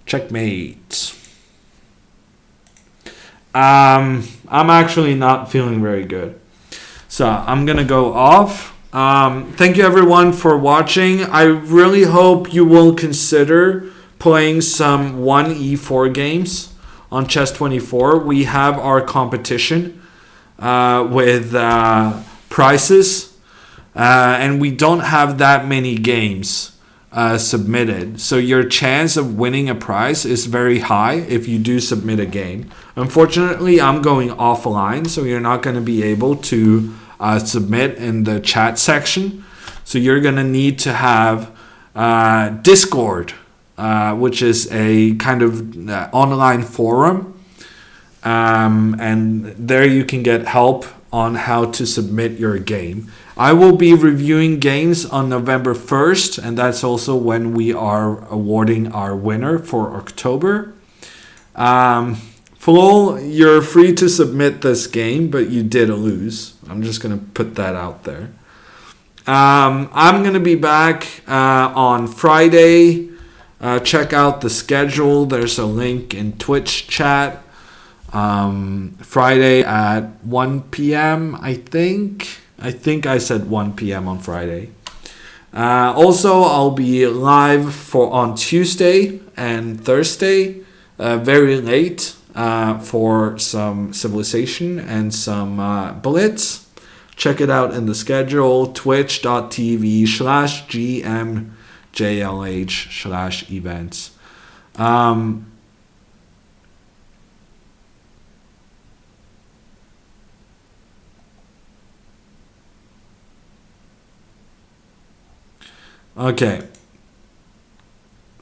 Checkmate. I'm actually not feeling very good, so I'm gonna go off. Thank you everyone for watching. I really hope you will consider playing some 1e4 games on Chess24. We have our competition with prizes, and we don't have that many games submitted, so your chance of winning a prize is very high if you do submit a game. Unfortunately, I'm going offline, so you're not going to be able to submit in the chat section. So you're going to need to have Discord, which is a kind of online forum, and there you can get help on how to submit your game. I will be reviewing games on November 1st, and that's also when we are awarding our winner for October. Flo, you're free to submit this game, but you did lose. I'm just going to put that out there. I'm going to be back on Friday. Check out the schedule. There's a link in Twitch chat. Friday at 1 p.m. I think I said 1 p.m. on Friday. Also, I'll be live on Tuesday and Thursday, very late, for some Civilization and some Blitz. Check it out in the schedule, twitch.tv/GMJLH/events. Okay.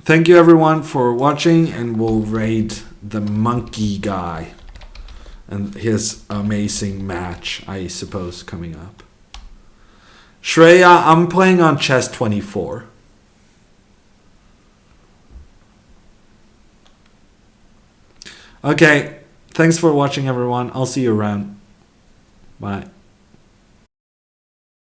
Thank you everyone for watching, and we'll raid the monkey guy and his amazing match, I suppose, coming up. Shreya, I'm playing on Chess24. Okay. Thanks for watching everyone. I'll see you around. Bye.